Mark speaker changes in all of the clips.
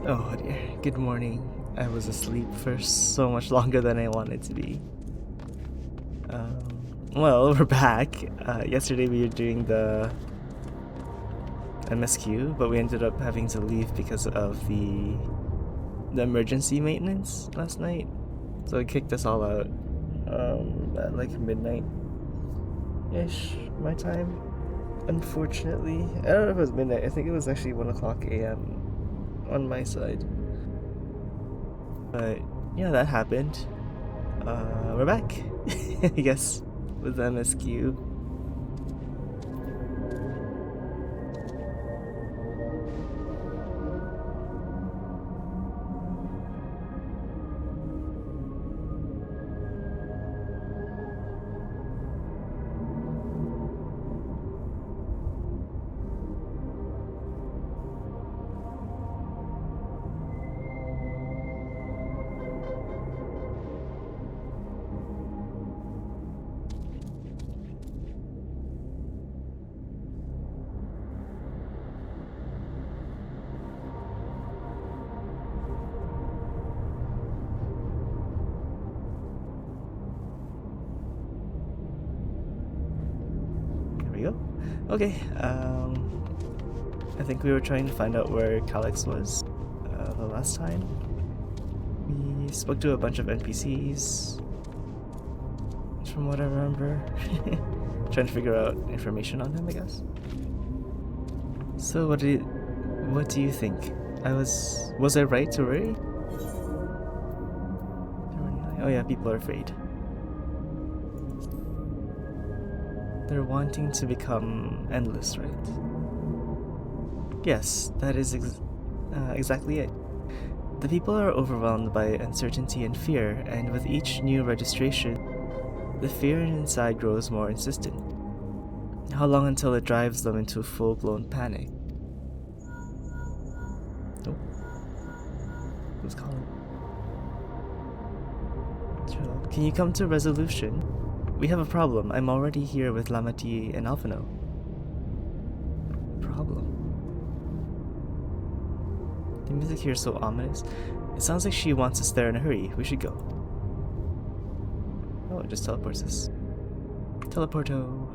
Speaker 1: Oh dear, good morning. I was asleep for so much longer than I wanted to be. Well, we're back. Yesterday we were doing the MSQ, but we ended up having to leave because of the emergency maintenance last night. So it kicked us all out at like midnight-ish my time. Unfortunately, I don't know if it was midnight. I think it was actually 1 o'clock a.m. on my side. But yeah, that happened. We're back, I guess, with MSQ. Here we go. Okay, I think we were trying to find out where Calyx was the last time. We spoke to a bunch of NPCs, from what I remember. Trying to figure out information on him, I guess. So what do you think? Was I right to worry? Oh yeah, people are afraid. They're wanting to become endless, right? Yes, that is exactly it. The people are overwhelmed by uncertainty and fear, and with each new registration, the fear inside grows more insistent. How long until it drives them into full-blown panic? Oh, who's calling? Jill, can you come to a resolution? We have a problem. I'm already here with Lamati and Alphino. Problem? The music here is so ominous. It sounds like she wants us there in a hurry. We should go. Oh, it just teleports us. Teleporto.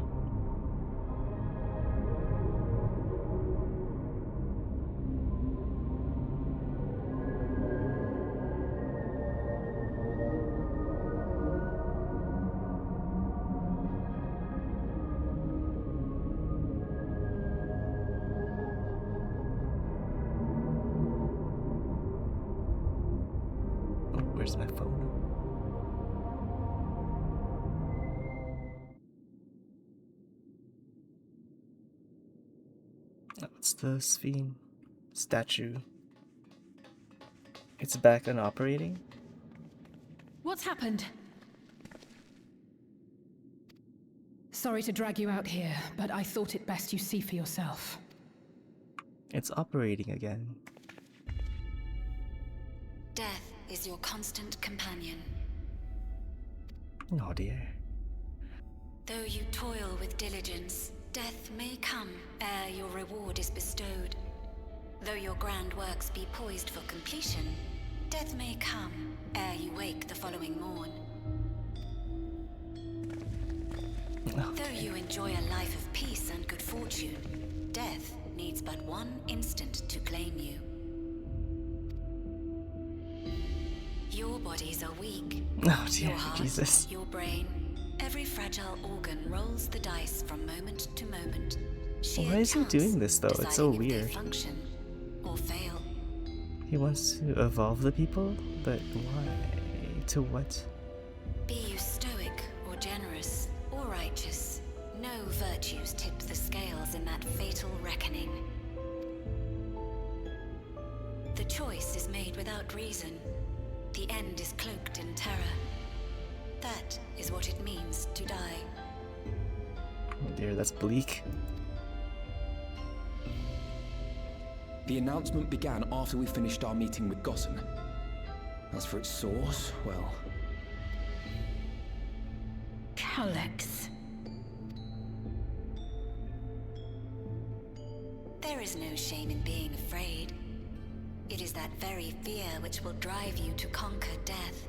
Speaker 1: Where's my phone? Oh, it's the Sphinx statue. It's back and operating?
Speaker 2: What's happened? Sorry to drag you out here, but I thought it best you see for yourself.
Speaker 1: It's operating again.
Speaker 3: Death is your constant companion.
Speaker 1: Oh dear.
Speaker 3: Though you toil with diligence, death may come ere your reward is bestowed. Though your grand works be poised for completion, death may come ere you wake the following morn. Though you enjoy a life of peace and good fortune, death needs but one instant to claim you. Your bodies are weak.
Speaker 1: Oh dear,
Speaker 3: Your heart,
Speaker 1: Jesus.
Speaker 3: your brain, every fragile organ rolls the dice from moment to moment.
Speaker 1: Why is he doing this though? It's so
Speaker 3: deciding if they
Speaker 1: weird.
Speaker 3: function or fail.
Speaker 1: He wants to evolve the people? But why? To what?
Speaker 3: Be you stoic or generous or righteous, no virtues tip the scales in that fatal reckoning. The choice is made without reason. The end is cloaked in terror. That is what it means to die.
Speaker 1: Oh dear, that's bleak.
Speaker 4: The announcement began after we finished our meeting with Gossen. As for its source, well...
Speaker 2: Calyx.
Speaker 3: There is no shame in being afraid. It is that very fear which will drive you to conquer death.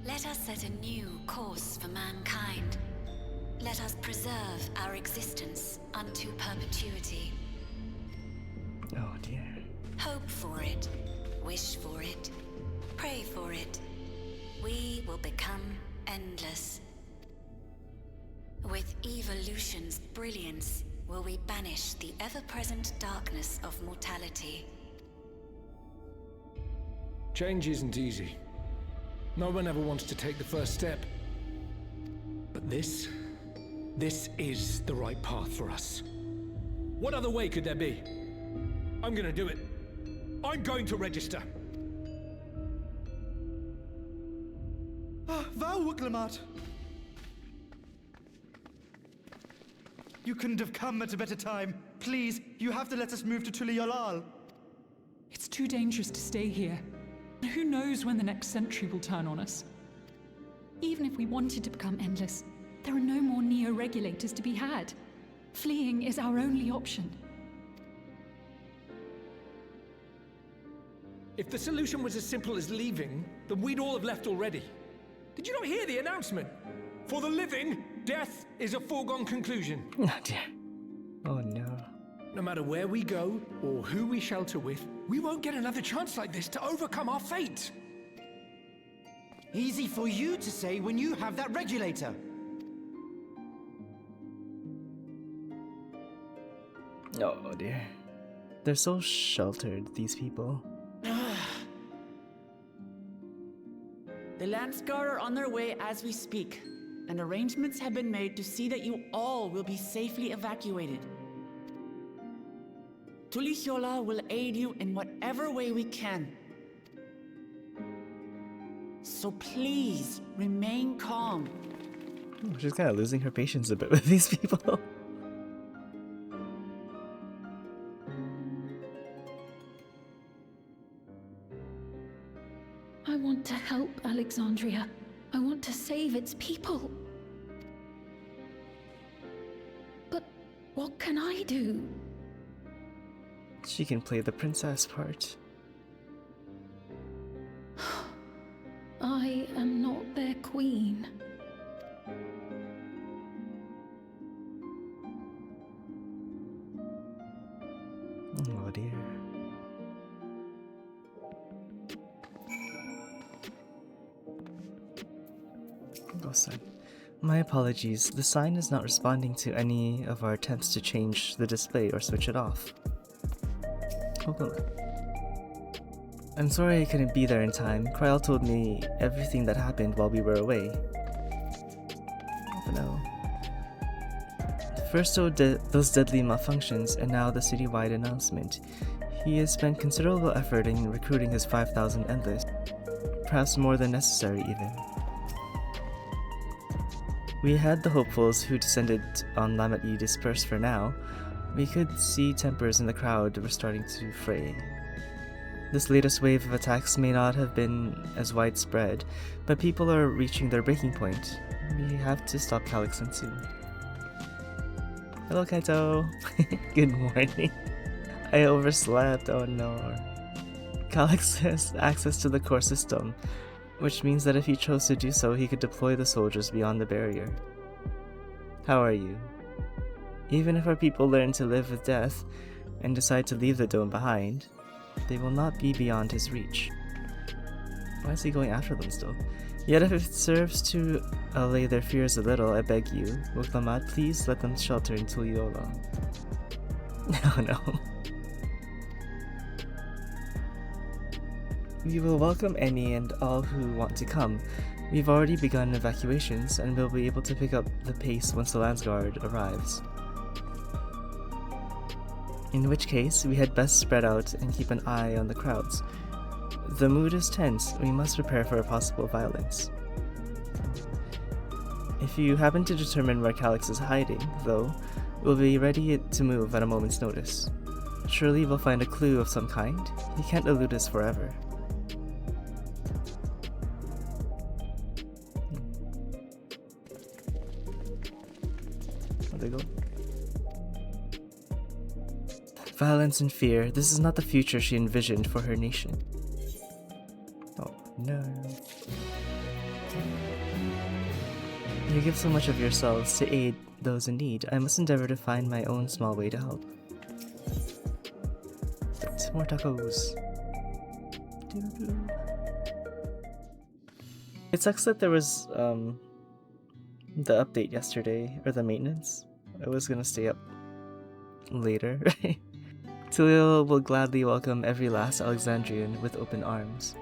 Speaker 3: Let us set a new course for mankind. Let us preserve our existence unto perpetuity.
Speaker 1: Oh dear.
Speaker 3: Hope for it, wish for it, pray for it. We will become endless. With evolution's brilliance, will we banish the ever-present darkness of mortality.
Speaker 5: Change isn't easy. No one ever wants to take the first step. But this is the right path for us. What other way could there be? I'm gonna do it. I'm going to register.
Speaker 6: Wow, Wuglamat! You couldn't have come at a better time. Please, you have to let us move to Tuliolal.
Speaker 7: It's too dangerous to stay here. Who knows when the next century will turn on us? Even if we wanted to become endless, there are no more neo-regulators to be had. Fleeing is our only option.
Speaker 5: If the solution was as simple as leaving, then we'd all have left already. Did you not hear the announcement? For the living, death is a foregone conclusion.
Speaker 1: Oh dear. Oh no.
Speaker 5: No matter where we go, or who we shelter with, we won't get another chance like this to overcome our fate.
Speaker 6: Easy for you to say when you have that regulator.
Speaker 1: Oh dear. They're so sheltered, these people.
Speaker 8: The Landsguard are on their way as we speak, and arrangements have been made to see that you all will be safely evacuated. Tulichola will aid you in whatever way we can. So please, remain calm.
Speaker 1: She's kind of losing her patience a bit with these people.
Speaker 2: I want to help Alexandria. I want to save its people. But what can I do?
Speaker 1: She can play the princess part.
Speaker 2: I am not their queen.
Speaker 1: Oh dear. Oh, son. My apologies. The sign is not responding to any of our attempts to change the display or switch it off. Hold on. I'm sorry I couldn't be there in time. Kryl told me everything that happened while we were away. Oh no. First those deadly malfunctions, and now the citywide announcement. He has spent considerable effort in recruiting his 5,000 Endless. Perhaps more than necessary even. We had the hopefuls who descended on Lamet-E dispersed for now. We could see tempers in the crowd were starting to fray. This latest wave of attacks may not have been as widespread, but people are reaching their breaking point. We have to stop Calixen soon. Hello, Kaito. Good morning. I overslept, oh no. Calix has access to the core system, which means that if he chose to do so, he could deploy the soldiers beyond the barrier. How are you? Even if our people learn to live with death and decide to leave the dome behind, they will not be beyond his reach. Why is he going after them still? Yet if it serves to allay their fears a little, I beg you, Wuklamat, please let them shelter in Tuliola. Oh no. We will welcome any and all who want to come. We've already begun evacuations, and we'll be able to pick up the pace once the Landsguard arrives. In which case, we had best spread out and keep an eye on the crowds. The mood is tense, we must prepare for a possible violence. If you happen to determine where Calix is hiding, though, we'll be ready to move at a moment's notice. Surely we'll find a clue of some kind. He can't elude us forever. Where'd they go? Violence and fear. This is not the future she envisioned for her nation. Oh, no. You give so much of yourselves to aid those in need. I must endeavor to find my own small way to help. More tacos. It sucks that there was the update yesterday, or the maintenance. I was gonna stay up later. Tulio will gladly welcome every last Alexandrian with open arms.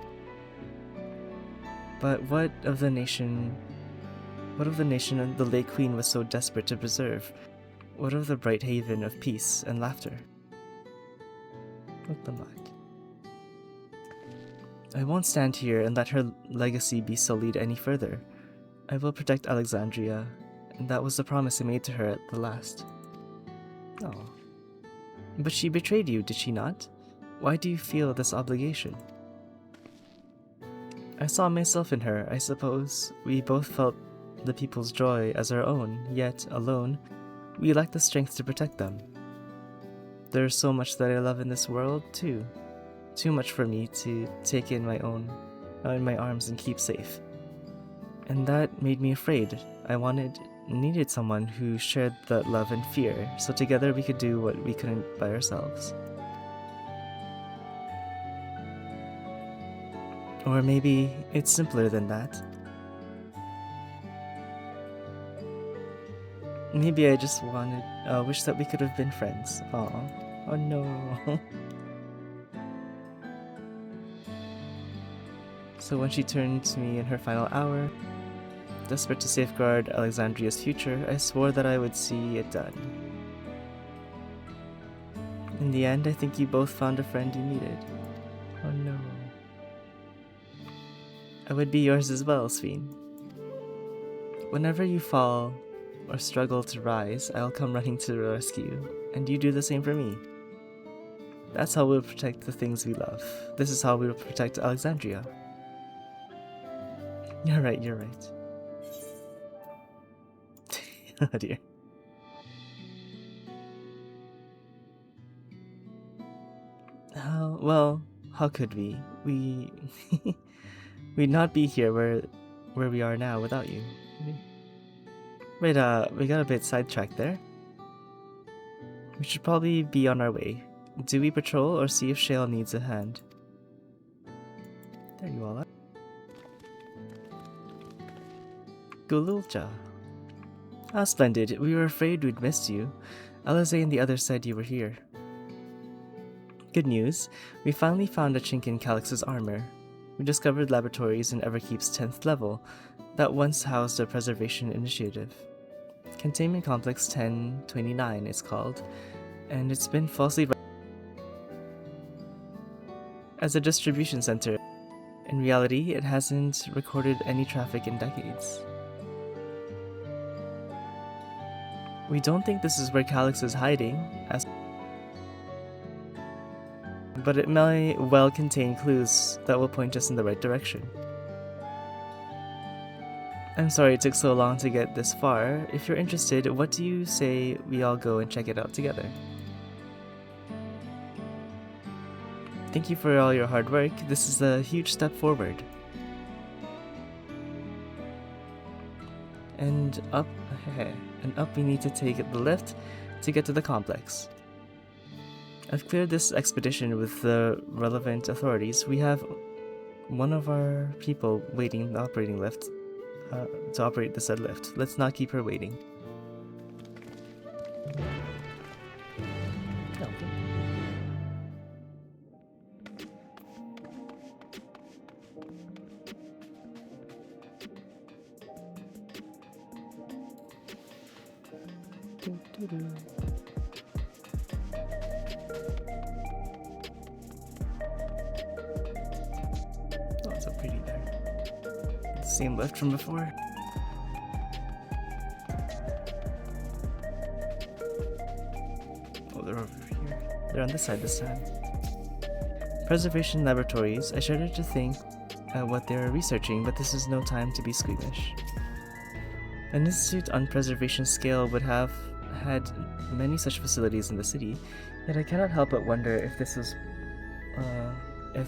Speaker 1: But what of the nation the Lake Queen was so desperate to preserve? What of the bright haven of peace and laughter? What the fuck? I won't stand here and let her legacy be sullied any further. I will protect Alexandria, and that was the promise I made to her at the last. Oh. But she betrayed you, did she not? Why do you feel this obligation? I saw myself in her, I suppose. We both felt the people's joy as our own, yet, alone, we lacked the strength to protect them. There is so much that I love in this world, too. Too much for me to take in my arms and keep safe. And that made me afraid. I needed someone who shared that love and fear, so together we could do what we couldn't by ourselves. Or maybe it's simpler than that. Maybe I just wish that we could have been friends. Aw. Oh no. So when she turned to me in her final hour, desperate to safeguard Alexandria's future, I swore that I would see it done. In the end, I think you both found a friend you needed. Oh no. I would be yours as well, Sveen. Whenever you fall or struggle to rise, I'll come running to the rescue, and you do the same for me. That's how we'll protect the things we love. This is how we'll protect Alexandria. You're right, you're right. Oh dear. Well, how could we? We'd not be here where we are now without you. Wait, we got a bit sidetracked there. We should probably be on our way. Do we patrol or see if Shale needs a hand? There you all are. Gululcha. Ah, splendid. We were afraid we'd missed you. Alize and the others said you were here. Good news. We finally found a chink in Calix's armor. We discovered laboratories in Everkeep's 10th level that once housed a preservation initiative. Containment Complex 1029 it's called, and it's been falsely as a distribution center. In reality, it hasn't recorded any traffic in decades. We don't think this is where Calix is hiding, but it may well contain clues that will point us in the right direction. I'm sorry it took so long to get this far. If you're interested, what do you say we all go and check it out together? Thank you for all your hard work. This is a huge step forward. And up we need to take the lift to get to the complex. I've cleared this expedition with the relevant authorities. We have one of our people waiting in the operating lift to operate the said lift. Let's not keep her waiting. Oh, so pretty there. Same lift from before. Oh, they're over here. They're on this side this time. Preservation laboratories. I shudder to think what they're researching, but this is no time to be squeamish. An institute on preservation scale would have had many such facilities in the city, yet I cannot help but wonder if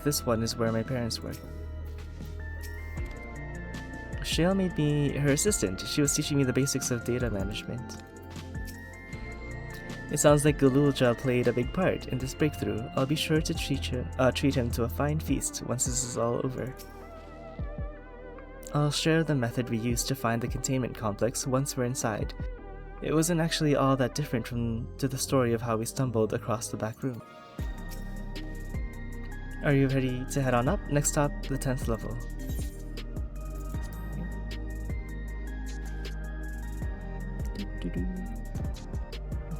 Speaker 1: this one is where my parents work. Shale made me her assistant. She was teaching me the basics of data management. It sounds like Gululja played a big part in this breakthrough. I'll be sure to treat him to a fine feast once this is all over. I'll share the method we used to find the containment complex once we're inside. It wasn't actually all that different to the story of how we stumbled across the back room. Are you ready to head on up? Next stop, the 10th level.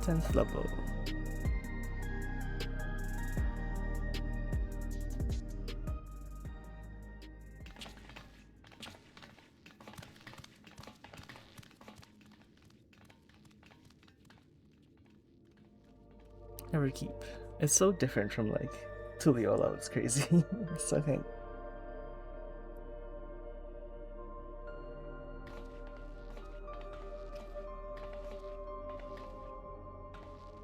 Speaker 1: 10th level. Everkeep. It's so different from like Tuliolo, it's crazy. It's okay.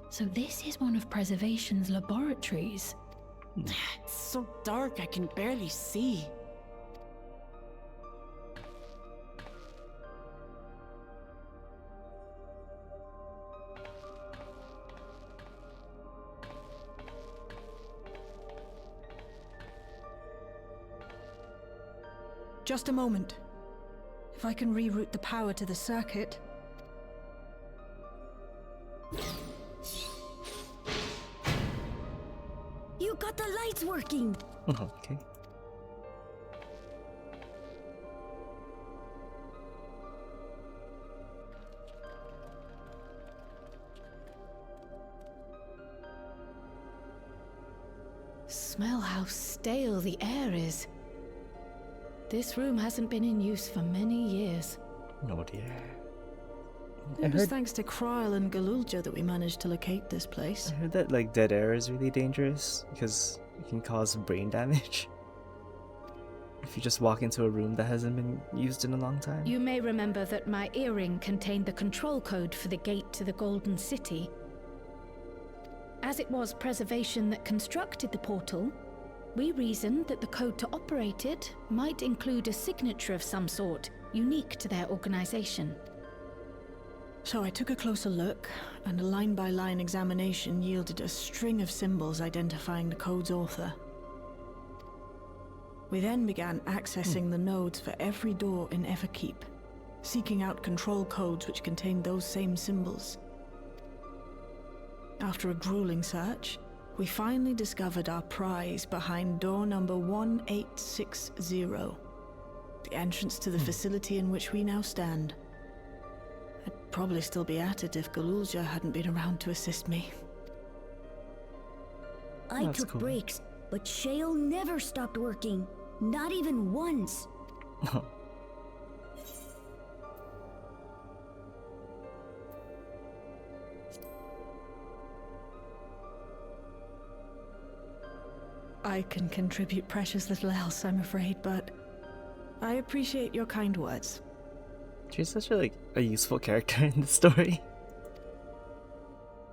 Speaker 7: So this is one of Preservation's laboratories.
Speaker 8: It's so dark I can barely see.
Speaker 2: Just a moment. If I can reroute the power to the circuit.
Speaker 9: You got the lights working!
Speaker 1: Okay.
Speaker 2: Smell how stale the air is. This room hasn't been in use for many years.
Speaker 1: Oh dear.
Speaker 2: It was thanks to Kryl and Galulja that we managed to locate this place.
Speaker 1: I heard that like dead air is really dangerous because it can cause brain damage. If you just walk into a room that hasn't been used in a long time.
Speaker 2: You may remember that my earring contained the control code for the gate to the Golden City. As it was Preservation that constructed the portal, we reasoned that the code to operate it might include a signature of some sort, unique to their organization. So I took a closer look, and a line-by-line examination yielded a string of symbols identifying the code's author. We then began accessing the nodes for every door in Everkeep, seeking out control codes which contained those same symbols. After a grueling search, we finally discovered our prize behind door number 1860, the entrance to the facility in which we now stand. I'd probably still be at it if Galulja hadn't been around to assist me.
Speaker 9: I took breaks, but Shale never stopped working. Not even once.
Speaker 2: I can contribute precious little else, I'm afraid, but I appreciate your kind words.
Speaker 1: She's such a useful character in the story.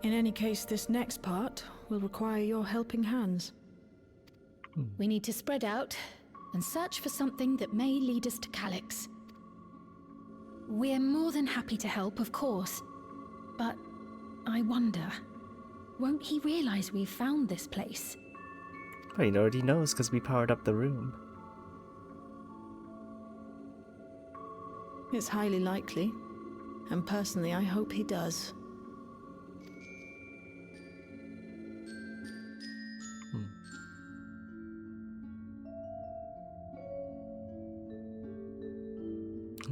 Speaker 2: In any case, this next part will require your helping hands. We need to spread out and search for something that may lead us to Calyx.
Speaker 7: We're more than happy to help, of course. But I wonder, won't he realize we've found this place?
Speaker 1: Well, he already knows because we powered up the room.
Speaker 2: It's highly likely, and personally I hope he does.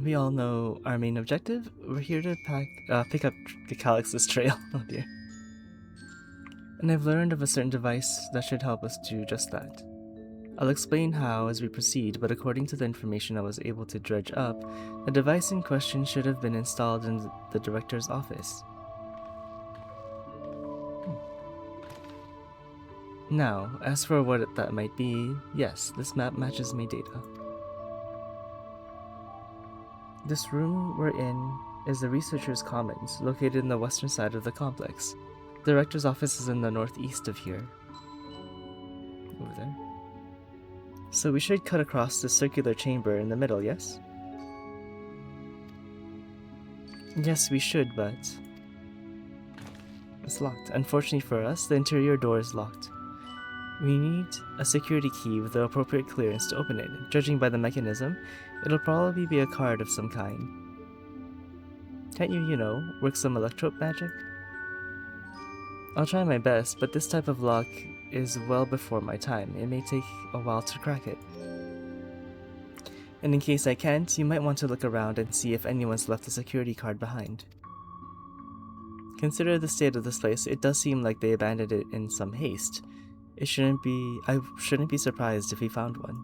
Speaker 1: We all know our main objective. We're here to pick up the Calyx's trail. Oh dear. And I've learned of a certain device that should help us do just that. I'll explain how as we proceed, but according to the information I was able to dredge up, the device in question should have been installed in the director's office. Now, as for what that might be, yes, this map matches my data. This room we're in is the Researchers' Commons, located in the western side of the complex. The Director's office is in the northeast of here. Over there. So we should cut across the circular chamber in the middle, yes? Yes, we should, but it's locked. Unfortunately for us, the interior door is locked. We need a security key with the appropriate clearance to open it. Judging by the mechanism, it'll probably be a card of some kind. Can't you know, work some electrope magic? I'll try my best, but this type of lock is well before my time. It may take a while to crack it. And in case I can't, you might want to look around and see if anyone's left a security card behind. Consider the state of this place. It does seem like they abandoned it in some haste. I shouldn't be surprised if we found one.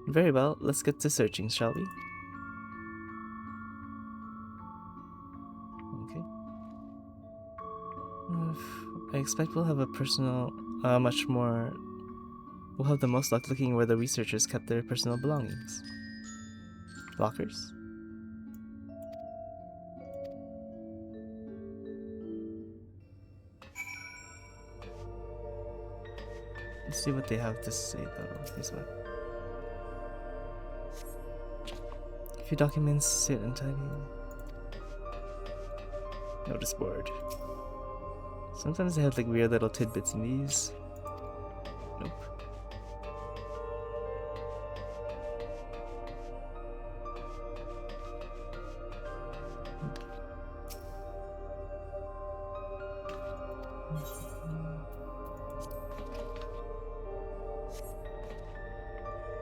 Speaker 1: Very well, let's get to searching, shall we? Okay. I expect we'll have a personal, we'll have the most luck looking where the researchers kept their personal belongings. Lockers? Let's see what they have to say though. Here's what. A few documents sit untidy. Notice board. Sometimes they have like weird little tidbits in these. Nope.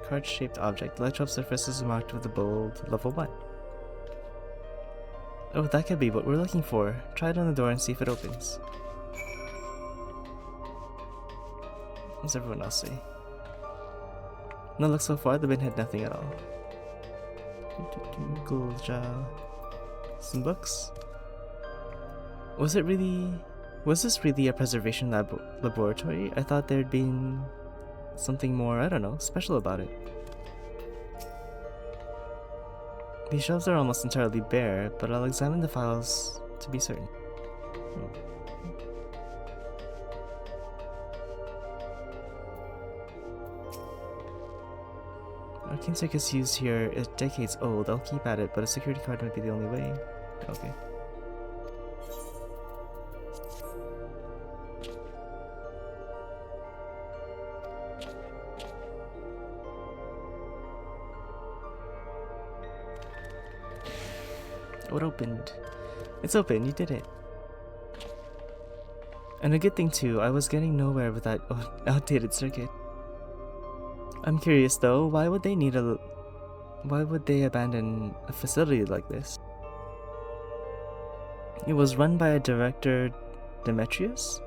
Speaker 1: Card-shaped object. The electrode surface is marked with a bold level 1. Oh, that could be what we're looking for. Try it on the door and see if it opens. What's everyone else say? No luck so far, the bin had nothing at all. Cool job. Some books? Was this really a preservation laboratory? I thought there'd been something more, I don't know, special about it. These shelves are almost entirely bare, but I'll examine the files to be certain. Arcane circuits used here is decades old. I'll keep at it, but a security card might be the only way. Okay. Oh, it opened. It's open, you did it. And a good thing too, I was getting nowhere with that outdated circuit. I'm curious though, why would they abandon a facility like this? It was run by a director, Demetrius?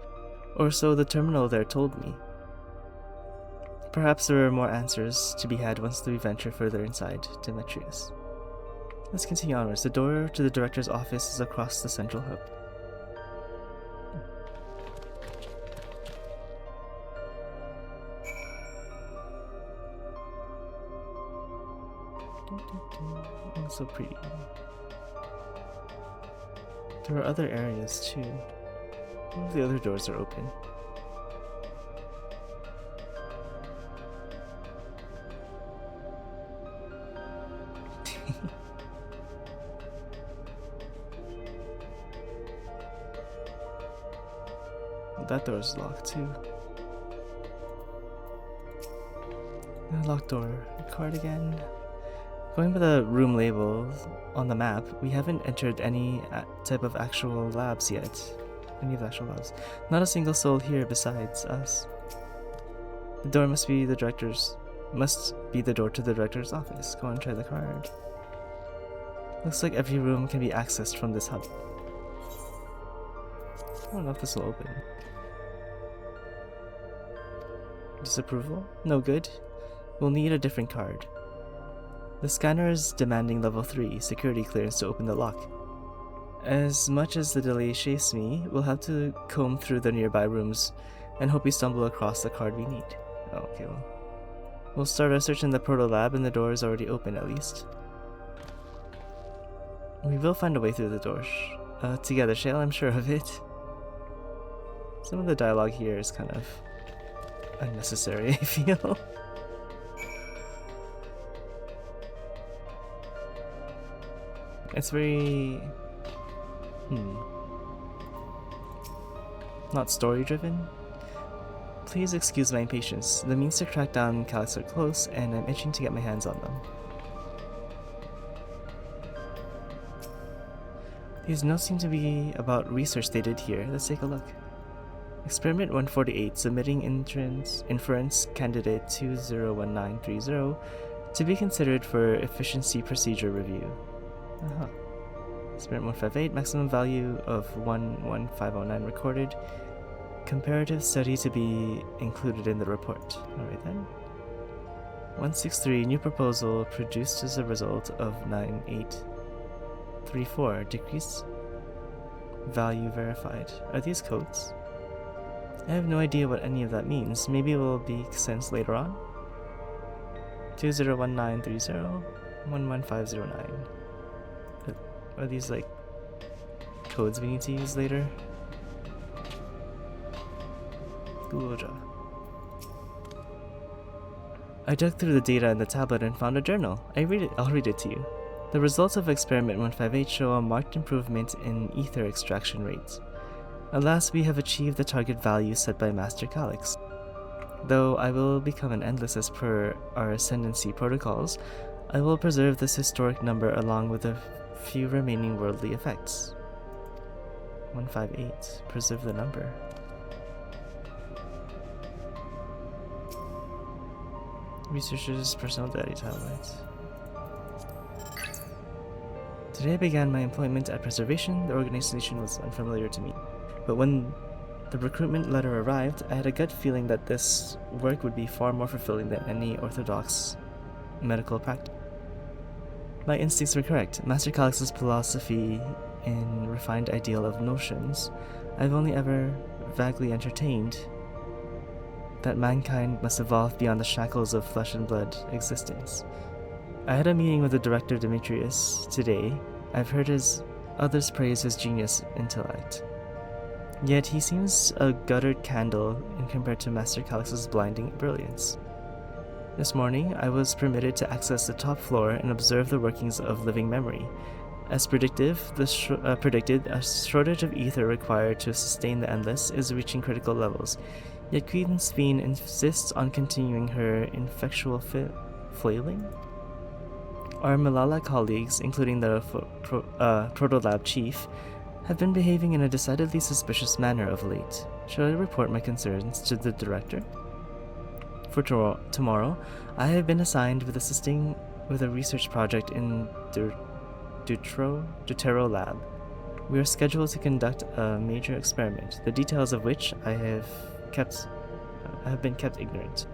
Speaker 1: Or so the terminal there told me. Perhaps there are more answers to be had once we venture further inside Demetrius. Let's continue onwards. The door to the director's office is across the central hub. Oh, so pretty. There are other areas too. All of the other doors are open. That door is locked too. Locked door. Card again. Going by the room label on the map, we haven't entered any type of actual labs yet. Any of the actual labs. Not a single soul here besides us. The door must be the door to the director's office. Go and try the card. Looks like every room can be accessed from this hub. I don't know if this will open. Disapproval? No good? We'll need a different card. The scanner is demanding level 3 security clearance to open the lock. As much as the delay chafes me, we'll have to comb through the nearby rooms and hope we stumble across the card we need. Oh, okay, well. We'll start our search in the proto lab and the door is already open at least. We will find a way through the door. Together, Shale, I'm sure of it. Some of the dialogue here is kind of unnecessary, I feel. It's very... not story-driven. Please excuse my impatience. The means to track down Calyx are close, and I'm itching to get my hands on them. These notes seem to be about research they did here. Let's take a look. Experiment 148, submitting inference candidate 201930 to be considered for efficiency procedure review. Experiment 158, maximum value of 11509 recorded. Comparative study to be included in the report. Alright then. 163, new proposal produced as a result of 9834. Decrease value verified. Are these codes? I have no idea what any of that means. Maybe it will be sensed later on. 201930 11509. Are these like codes we need to use later? I dug through the data in the tablet and found a journal. I'll read it to you. The results of experiment 158 show a marked improvement in ether extraction rates. Alas, we have achieved the target value set by Master Calyx. Though I will become an endless as per our ascendancy protocols, I will preserve this historic number along with a few remaining worldly effects. 158. Preserve the number. Researchers' personal data tablet. Today I began my employment at Preservation. The organization was unfamiliar to me, but when the recruitment letter arrived, I had a gut feeling that this work would be far more fulfilling than any orthodox medical practice. My instincts were correct. Master Calyx's philosophy and refined ideal of notions I've only ever vaguely entertained, that mankind must evolve beyond the shackles of flesh and blood existence. I had a meeting with the director Demetrius today. I've heard others praise his genius intellect. Yet he seems a guttered candle in compared to Master Calyx's blinding brilliance. This morning, I was permitted to access the top floor and observe the workings of living memory. As predicted, a shortage of ether required to sustain the Endless is reaching critical levels. Yet Queen Sveen insists on continuing her ineffectual flailing? Our Malala colleagues, including the Protolab chief, have been behaving in a decidedly suspicious manner of late. Should I report my concerns to the director? For tomorrow, I have been assigned with assisting with a research project in Dawntrail lab. We are scheduled to conduct a major experiment, the details of which have been kept ignorant.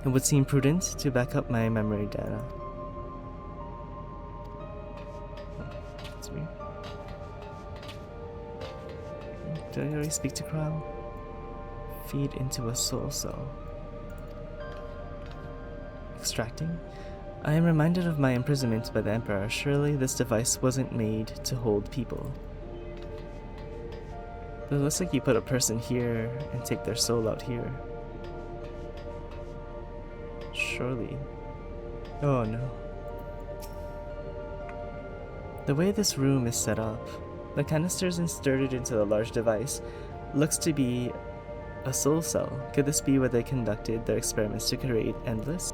Speaker 1: It would seem prudent to back up my memory data. That's weird. Did I already speak to Kral? Feed into a soul cell. Extracting? I am reminded of my imprisonment by the Emperor. Surely this device wasn't made to hold people. It looks like you put a person here and take their soul out here. Surely. Oh no. The way this room is set up, the canisters inserted into the large device, looks to be a soul cell. Could this be where they conducted their experiments to create Endless?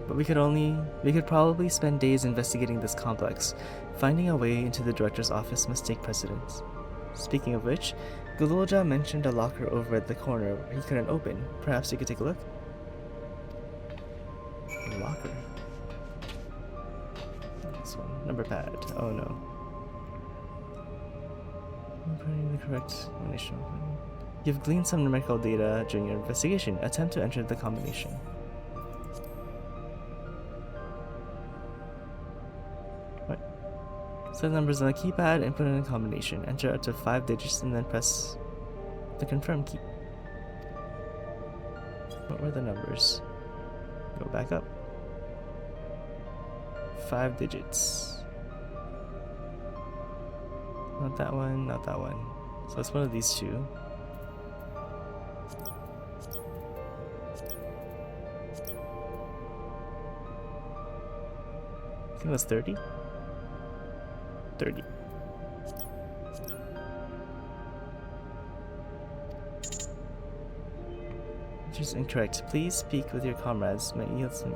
Speaker 1: But we could probably spend days investigating this complex. Finding a way into the director's office must take precedence. Speaking of which, Gululja mentioned a locker over at the corner he couldn't open. Perhaps you could take a look? A locker. This one. Number pad. Oh no. Putting the correct combination. You've gleaned some numerical data during your investigation. Attempt to enter the combination. What? Set numbers on the keypad and put in a combination. Enter up to 5 digits and then press the confirm key. What were the numbers? Go back up. 5 digits. Not that one, not that one. So it's one of these two. I think it was 30? 30. Which is incorrect. Please speak with your comrades. Might yield some.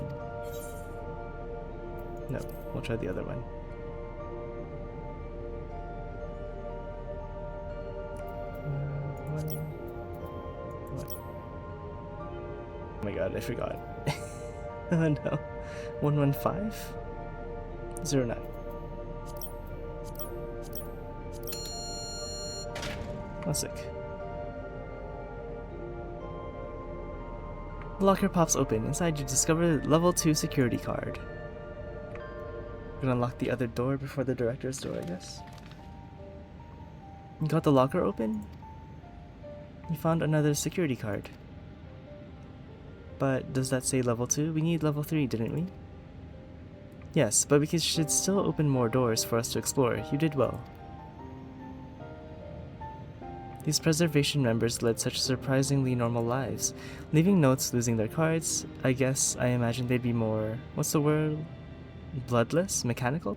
Speaker 1: No, we'll try the other one. Oh my god, I forgot. Oh no. 115? 09. Oh, sick. The locker pops open. Inside you discover the level 2 security card. We're gonna unlock the other door before the director's door, I guess. You got the locker open? You found another security card. But does that say level 2? We need level 3, didn't we? Yes, but we should still open more doors for us to explore. You did well. These preservation members led such surprisingly normal lives. Leaving notes, losing their cards. I imagine they'd be more, what's the word? Bloodless? Mechanical?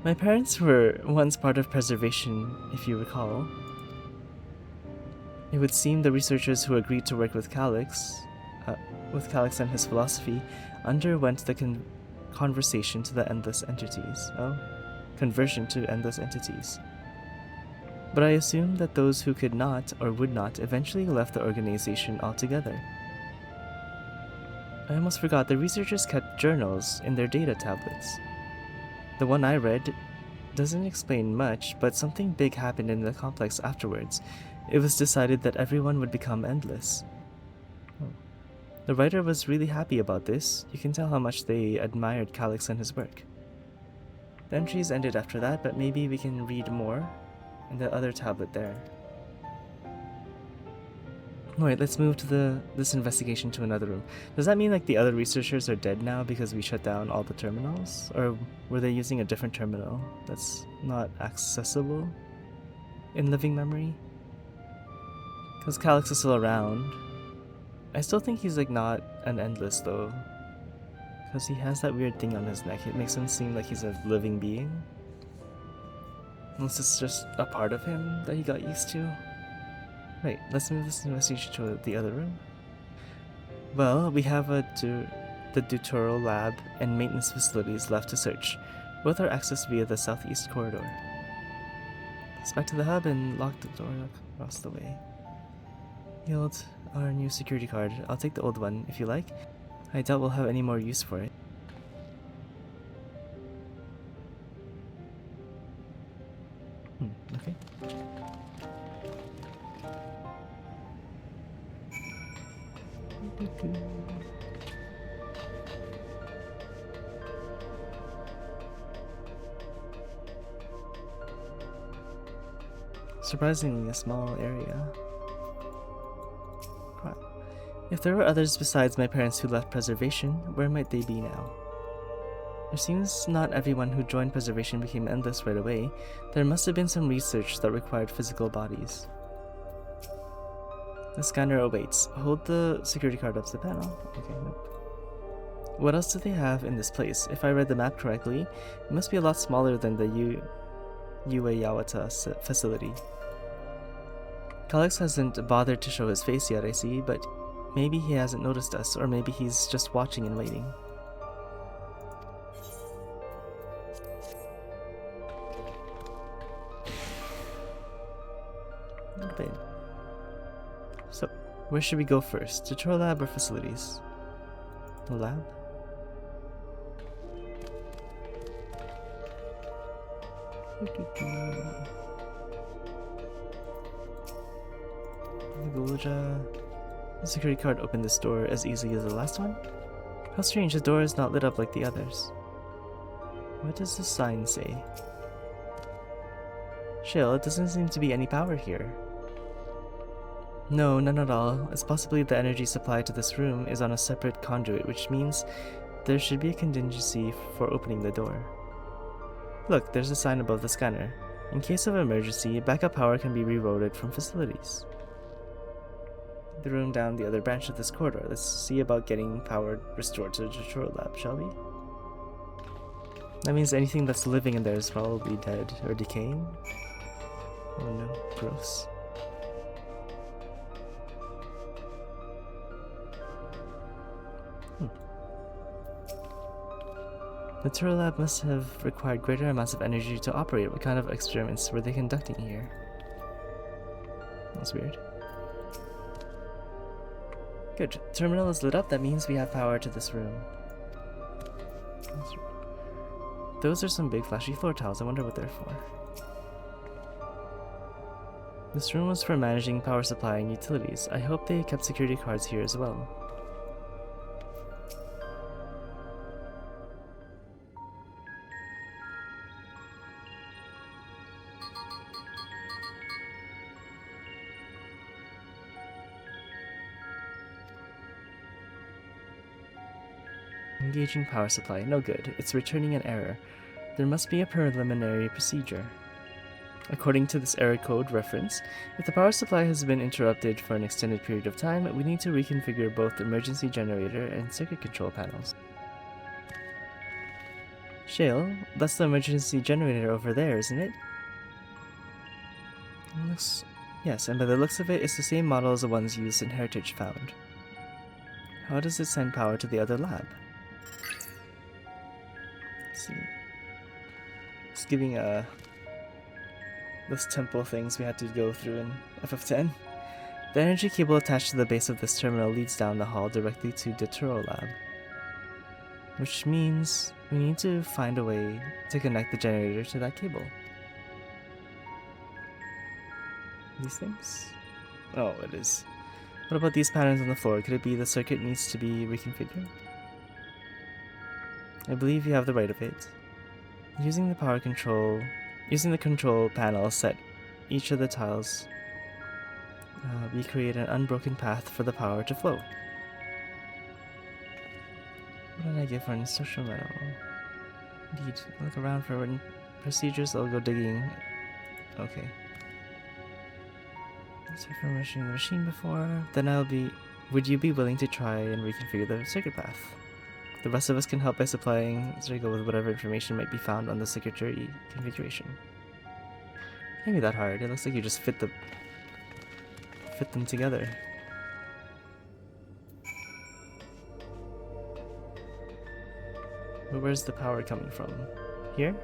Speaker 1: My parents were once part of preservation, if you recall. It would seem the researchers who agreed to work with Calix and his philosophy, underwent the conversion to endless entities. But I assume that those who could not or would not eventually left the organization altogether. I almost forgot the researchers kept journals in their data tablets. The one I read doesn't explain much, but something big happened in the complex afterwards. It was decided that everyone would become endless. The writer was really happy about this. You can tell how much they admired Calix and his work. The entries ended after that, but maybe we can read more in the other tablet there. Alright, let's move to this investigation to another room. Does that mean like the other researchers are dead now because we shut down all the terminals? Or were they using a different terminal that's not accessible in living memory? Because Calix is still around. I still think he's like not an endless though. Because he has that weird thing on his neck. It makes him seem like he's a living being. Unless it's just a part of him that he got used to. Right, let's move this investigation to the other room. Well, we have the Dawntrail lab and maintenance facilities left to search. Both are accessed via the southeast corridor. Let's back to the hub and lock the door across the way. Yield our new security card. I'll take the old one if you like. I doubt we'll have any more use for it. Okay. Surprisingly a small area. If there were others besides my parents who left preservation, where might they be now? It seems not everyone who joined preservation became endless right away. There must have been some research that required physical bodies. The scanner awaits. Hold the security card up to the panel. Okay, nope. What else do they have in this place? If I read the map correctly, it must be a lot smaller than the Ueyawata facility. Calix hasn't bothered to show his face yet, I see, but maybe he hasn't noticed us, or maybe he's just watching and waiting. Not bad. So, where should we go first? Dawntrail lab or facilities? The lab? The security card opened this door as easily as the last one? How strange, the door is not lit up like the others. What does the sign say? Chill, it doesn't seem to be any power here. No, none at all. It's possibly the energy supply to this room is on a separate conduit, which means there should be a contingency for opening the door. Look, there's a sign above the scanner. In case of emergency, backup power can be rerouted from facilities. The room down the other branch of this corridor. Let's see about getting power restored to the tutorial lab, shall we? That means anything that's living in there is probably dead or decaying. Oh no, gross. The tutorial lab must have required greater amounts of energy to operate. What kind of experiments were they conducting here? That's weird. Good. Terminal is lit up. That means we have power to this room. Those are some big flashy floor tiles. I wonder what they're for. This room was for managing power supply and utilities. I hope they kept security cards here as well. Engaging power supply. No good. It's returning an error. There must be a preliminary procedure. According to this error code reference, if the power supply has been interrupted for an extended period of time, we need to reconfigure both the emergency generator and circuit control panels. Shale, that's the emergency generator over there, isn't it? Yes, and by the looks of it, it's the same model as the ones used in Heritage Found. How does it send power to the other lab? See, it's giving those temple things we had to go through in FF10. The energy cable attached to the base of this terminal leads down the hall directly to the Turo lab, which means we need to find a way to connect the generator to that cable. These things? Oh, it is. What about these patterns on the floor? Could it be the circuit needs to be reconfigured? I believe you have the right of it. Using the control panel set each of the tiles, we create an unbroken path for the power to flow. What did I get for an instructional manual? Indeed, look around for written procedures. I'll go digging. Okay. So if I'm rushing the machine before, then would you be willing to try and reconfigure the circuit path? The rest of us can help by supplying Zergo with whatever information might be found on the circuitry configuration. It can't be that hard. It looks like you just fit them together. But where's the power coming from? Here?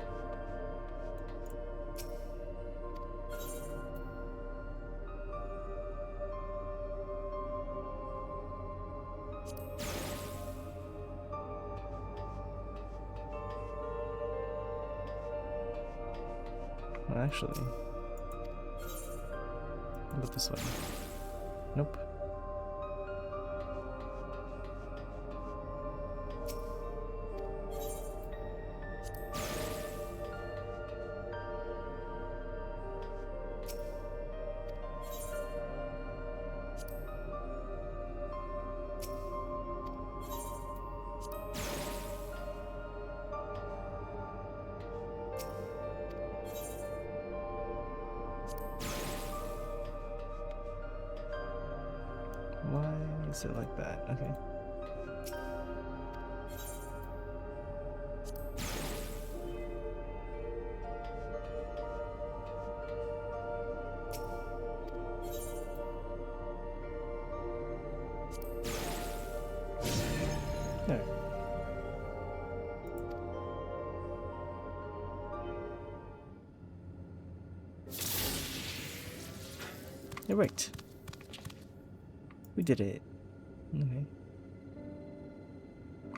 Speaker 1: Actually, how about this one? Nope. Why is it like that? Okay. There. It worked. We did it. Okay.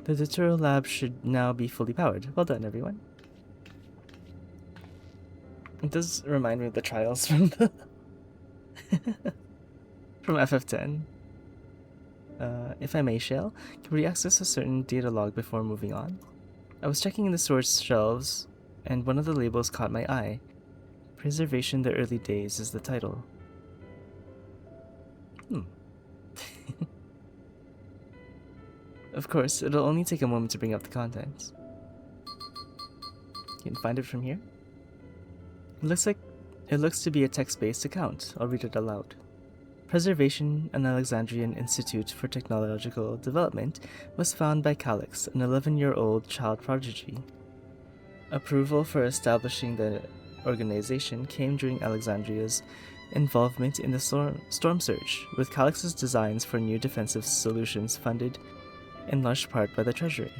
Speaker 1: The tutorial lab should now be fully powered. Well done, everyone. It does remind me of the trials from the from FF10. If I may, Shell, can we access a certain data log before moving on? I was checking in the storage shelves, and one of the labels caught my eye. Preservation the Early Days is the title. Of course, it'll only take a moment to bring up the contents. You can find it from here. It looks to be a text-based account. I'll read it aloud. Preservation, an Alexandrian Institute for Technological Development, was founded by Calix, an 11-year-old child prodigy. Approval for establishing the organization came during Alexandria's involvement in the storm surge, with Calix's designs for new defensive solutions funded in large part by the Treasury.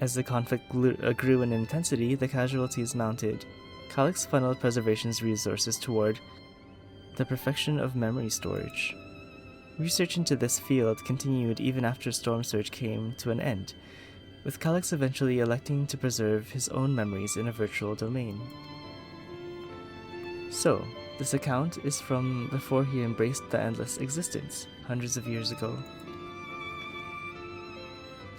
Speaker 1: As the conflict grew in intensity, the casualties mounted. Calix funneled preservation's resources toward the perfection of memory storage. Research into this field continued even after Storm Surge came to an end, with Calix eventually electing to preserve his own memories in a virtual domain. So, this account is from before he embraced the endless existence, hundreds of years ago.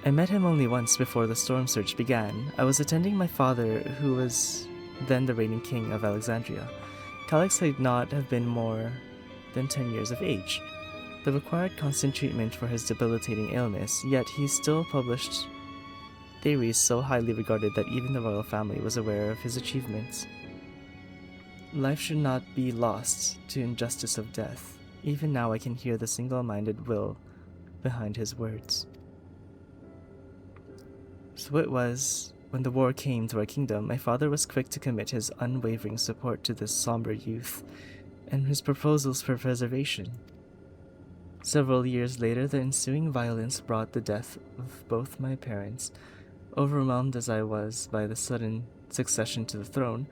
Speaker 1: I met him only once before the Storm Surge began. I was attending my father, who was then the reigning king of Alexandria. Calix had not have been more than 10 years of age. The required constant treatment for his debilitating illness, yet he still published theories so highly regarded that even the royal family was aware of his achievements. Life should not be lost to injustice of death. Even now I can hear the single-minded will behind his words. So it was, when the war came to our kingdom, my father was quick to commit his unwavering support to this somber youth, and his proposals for preservation. Several years later, the ensuing violence brought the death of both my parents. Overwhelmed as I was by the sudden succession to the throne,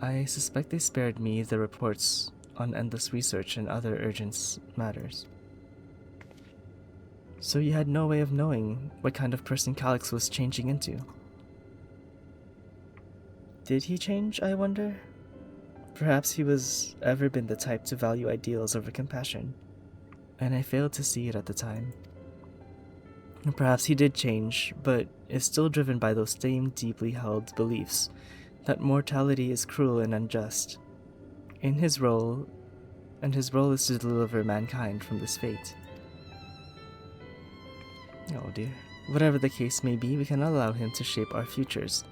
Speaker 1: I suspect they spared me the reports on endless research and other urgent matters. So you had no way of knowing what kind of person Calix was changing into. Did he change, I wonder? Perhaps he was ever been the type to value ideals over compassion, and I failed to see it at the time. Perhaps he did change, but is still driven by those same deeply held beliefs that mortality is cruel and unjust. His role is to deliver mankind from this fate. Oh dear. Whatever the case may be, we cannot allow him to shape our futures.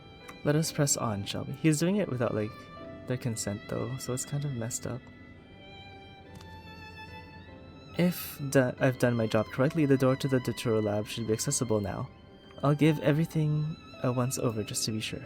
Speaker 1: Let us press on, shall we? He's doing it without, their consent though, so it's kind of messed up. If I've done my job correctly, the door to the Dawntrail lab should be accessible now. I'll give everything a once over just to be sure.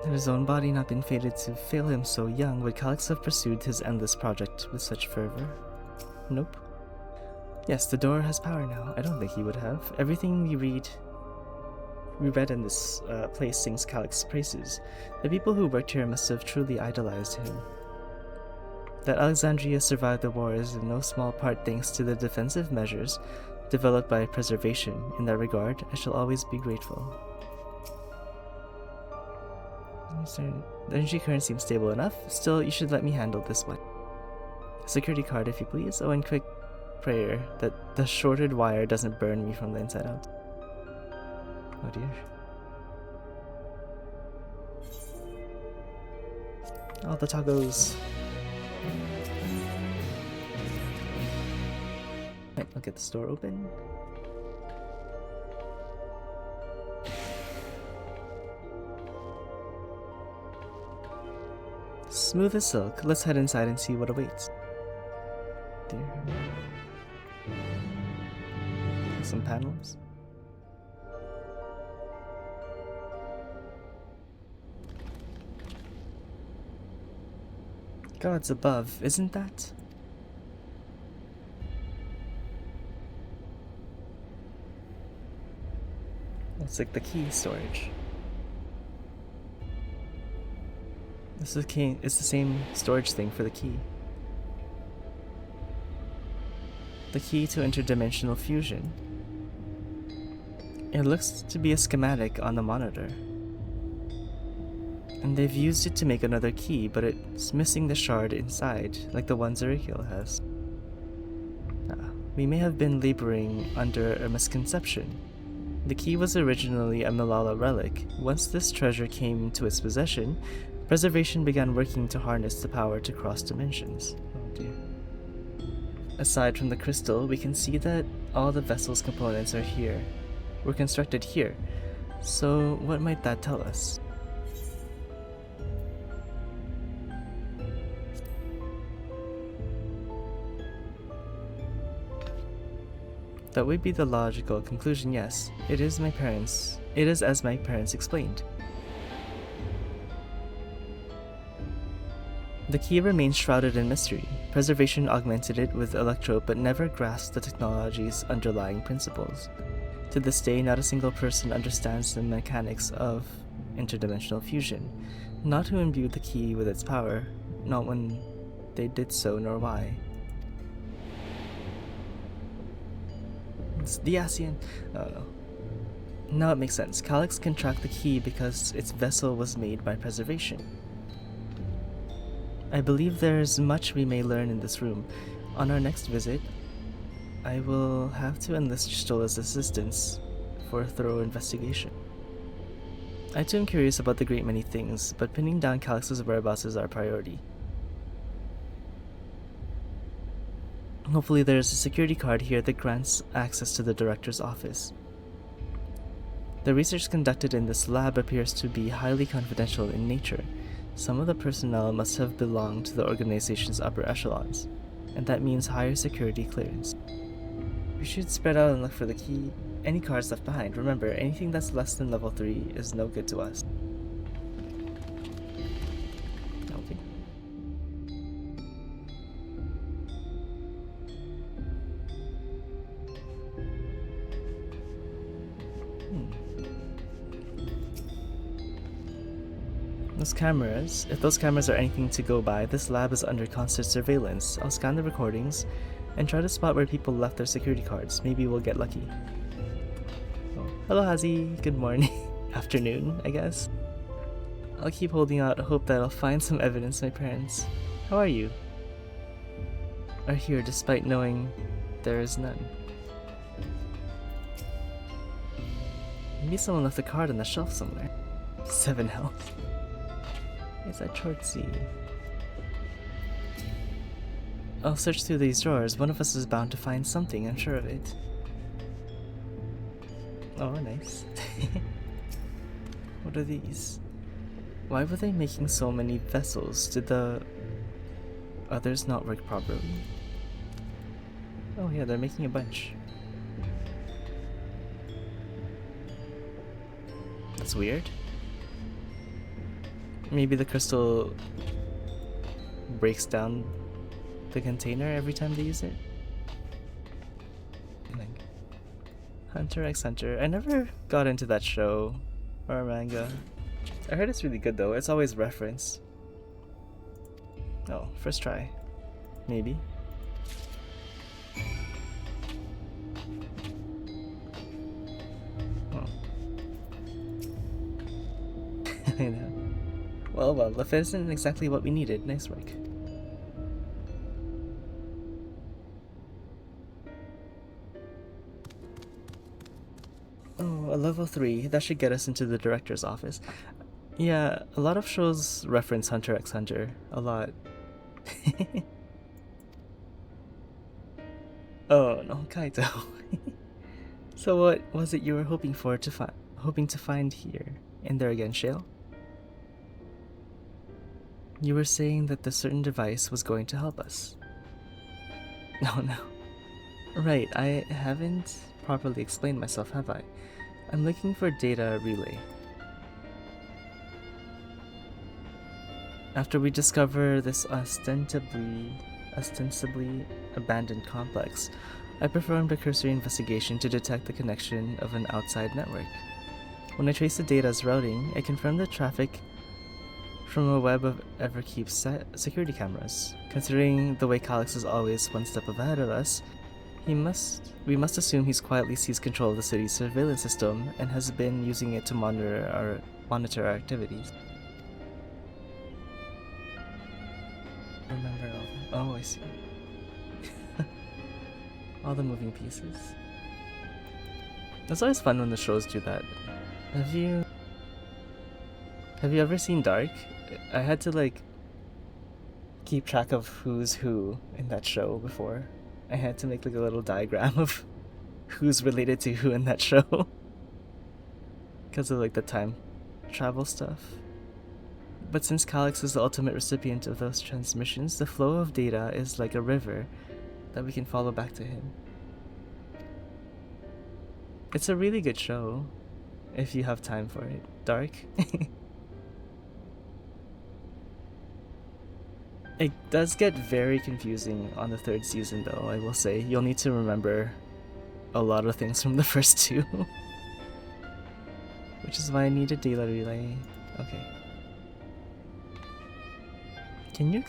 Speaker 1: Had his own body not been fated to fail him so young, would Calix have pursued his endless project with such fervor? Nope. Yes, the door has power now. I don't think he would have. Everything we read in this place sings Calix's praises. The people who worked here must have truly idolized him. That Alexandria survived the war is in no small part thanks to the defensive measures developed by preservation. In that regard, I shall always be grateful. The energy current seems stable enough. Still, you should let me handle this one. Security card, if you please. Oh, and quick prayer that the shorted wire doesn't burn me from the inside out. Oh dear. All the tacos. Right, I'll get the store open. Smooth as silk. Let's head inside and see what awaits. There. Some panels. Gods above, isn't that? It's like the key storage. This is key. It's the same storage thing for the key. The key to interdimensional fusion. It looks to be a schematic on the monitor. And they've used it to make another key, but it's missing the shard inside, like the one Zerikil has. We may have been laboring under a misconception. The key was originally a Malala relic. Once this treasure came into its possession, Preservation began working to harness the power to cross dimensions. Oh dear. Aside from the crystal, we can see that all the vessel's components are here. Were constructed here. So what might that tell us? That would be the logical conclusion, yes. It is as my parents explained. The key remains shrouded in mystery. Preservation augmented it with electrope but never grasped the technology's underlying principles. To this day, not a single person understands the mechanics of interdimensional fusion. Not who imbued the key with its power, not when they did so, nor why. It's the ASEAN. Now it makes sense. Calyx can track the key because its vessel was made by Preservation. I believe there's much we may learn in this room. On our next visit, I will have to enlist Stola's assistance for a thorough investigation. I too am curious about the great many things, but pinning down Calyx's whereabouts is our priority. Hopefully there's a security card here that grants access to the director's office. The research conducted in this lab appears to be highly confidential in nature. Some of the personnel must have belonged to the organization's upper echelons, and that means higher security clearance. We should spread out and look for the key. Any cards left behind. Remember, anything that's less than level 3 is no good to us. Okay. Those cameras, if those cameras are anything to go by, this lab is under constant surveillance. I'll scan the recordings and try to spot where people left their security cards. Maybe we'll get lucky. Oh. Hello Hazi, good morning. Afternoon, I guess. I'll keep holding out hope that I'll find some evidence my parents, how are you, are here despite knowing there is none. Maybe someone left a card on the shelf somewhere. 7 health. Is that Chortzy? I'll search through these drawers. One of us is bound to find something, I'm sure of it. Oh, nice. What are these? Why were they making so many vessels? Did the others not work properly? Oh yeah, they're making a bunch. That's weird. Maybe the crystal breaks down the container every time they use it. Hunter x Hunter. I never got into that show or manga. I heard it's really good though. It's always referenced. Oh, first try. Maybe. Oh. I know. Well, the fit isn't exactly what we needed. Nice work. Oh, a level 3. That should get us into the director's office. Yeah, a lot of shows reference Hunter x Hunter. A lot. Oh no, Kaito. So what was it you were hoping to find here? In there again, Shale? You were saying that the certain device was going to help us. No. Right, I haven't properly explained myself, have I? I'm looking for data relay. After we discover this ostensibly abandoned complex, I performed a cursory investigation to detect the connection of an outside network. When I traced the data's routing, I confirmed the traffic from a web of Everkeep's security cameras. Considering the way Calyx is always one step ahead of us, We must assume he's quietly seized control of the city's surveillance system and has been using it to monitor our activities. Remember all I see. All the moving pieces. It's always fun when the shows do that. Have you ever seen Dark? I had to like keep track of who's who in that show before. I had to make like a little diagram of who's related to who in that show. Because of like the time travel stuff. But since Calyx is the ultimate recipient of those transmissions, the flow of data is like a river that we can follow back to him. It's a really good show, if you have time for it. Dark. It does get very confusing on the 3rd season though, I will say. You'll need to remember a lot of things from the first 2. Which is why I need a data relay. Okay. Can you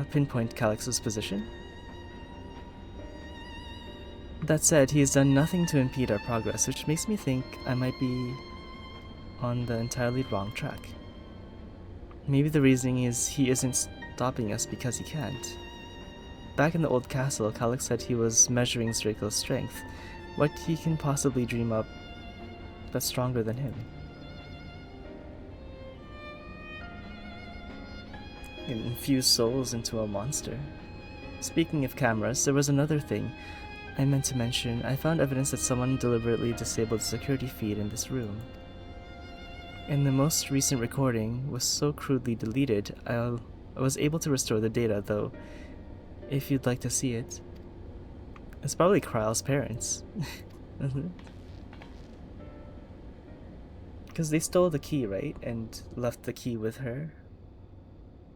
Speaker 1: pinpoint Calyx's position? That said, he has done nothing to impede our progress, which makes me think I might be on the entirely wrong track. Maybe the reasoning is he isn't stopping us because he can't. Back in the old castle, Calyx said he was measuring Draco's strength. What he can possibly dream up that's stronger than him? Infuse souls into a monster. Speaking of cameras, there was another thing I meant to mention. I found evidence that someone deliberately disabled the security feed in this room. And the most recent recording was so crudely deleted, I was able to restore the data, though, if you'd like to see it. It's probably Kryle's parents. Because they stole the key, right? And left the key with her?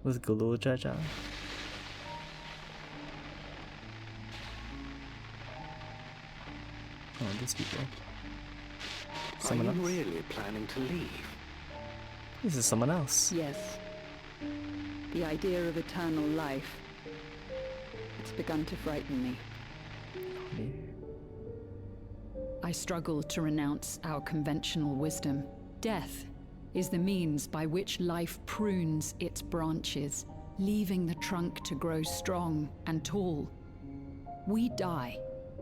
Speaker 1: With Gulu Jaja? Oh, these people. Someone else?
Speaker 10: Are you really planning to leave?
Speaker 1: This is someone else.
Speaker 11: Yes. The idea of eternal life. It's begun to frighten me.
Speaker 7: I struggle to renounce our conventional wisdom. Death is the means by which life prunes its branches, leaving the trunk to grow strong and tall. We die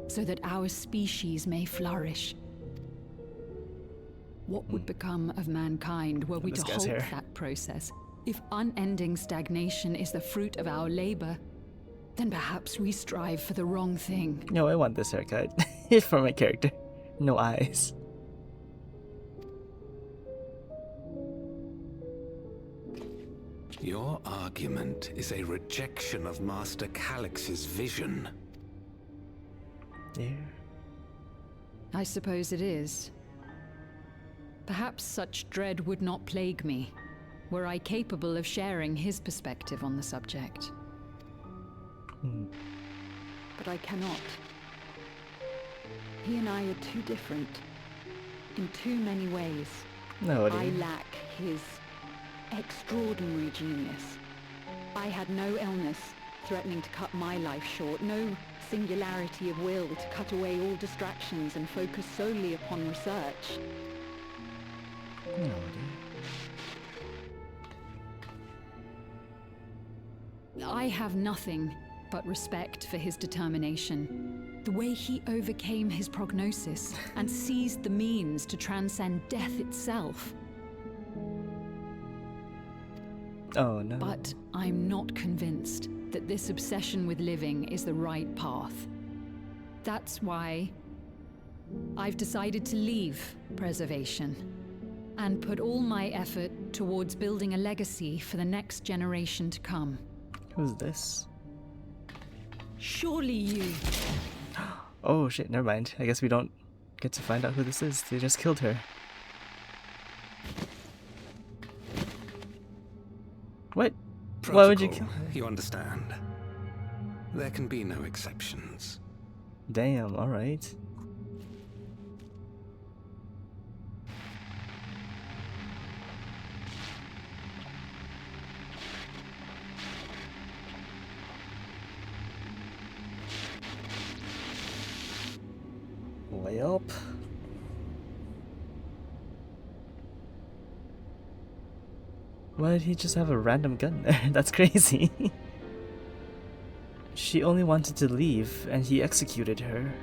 Speaker 7: so that our species may flourish. What would become of mankind were we to halt that process? If unending stagnation is the fruit of our labor, then perhaps we strive for the wrong thing.
Speaker 1: No, I want this haircut for my character. No eyes.
Speaker 10: Your argument is a rejection of Master Calyx's vision.
Speaker 1: Yeah.
Speaker 7: I suppose it is. Perhaps such dread would not plague me, were I capable of sharing his perspective on the subject.
Speaker 11: But I cannot. He and I are too different. In too many ways.
Speaker 1: No,
Speaker 11: I lack his extraordinary genius. I had no illness threatening to cut my life short, no singularity of will to cut away all distractions and focus solely upon research.
Speaker 1: No,
Speaker 7: I have nothing but respect for his determination. The way he overcame his prognosis and seized the means to transcend death itself.
Speaker 1: Oh no.
Speaker 7: But I'm not convinced that this obsession with living is the right path. That's why I've decided to leave preservation and put all my effort towards building a legacy for the next generation to come.
Speaker 1: Who's this?
Speaker 7: Surely you...
Speaker 1: Oh shit, never mind. I guess we don't get to find out who this is. They just killed her. What?
Speaker 10: Protocol,
Speaker 1: Why would you kill her?
Speaker 10: You understand. There can be no exceptions.
Speaker 1: Damn, alright. Yup. Why did he just have a random gun there? That's crazy. She only wanted to leave, and he executed her.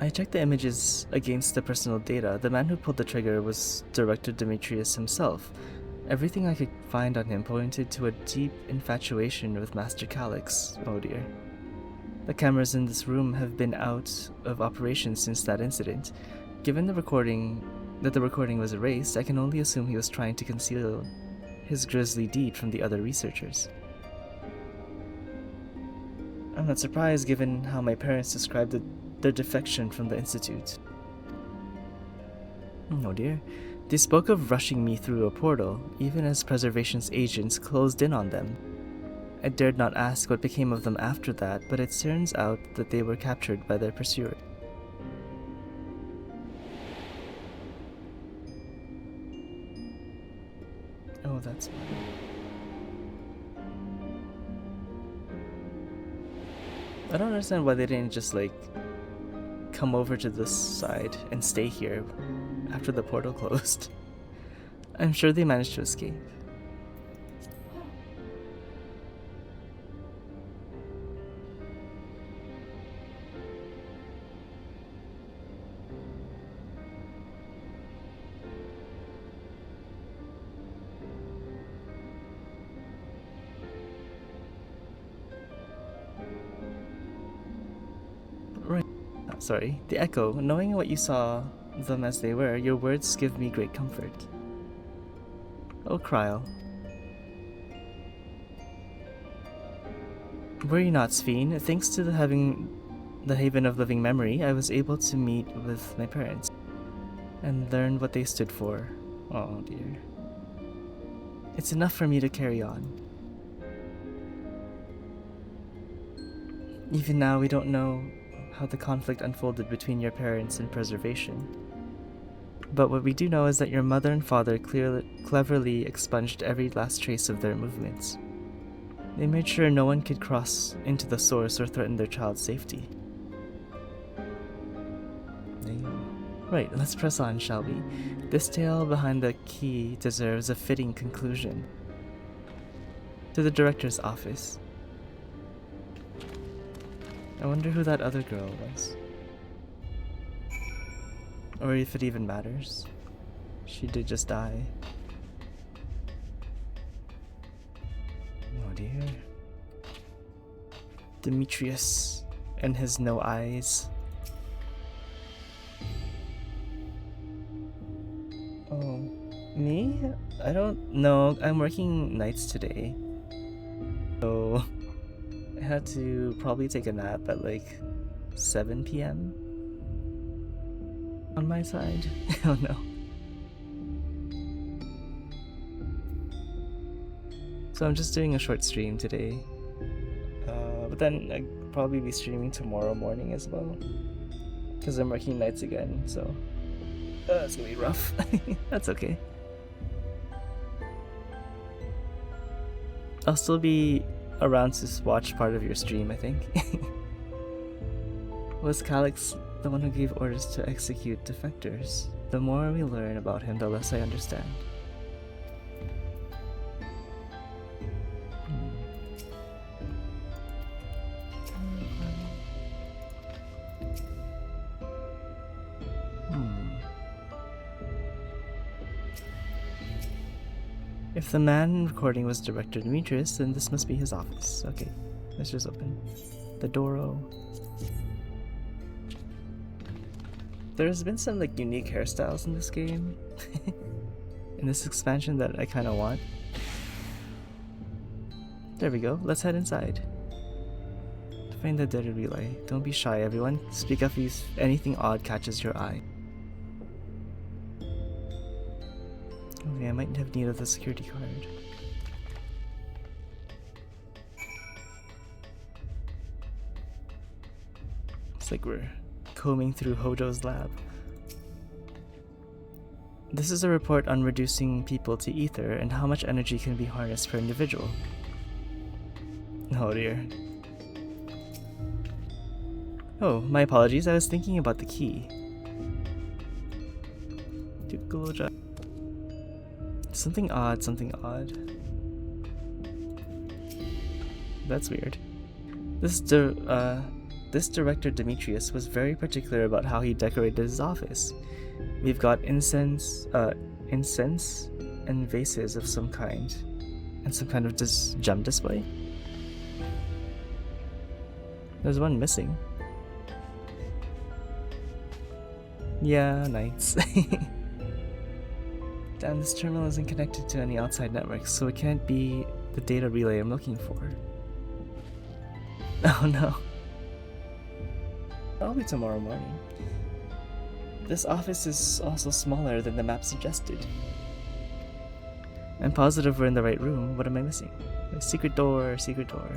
Speaker 1: I checked the images against the personal data. The man who pulled the trigger was Director Demetrius himself. Everything I could find on him pointed to a deep infatuation with Master Calyx. Oh dear. The cameras in this room have been out of operation since that incident. Given the recording was erased, I can only assume he was trying to conceal his grisly deed from the other researchers. I'm not surprised given how my parents described their defection from the Institute. Oh dear. They spoke of rushing me through a portal, even as Preservation's agents closed in on them. I dared not ask what became of them after that, but it turns out that they were captured by their pursuer. Oh, that's why. I don't understand why they didn't just, like, come over to this side and stay here after the portal closed. I'm sure they managed to escape. Sorry, the Echo, knowing what you saw them as they were, your words give me great comfort. Oh, Kryl. Worry not, Sphene. Thanks to having the Haven of Living Memory, I was able to meet with my parents and learn what they stood for. Oh dear. It's enough for me to carry on. Even now, we don't know how the conflict unfolded between your parents and Preservation. But what we do know is that your mother and father cleverly expunged every last trace of their movements. They made sure no one could cross into the source or threaten their child's safety. Right, let's press on, shall we? This tale behind the key deserves a fitting conclusion. To the director's office. I wonder who that other girl was. Or if it even matters. She did just die. Oh dear. Demetrius and his no eyes. Oh, me? I don't know. I'm working nights today. So I had to probably take a nap at like 7 p.m. on my side. Oh no. So I'm just doing a short stream today. But then I'll probably be streaming tomorrow morning as well. Because I'm working nights again, so it's gonna be rough. That's okay. I'll still be around to watch part of your stream, I think. Was Calyx the one who gave orders to execute defectors? The more we learn about him, the less I understand. If the man recording was Director Demetrius, then this must be his office. Okay, let's just open the door. There's been some like unique hairstyles in this game, in this expansion that I kind of want. There we go. Let's head inside. Find the dead relay. Don't be shy, everyone. Speak up if anything odd catches your eye. Okay, I might have need of the security card. It's like we're combing through Hojo's lab. This is a report on reducing people to ether and how much energy can be harnessed per individual. Oh dear. Oh, my apologies. I was thinking about the key. Something odd, something odd. That's weird. This director Demetrius was very particular about how he decorated his office. We've got incense and vases of some kind, and some kind of gem display. There's one missing. Yeah, knights. Damn, this terminal isn't connected to any outside networks, so it can't be the data relay I'm looking for. Oh no. Probably tomorrow morning. This office is also smaller than the map suggested. I'm positive we're in the right room. What am I missing? Secret door, secret door.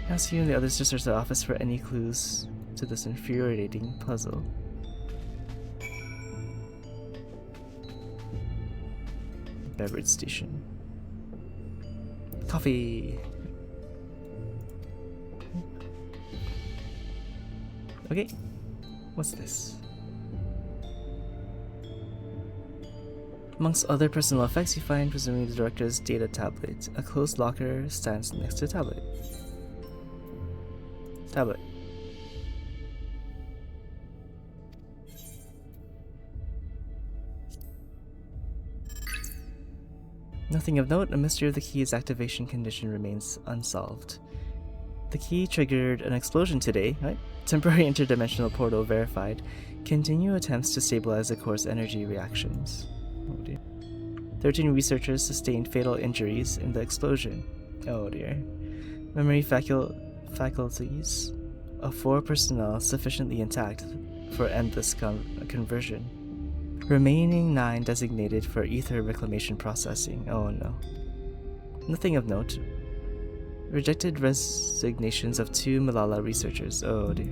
Speaker 1: Ask you and the others to search the office for any clues to this infuriating puzzle. Beverage station. Coffee. Okay, what's this? Amongst other personal effects you find, presumably the director's data tablet. A closed locker stands next to the tablet. Tablet. Nothing of note, a mystery of the key's activation condition remains unsolved. The key triggered an explosion today, right? Temporary interdimensional portal verified. Continue attempts to stabilize the core's energy reactions. Oh dear. 13 researchers sustained fatal injuries in the explosion. Oh dear. Memory faculties of 4 personnel sufficiently intact for endless conversion. Remaining 9 designated for ether reclamation processing. Oh no. Nothing of note. Rejected resignations of 2 Malala researchers. Oh dear.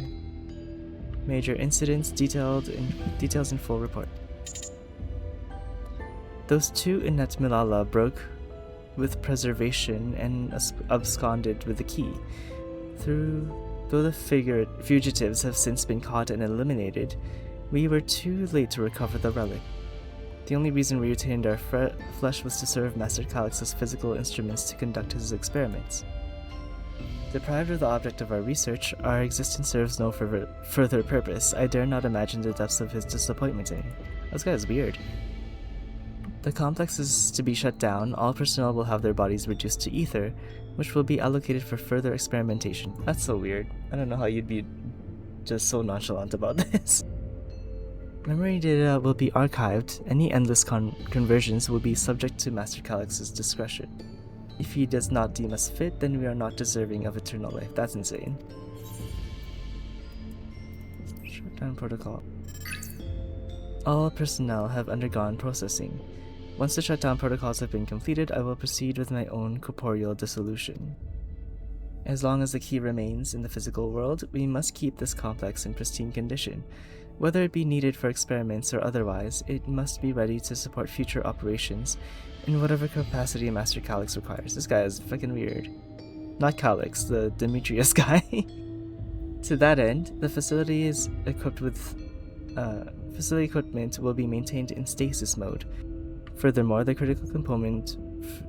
Speaker 1: Major incidents details in full report. Those 2 inept Malala broke with preservation and absconded with the key. Though the fugitives have since been caught and eliminated, we were too late to recover the relic. The only reason we retained our flesh was to serve Master Calix's physical instruments to conduct his experiments. Deprived of the object of our research, our existence serves no further purpose. I dare not imagine the depths of his disappointment in me. This guy is weird. The complex is to be shut down. All personnel will have their bodies reduced to ether, which will be allocated for further experimentation. That's so weird. I don't know how you'd be just so nonchalant about this. Memory data will be archived. Any endless conversions will be subject to Master Calix's discretion. If he does not deem us fit, then we are not deserving of eternal life. That's insane. Shutdown protocol. All personnel have undergone processing. Once the shutdown protocols have been completed, I will proceed with my own corporeal dissolution. As long as the key remains in the physical world, we must keep this complex in pristine condition. Whether it be needed for experiments or otherwise, it must be ready to support future operations in whatever capacity Master Calix requires. This guy is fucking weird. Not Calix, the Demetrius guy. To that end, the facility is equipped with facility equipment will be maintained in stasis mode. Furthermore, the critical component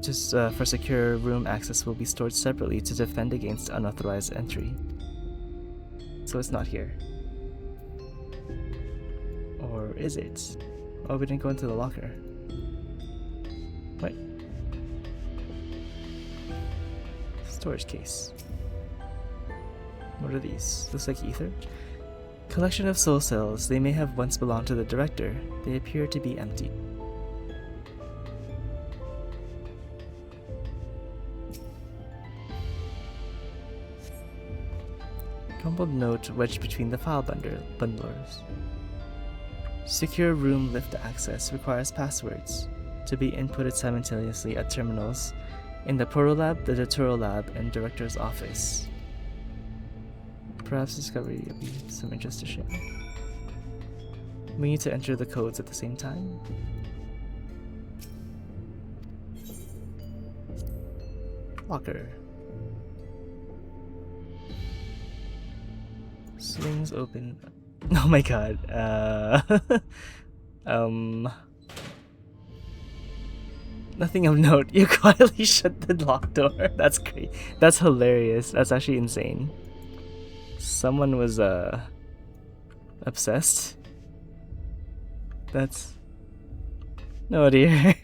Speaker 1: for secure room access will be stored separately to defend against unauthorized entry. So it's not here. Or is it? Oh, we didn't go into the locker. What? Storage case. What are these? Looks like ether. Collection of soul cells. They may have once belonged to the director. They appear to be empty. Crumpled note wedged between the file bundlers. Secure room lift access requires passwords to be inputted simultaneously at terminals in the Proto Lab, the Daturo Lab, and Director's Office. Perhaps discovery will be some interest to share. We need to enter the codes at the same time. Locker. Swings open. Oh my god. Nothing of note. You quietly shut the locked door. That's great. That's hilarious. That's actually insane. Someone was obsessed. That's... No dear.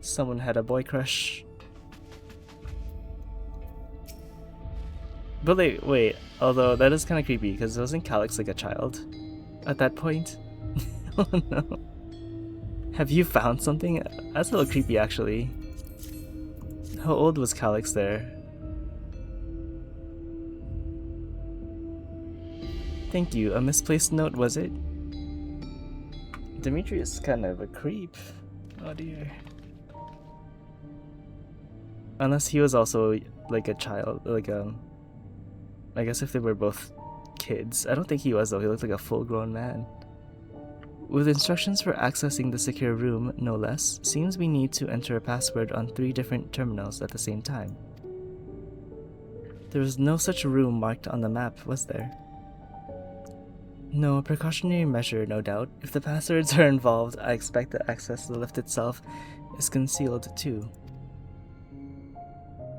Speaker 1: Someone had a boy crush. But wait, although that is kind of creepy because wasn't Calyx like a child at that point? Oh no. Have you found something? That's a little creepy actually. How old was Calyx there? Thank you. A misplaced note, was it? Demetrius is kind of a creep. Oh dear. Unless he was also like a child, like I guess if they were both kids. I don't think he was though, he looked like a full-grown man. With instructions for accessing the secure room, no less, seems we need to enter a password on 3 different terminals at the same time. There was no such room marked on the map, was there? No, precautionary measure, no doubt. If the passwords are involved, I expect that access to the lift itself is concealed too.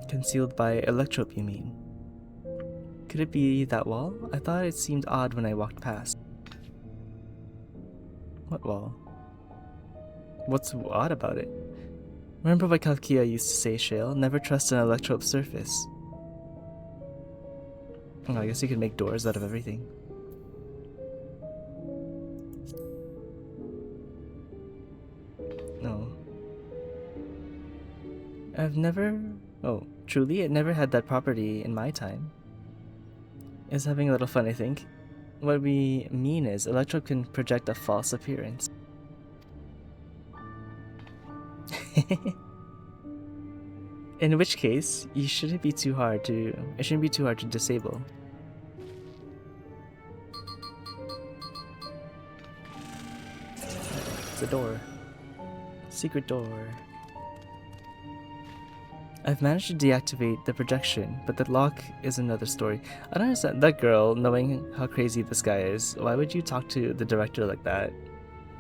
Speaker 1: Concealed by electrope, you mean? Could it be that wall? I thought it seemed odd when I walked past. What wall? What's odd about it? Remember what Kalkia used to say, Shale? Never trust an electrope surface. Oh, I guess you could make doors out of everything. No. I've never... Oh, truly? It never had that property in my time. It's having a little fun, I think. What we mean is, Electrope can project a false appearance. In which case, it shouldn't be too hard to disable. It's a door. Secret door. I've managed to deactivate the projection, but the lock is another story. I don't understand. That girl, knowing how crazy this guy is, why would you talk to the director like that?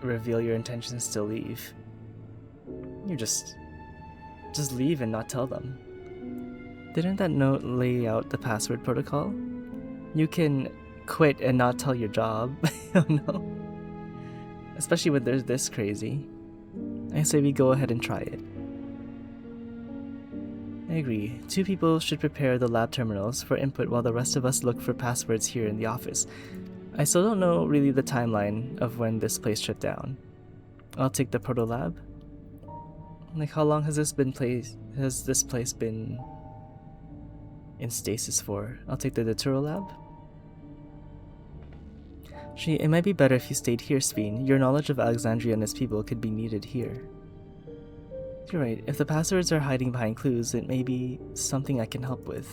Speaker 1: Reveal your intentions to leave. You just leave and not tell them. Didn't that note lay out the password protocol? You can quit and not tell your job. Oh no. Especially when they're this crazy. I say we go ahead and try it. I agree. 2 people should prepare the lab terminals for input while the rest of us look for passwords here in the office. I still don't know really the timeline of when this place shut down. I'll take the proto lab. Like, how long has this place been in stasis for? I'll take the Dawntrail lab. It might be better if you stayed here, Speen. Your knowledge of Alexandria and its people could be needed here. You're right. If the passwords are hiding behind clues, it may be something I can help with.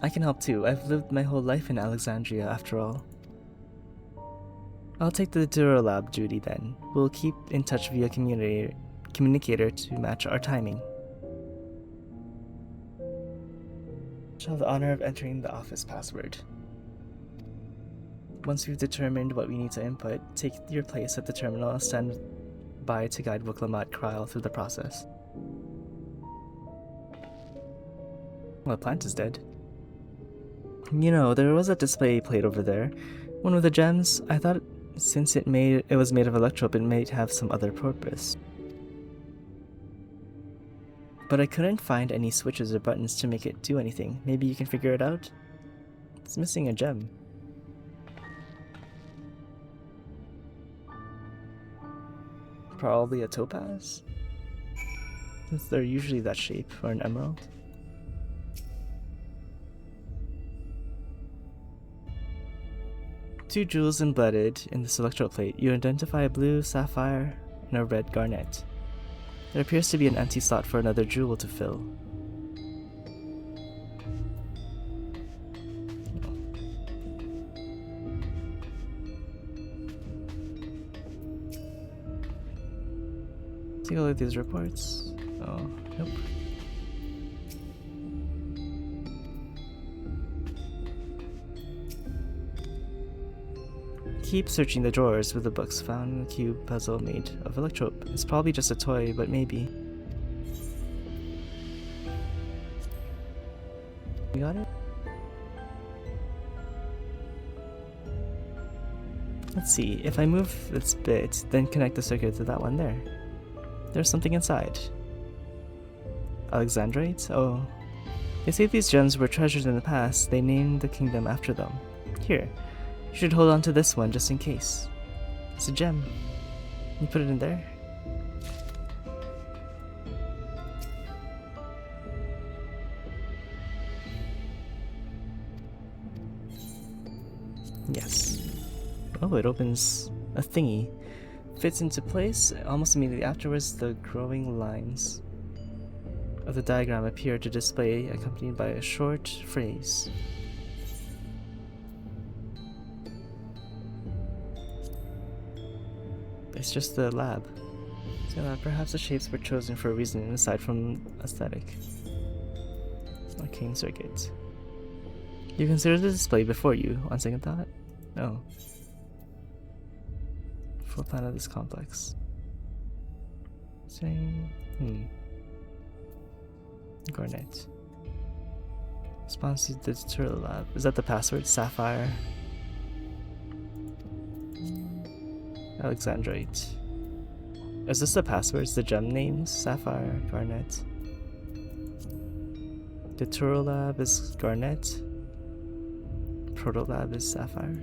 Speaker 1: I can help too. I've lived my whole life in Alexandria, after all. I'll take the Dawntrail lab duty then. We'll keep in touch via communicator to match our timing. Shall have the honor of entering the office password. Once we've determined what we need to input, take your place at the terminal and stand by to guide Wiklamat Kryl through the process. Well, the plant is dead. You know, there was a display plate over there. One of the gems. I thought since it was made of electrope, it might have some other purpose. But I couldn't find any switches or buttons to make it do anything. Maybe you can figure it out? It's missing a gem. Probably a topaz? Since they're usually that shape, or an emerald. Two jewels embedded in this electrode plate. You identify a blue sapphire and a red garnet. There appears to be an empty slot for another jewel to fill. Take a look at these reports. Oh, nope. keep searching the drawers with the books. Found a cube puzzle made of electrope. It's probably just a toy, but maybe. You got it? Let's see, if I move this bit, then connect the circuit to that one there. There's something inside. Alexandrite? Oh. They say these gems were treasured in the past. They named the kingdom after them. Here, you should hold on to this one just in case. It's a gem. You put it in there? Yes. Oh, it opens a thingy. Fits into place. Almost immediately afterwards, the growing lines of the diagram appear to display, accompanied by a short phrase. It's just the lab. So perhaps the shapes were chosen for a reason aside from aesthetic. Arcane circuit. You consider the display before you, on second thought? Oh. Full plan of this complex. Saying, Garnet. Response to the tutorial lab. Is that the password? Sapphire. Alexandrite. Is this the passwords? The gem names? Sapphire, Garnet. The tutorial lab is Garnet. Proto lab is Sapphire.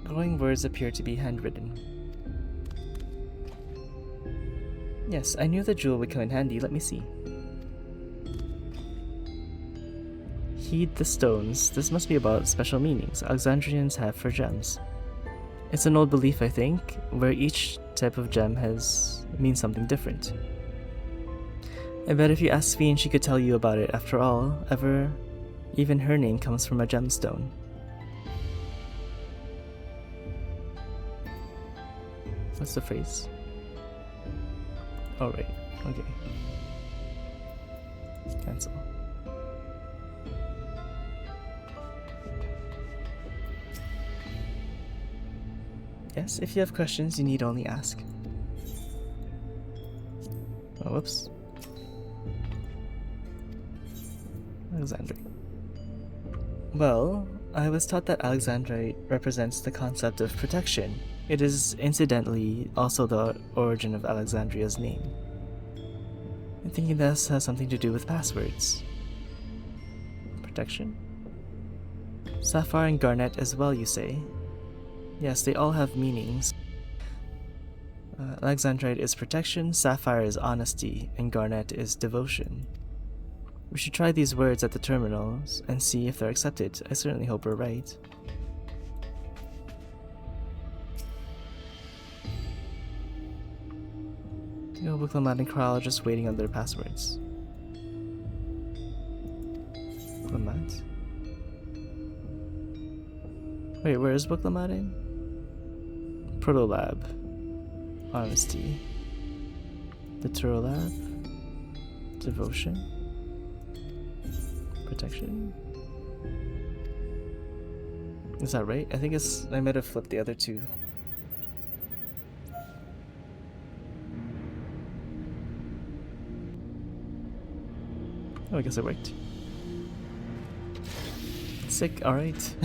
Speaker 1: Glowing words appear to be handwritten. Yes, I knew the jewel would come in handy. Let me see. Heed the stones. This must be about special meanings Alexandrians have for gems. It's an old belief, I think, where each type of gem means something different. I bet if you asked Fiend, she could tell you about it. After all, even her name comes from a gemstone. What's the phrase? Oh, right. Okay. Cancel. Yes, if you have questions, you need only ask. Oh, whoops. Alexandrite. Well, I was taught that Alexandrite represents the concept of protection. It is, incidentally, also the origin of Alexandria's name. I'm thinking this has something to do with passwords. Protection? Sapphire and Garnet as well, you say? Yes, they all have meanings. Alexandrite is protection, Sapphire is honesty, and Garnet is devotion. We should try these words at the terminals and see if they're accepted. I certainly hope we're right. Booklomat and Kral are just waiting on their passwords. Booklomat? Wait, where is Booklomat in? Protolab. Honesty. The Turolab. Devotion. Protection. Is that right? I think I might have flipped the other two. Oh, I guess it worked. Sick, alright.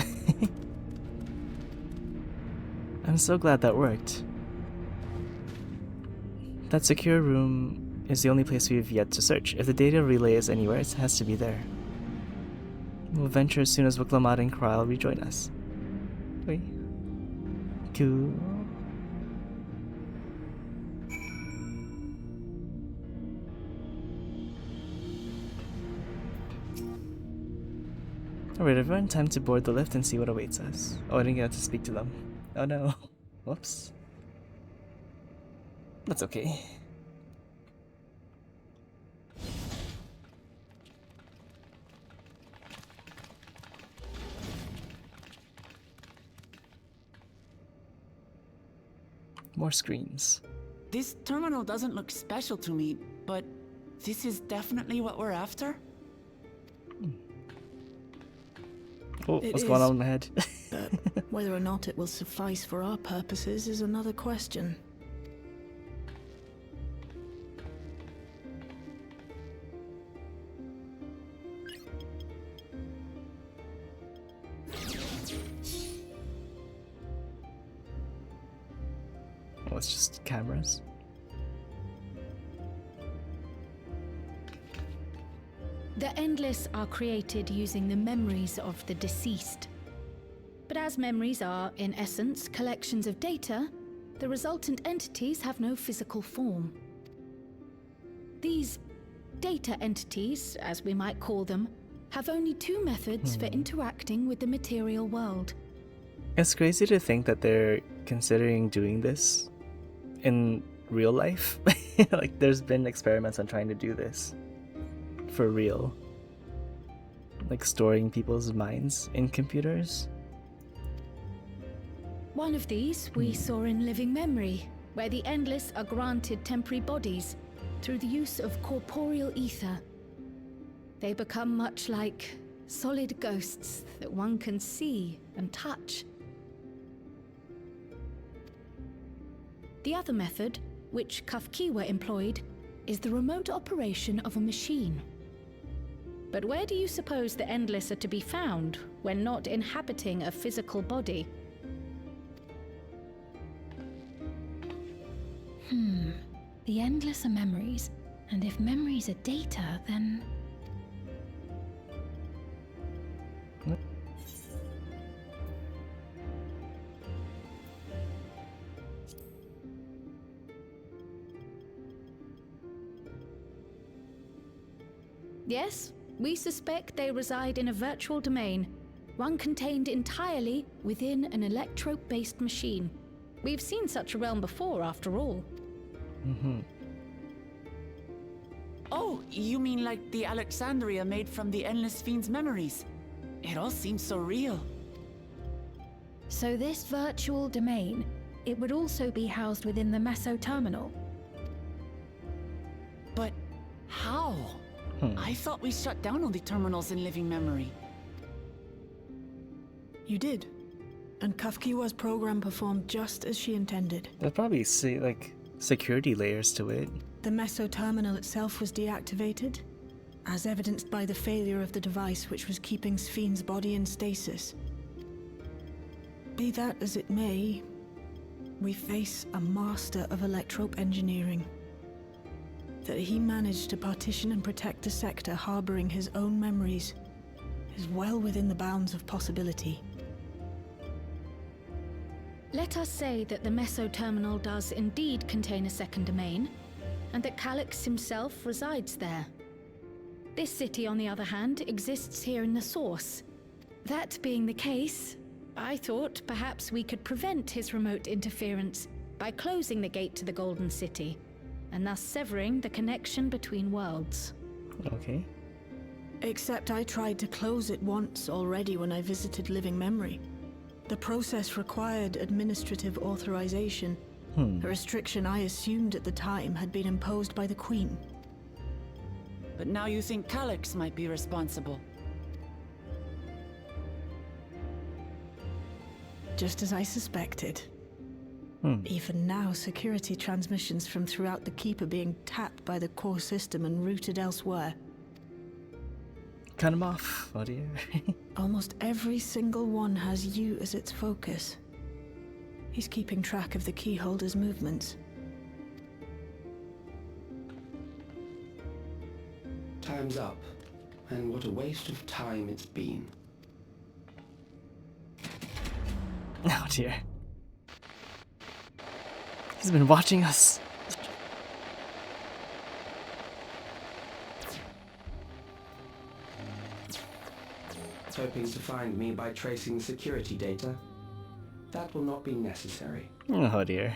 Speaker 1: I'm so glad that worked. That secure room is the only place we've yet to search. If the data relay is anywhere, it has to be there. We'll venture as soon as Booklomat and Kral rejoin us. Wait. Cool. Alright everyone, time to board the lift and see what awaits us. Oh, I didn't get to speak to them. Oh no. Whoops. That's okay. More screens.
Speaker 8: This terminal doesn't look special to me, but this is definitely what we're after?
Speaker 1: Oh,
Speaker 12: It
Speaker 1: what's going
Speaker 12: is.
Speaker 1: on in my head?
Speaker 12: But whether or not it will suffice for our purposes is another question.
Speaker 1: Oh, it's just cameras.
Speaker 2: The Endless are created using the memories of the deceased. But as memories are, in essence, collections of data, the resultant entities have no physical form. These data entities, as we might call them, have only two methods for interacting with the material world.
Speaker 1: It's crazy to think that they're considering doing this in real life. Like, there's been experiments on trying to do this for real. Like, storing people's minds in computers.
Speaker 2: One of these we saw in Living Memory, where the Endless are granted temporary bodies through the use of corporeal ether. They become much like solid ghosts that one can see and touch. The other method, which Kafkiwa employed, is the remote operation of a machine. But where do you suppose the Endless are to be found when not inhabiting a physical body?
Speaker 13: The Endless are memories, and if memories are data, then...
Speaker 2: Yes, we suspect they reside in a virtual domain, one contained entirely within an electrope-based machine. We've seen such a realm before, after all.
Speaker 8: Oh, you mean like the Alexandria made from the Endless Fiend's memories? It all seems so real.
Speaker 13: So this virtual domain, it would also be housed within the Meso terminal.
Speaker 8: But how? I thought we shut down all the terminals in Living Memory.
Speaker 12: You did. And Kafkiwa's program performed just as she intended.
Speaker 1: There'll probably say, like, security layers to it.
Speaker 12: The Meso terminal itself was deactivated, as evidenced by the failure of the device which was keeping Spheen's body in stasis. Be that as it may, we face a master of electrope engineering. That he managed to partition and protect a sector harboring his own memories is well within the bounds of possibility.
Speaker 2: Let us say that the Meso terminal does indeed contain a second domain, and that Calyx himself resides there. This city, on the other hand, exists here in the source. That being the case, I thought perhaps we could prevent his remote interference by closing the gate to the Golden City, and thus severing the connection between worlds.
Speaker 1: Okay.
Speaker 12: Except I tried to close it once already when I visited Living Memory. The process required administrative authorization, a restriction I assumed at the time had been imposed by the Queen.
Speaker 8: But now you think Calyx might be responsible.
Speaker 12: Just as I suspected. Even now, security transmissions from throughout the Keep are being tapped by the core system and routed elsewhere.
Speaker 1: Cut him off. Oh dear.
Speaker 12: Almost every single one has you as its focus. He's keeping track of the keyholder's movements.
Speaker 14: Time's up, and what a waste of time it's been.
Speaker 1: Oh dear. He's been watching us.
Speaker 14: Hoping to find me by tracing security data? That will not be necessary.
Speaker 1: Oh dear.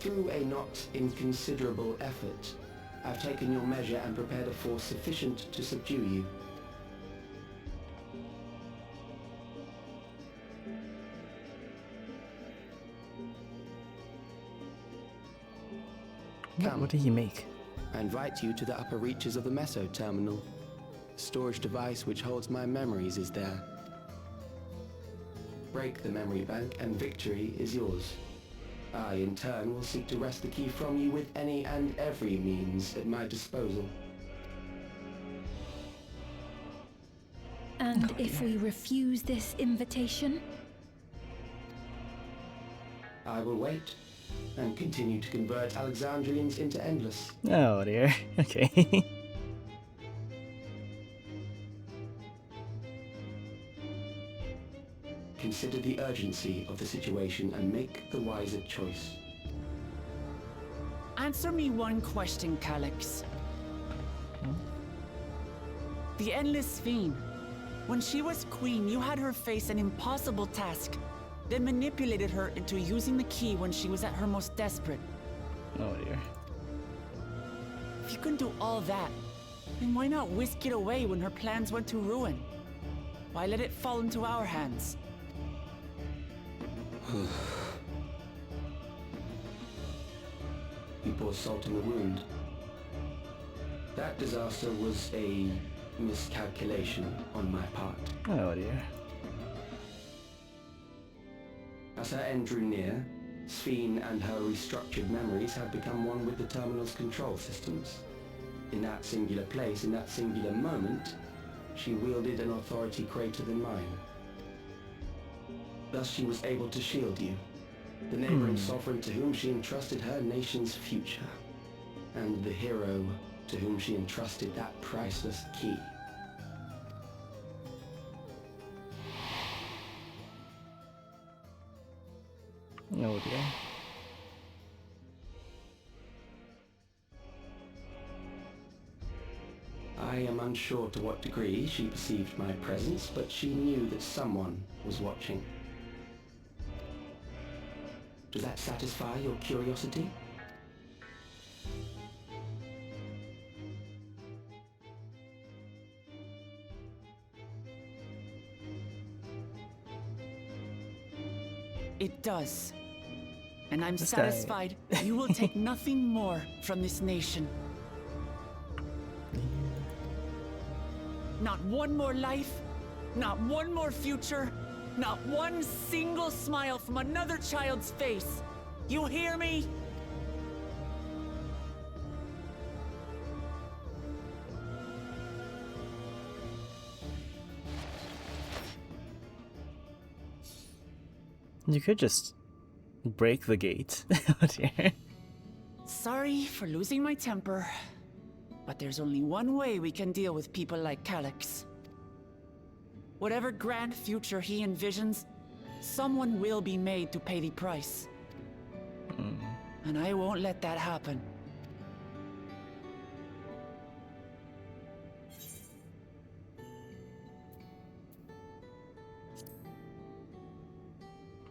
Speaker 14: Through a not inconsiderable effort, I've taken your measure and prepared a force sufficient to subdue you.
Speaker 1: What did he make?
Speaker 14: I invite you to the upper reaches of the Meso terminal. The storage device which holds my memories is there. Break the memory bank and victory is yours. I, in turn, will seek to wrest the key from you with any and every means at my disposal.
Speaker 13: And if we refuse this invitation?
Speaker 14: I will wait and continue to convert Alexandrians into Endless.
Speaker 1: Oh dear. Okay.
Speaker 14: Consider the urgency of the situation and make the wiser choice.
Speaker 8: Answer me one question, Calyx. The Endless Fiend. When she was queen, you had her face an impossible task, then manipulated her into using the key when she was at her most desperate.
Speaker 1: Oh dear.
Speaker 8: If you can do all that, then why not whisk it away when her plans went to ruin? Why let it fall into our hands?
Speaker 14: You pour salt in the wound. That disaster was a miscalculation on my part.
Speaker 1: Oh dear.
Speaker 14: As her end drew near, Sphene and her restructured memories had become one with the terminal's control systems. In that singular place, in that singular moment, she wielded an authority greater than mine. Thus she was able to shield you, the neighboring sovereign to whom she entrusted her nation's future, and the hero to whom she entrusted that priceless key.
Speaker 1: Oh dear.
Speaker 14: I am unsure to what degree she perceived my presence, but she knew that someone was watching. Does that satisfy your curiosity?
Speaker 8: It does. And I'm
Speaker 1: This
Speaker 8: satisfied that you will take nothing more from this nation. Not one more life, not one more future, not one single smile from another child's face. You hear me?
Speaker 1: You could just break the gate. Oh dear.
Speaker 8: Sorry for losing my temper, but there's only one way we can deal with people like Calyx. Whatever grand future he envisions, someone will be made to pay the price. And I won't let that happen.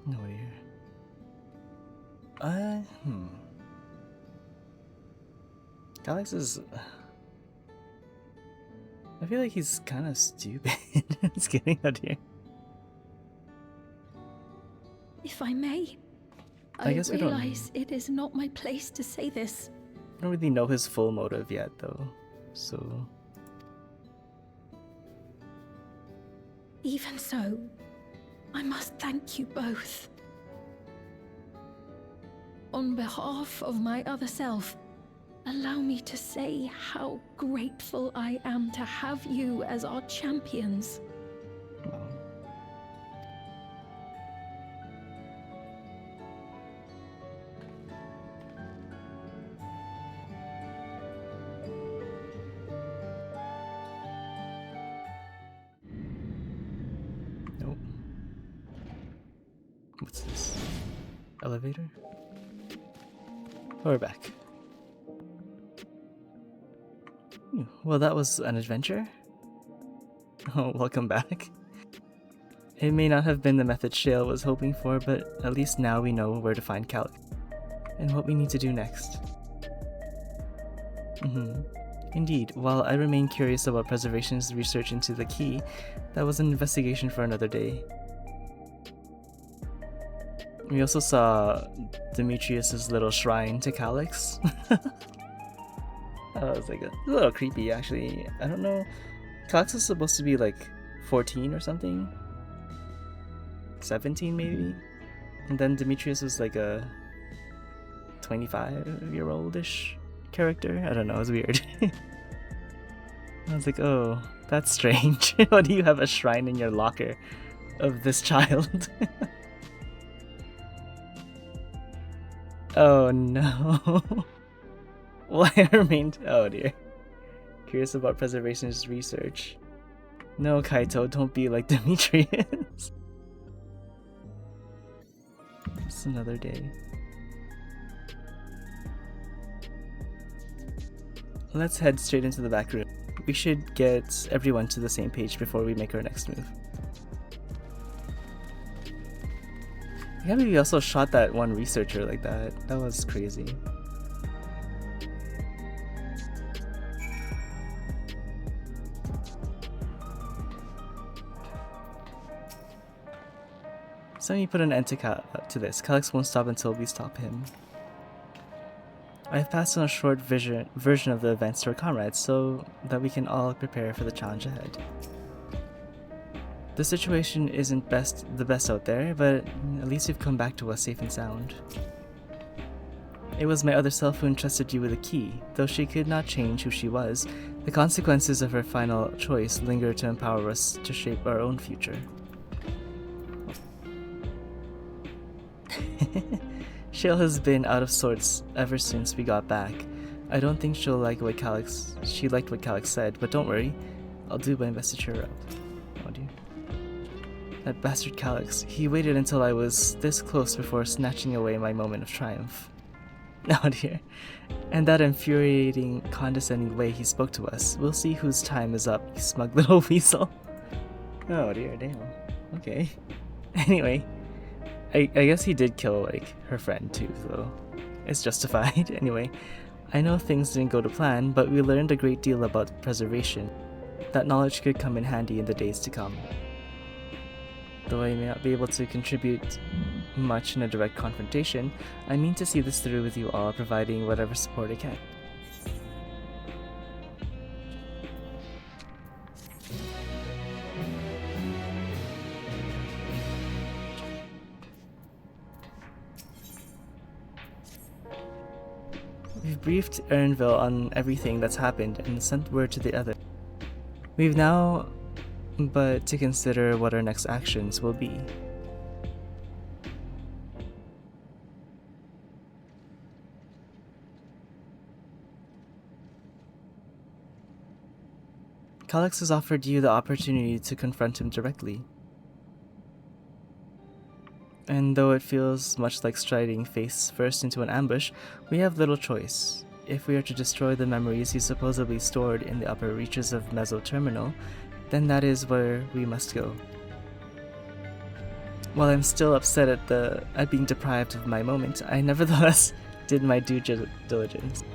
Speaker 1: No dear. Calyx is... I feel like he's kind of stupid. Just kidding, oh dear.
Speaker 13: If I may,
Speaker 1: I guess we don't-
Speaker 13: realize it is not my place to say this.
Speaker 1: I don't really know his full motive yet, though, so...
Speaker 13: Even so, I must thank you both. On behalf of my other self, allow me to say how grateful I am to have you as our champions.
Speaker 1: Nope. What's this? Elevator? Oh, we're back. Well, that was an adventure. Oh, welcome back. It may not have been the method Shale was hoping for, but at least now we know where to find Calyx and what we need to do next. Indeed, while I remain curious about Preservation's research into the key, that was an investigation for another day. We also saw Demetrius's little shrine to Calyx. was like a little creepy, actually. I don't know. Calyx is supposed to be like 14 or something. 17 maybe. And then Demetrius was like a 25-year-old-ish character. I don't know, it was weird. I was like, oh, that's strange. Why do you have a shrine in your locker of this child? Oh no. Well, I remained. Oh dear. Curious about preservationist research. No, Kaito, don't be like Demetrius. It's another day. Let's head straight into the back room. We should get everyone to the same page before we make our next move. I can't believe we also shot that one researcher like that. That was crazy. So let me put an end to this. Calyx won't stop until we stop him. I've passed on a short version of the events to our comrades so that we can all prepare for the challenge ahead. The situation isn't the best out there, but at least you've come back to us safe and sound. It was my other self who entrusted you with the key. Though she could not change who she was, the consequences of her final choice linger to empower us to shape our own future. Shale has been out of sorts ever since we got back. I don't think she liked what Calyx said, but don't worry, I'll do my best to cheer her up. Oh dear. That bastard Calyx, he waited until I was this close before snatching away my moment of triumph. Oh dear. And that infuriating, condescending way he spoke to us. We'll see whose time is up, you smug little weasel. Oh dear, damn. Okay. Anyway. I guess he did kill, like, her friend too, so it's justified. Anyway, I know things didn't go to plan, but we learned a great deal about preservation. That knowledge could come in handy in the days to come. Though I may not be able to contribute much in a direct confrontation, I mean to see this through with you all, providing whatever support I can. We've briefed Ernville on everything that's happened and sent word to the other. We've now but to consider what our next actions will be. Calyx has offered you the opportunity to confront him directly. And though it feels much like striding face first into an ambush, we have little choice. If we are to destroy the memories he supposedly stored in the upper reaches of Mezzo Terminal, then that is where we must go. While I'm still upset at being deprived of my moment, I nevertheless did my due diligence.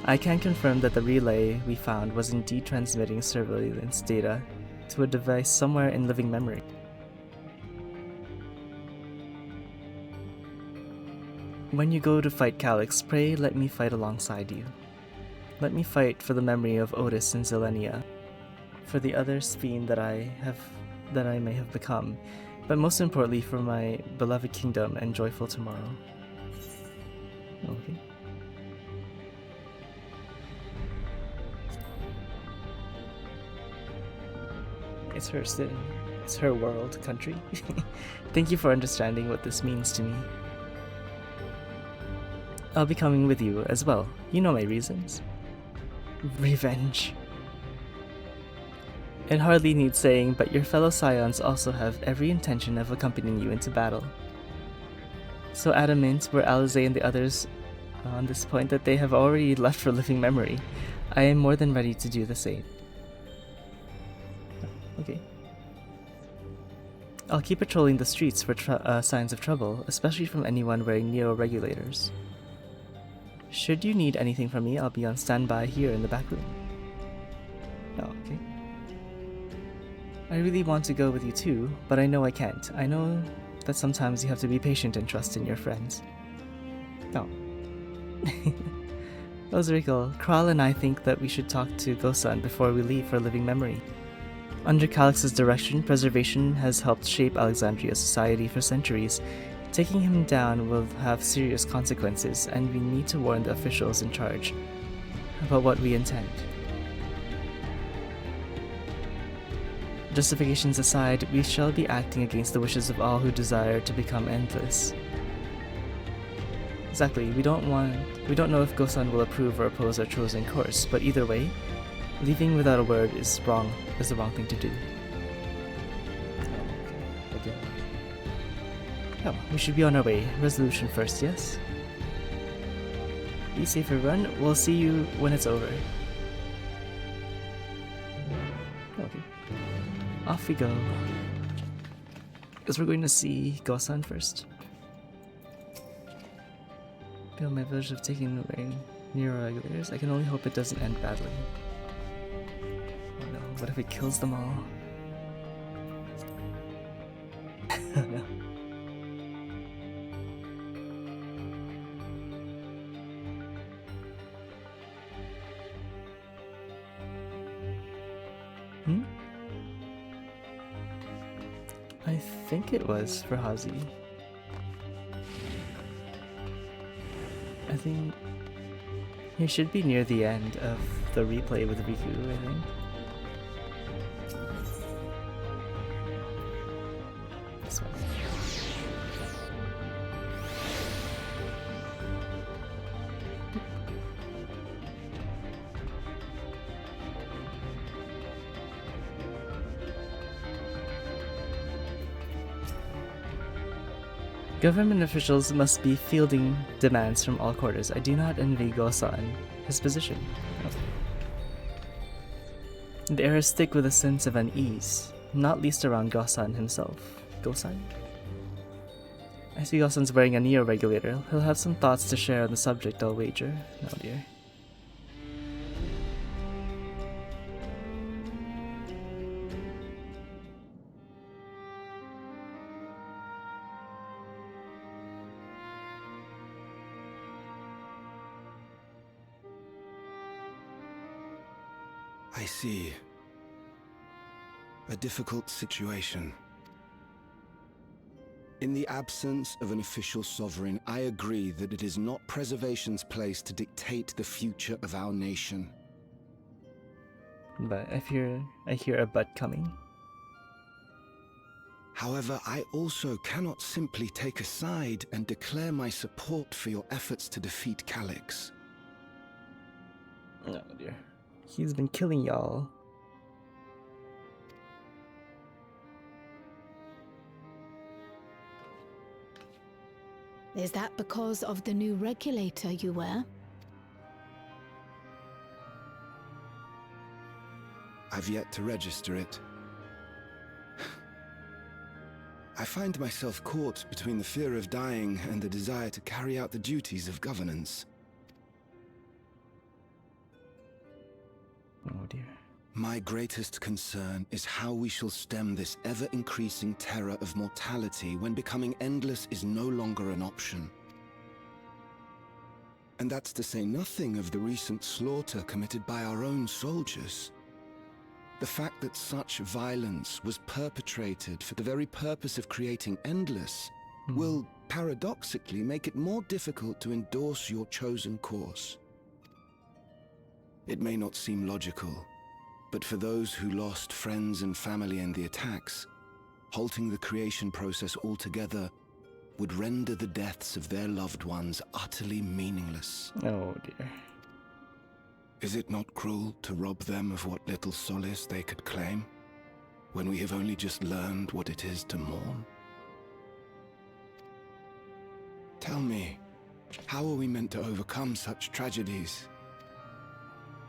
Speaker 1: I can confirm that the relay we found was indeed transmitting surveillance data to a device somewhere in living memory. When you go to fight Calyx, pray let me fight alongside you. Let me fight for the memory of Otis and Zelenia, for the other Sphene that I may have become, but most importantly for my beloved kingdom and joyful tomorrow. Okay. It's her city. It's her world, country. Thank you for understanding what this means to me. I'll be coming with you as well. You know my reasons. Revenge. It hardly needs saying, but your fellow Scions also have every intention of accompanying you into battle. So adamant were Alize and the others on this point that they have already left for living memory. I am more than ready to do the same. Okay. I'll keep patrolling the streets for signs of trouble, especially from anyone wearing neo-regulators. Should you need anything from me, I'll be on standby here in the back room. Oh, okay. I really want to go with you too, but I know I can't. I know that sometimes you have to be patient and trust in your friends. Oh. That was very cool. Kral and I think that we should talk to Gosan before we leave for living memory. Under Calix's direction, preservation has helped shape Alexandria's society for centuries. Taking him down will have serious consequences, and we need to warn the officials in charge about what we intend. Justifications aside, we shall be acting against the wishes of all who desire to become endless. Exactly, we don't know if Gosan will approve or oppose our chosen course, but either way, leaving without a word is the wrong thing to do. Oh, okay. Oh, we should be on our way. Resolution first, yes? Be safe, everyone. We'll see you when it's over. Okay. Off we go. Because we're going to see Gosan first. Feel my village of taking away neuroregulators. I can only hope it doesn't end badly. Oh no, what if it kills them all? No. I think it was for Hazi. I think he should be near the end of the replay with Riku, I think. This one. Government officials must be fielding demands from all quarters. I do not envy Gosan his position. The air is thick with a sense of unease, not least around Gosan himself. Gosan? I see Gosan's wearing a neo-regulator. He'll have some thoughts to share on the subject, I'll wager. Oh dear.
Speaker 10: I see. A difficult situation. In the absence of an official sovereign, I agree that it is not preservation's place to dictate the future of our nation.
Speaker 1: But I hear a but coming.
Speaker 10: However, I also cannot simply take a side and declare my support for your efforts to defeat Calix.
Speaker 1: Oh dear. He's been killing y'all.
Speaker 2: Is that because of the new regulator you wear?
Speaker 10: I've yet to register it. I find myself caught between the fear of dying and the desire to carry out the duties of governance.
Speaker 1: Oh dear.
Speaker 10: My greatest concern is how we shall stem this ever-increasing terror of mortality when becoming endless is no longer an option. And that's to say nothing of the recent slaughter committed by our own soldiers. The fact that such violence was perpetrated for the very purpose of creating endless will, paradoxically, make it more difficult to endorse your chosen course. It may not seem logical, but for those who lost friends and family in the attacks, halting the creation process altogether would render the deaths of their loved ones utterly meaningless.
Speaker 1: Oh dear.
Speaker 10: Is it not cruel to rob them of what little solace they could claim, when we have only just learned what it is to mourn? Tell me, how are we meant to overcome such tragedies?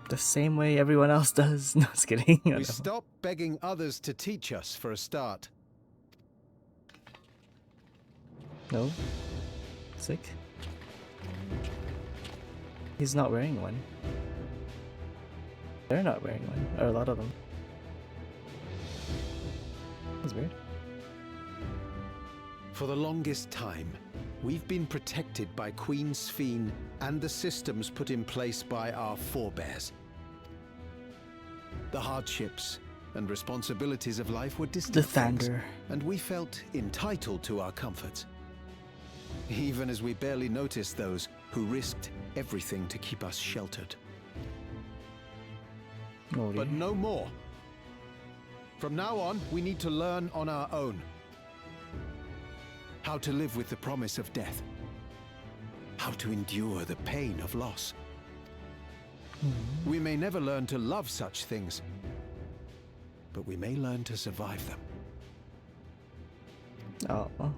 Speaker 1: The same way everyone else does. No, just kidding.
Speaker 15: We stop begging others to teach us for a start.
Speaker 1: No? Sick? He's not wearing one. They're not wearing one. Or a lot of them. That's weird.
Speaker 15: For the longest time, we've been protected by Queen Sphene and the systems put in place by our forebears. The hardships and responsibilities of life were distant things,
Speaker 1: Defender.
Speaker 15: and we felt entitled to our comforts. Even as we barely noticed those who risked everything to keep us sheltered.
Speaker 1: Oh,
Speaker 15: But no more. From now on, we need to learn on our own. How to live with the promise of death. How to endure the pain of loss. We may never learn to love such things, but we may learn to survive them.
Speaker 1: Oh.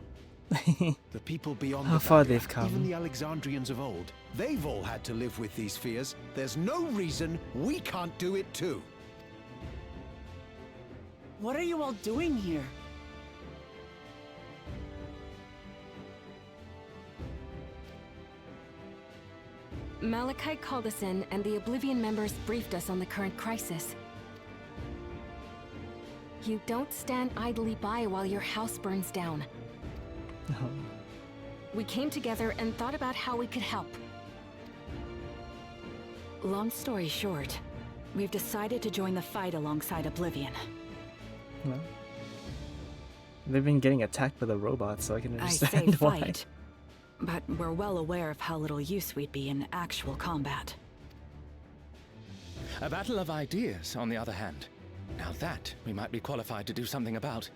Speaker 15: The people beyond
Speaker 1: How
Speaker 15: the
Speaker 1: far
Speaker 15: barrier,
Speaker 1: they've come.
Speaker 15: even the Alexandrians of old, they've all had to live with these fears. There's no reason we can't do it too.
Speaker 8: What are you all doing here?
Speaker 16: Malachite called us in, and the Oblivion members briefed us on the current crisis. You don't stand idly by while your house burns down.
Speaker 1: No.
Speaker 16: We came together and thought about how we could help.
Speaker 11: Long story short, we've decided to join the fight alongside Oblivion.
Speaker 1: Well, they've been getting attacked by the robots, so I can
Speaker 11: I say
Speaker 1: understand why.
Speaker 11: fight, but we're well aware of how little use we'd be in actual combat.
Speaker 17: A battle of ideas, on the other hand. Now that we might be qualified to do something about.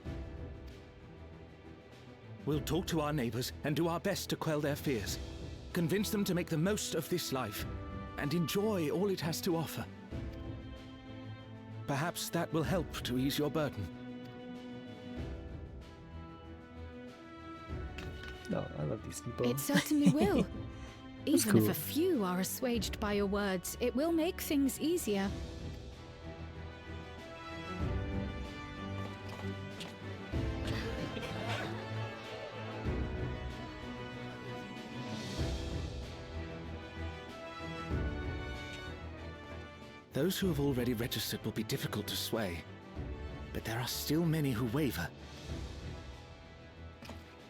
Speaker 17: We'll talk to our neighbors and do our best to quell their fears. Convince them to make the most of this life and enjoy all it has to offer. Perhaps that will help to ease your burden.
Speaker 1: No, I love these people.
Speaker 2: It certainly will.
Speaker 1: That's
Speaker 2: Even if
Speaker 1: cool.
Speaker 2: a few are assuaged by your words, it will make things easier.
Speaker 17: Those who have already registered will be difficult to sway, but there are still many who waver.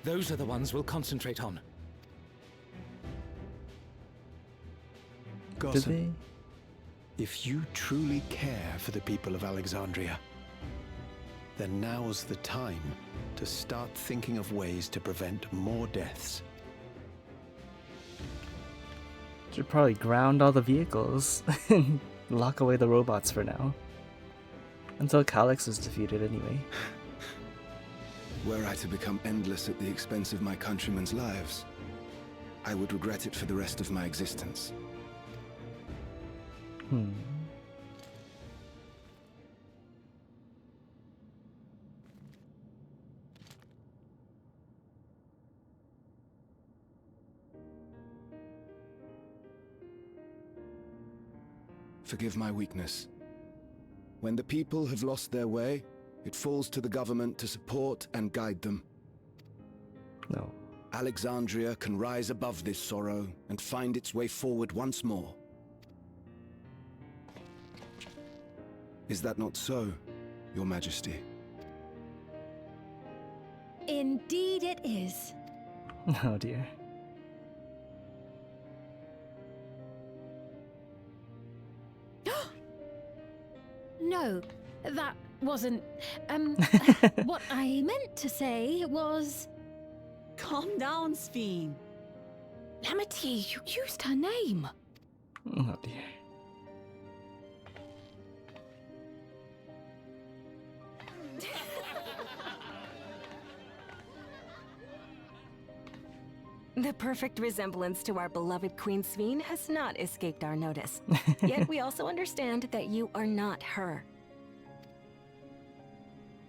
Speaker 17: Those are the ones we'll concentrate on.
Speaker 15: Gossen, if you truly care for the people of Alexandria, then now's the time to start thinking of ways to prevent more deaths.
Speaker 1: Should probably ground all the vehicles and lock away the robots for now. Until Calyx is defeated anyway.
Speaker 10: Were I to become endless at the expense of my countrymen's lives, I would regret it for the rest of my existence. Forgive my weakness. When the people have lost their way, it falls to the government to support and guide them.
Speaker 1: No.
Speaker 10: Alexandria can rise above this sorrow and find its way forward once more. Is that not so, Your Majesty?
Speaker 2: Indeed it is.
Speaker 1: Oh dear.
Speaker 2: No, that wasn't... what I meant to say was...
Speaker 8: Calm down, Sphene.
Speaker 2: Amity, you used her name.
Speaker 1: Oh dear.
Speaker 16: The perfect resemblance to our beloved Queen Sphene has not escaped our notice. Yet we also understand that you are not her.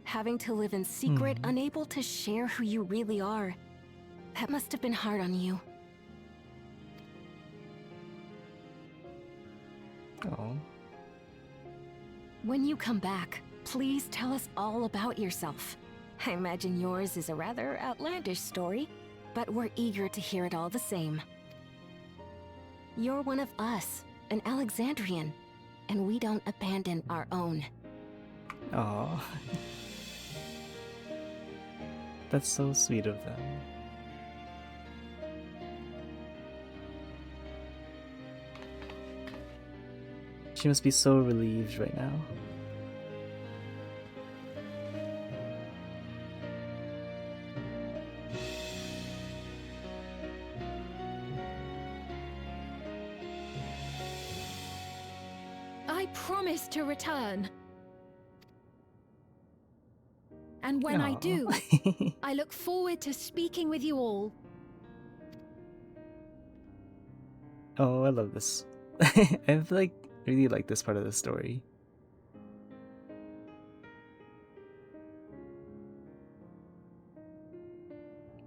Speaker 16: Having to live in secret, unable to share who you really are, that must have been hard on you.
Speaker 1: Oh.
Speaker 16: When you come back, please tell us all about yourself. I imagine yours is a rather outlandish story, but we're eager to hear it all the same. You're one of us, an Alexandrian, and we don't abandon our own.
Speaker 1: Oh. That's so sweet of them. She must be so relieved right now.
Speaker 2: I promise to return. And when I
Speaker 1: Aw.
Speaker 2: do, I look forward to speaking with you all.
Speaker 1: Oh, I love this. I feel like really like this part of the story.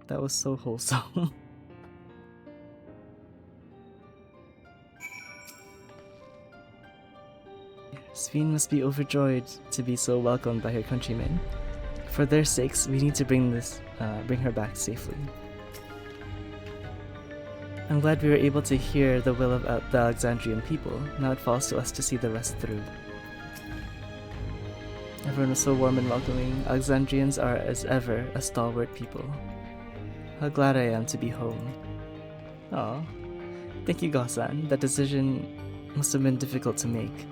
Speaker 1: That was so wholesome. Sveen must be overjoyed to be so welcomed by her countrymen. For their sakes, we need to bring her back safely. I'm glad we were able to hear the will of the Alexandrian people. Now it falls to us to see the rest through. Everyone was so warm and welcoming. Alexandrians are, as ever, a stalwart people. How glad I am to be home. Aw. Thank you, Gosan. That decision must have been difficult to make.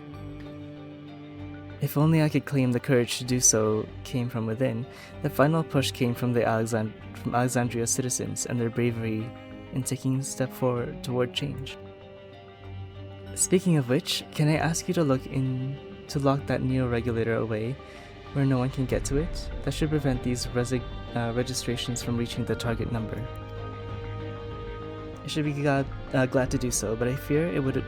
Speaker 1: If only I could claim the courage to do so came from within. The final push came from from Alexandria's citizens and their bravery in taking a step forward toward change. Speaking of which, can I ask you to lock that neo-regulator away where no one can get to it? That should prevent these registrations from reaching the target number. I should be glad to do so, but I fear it would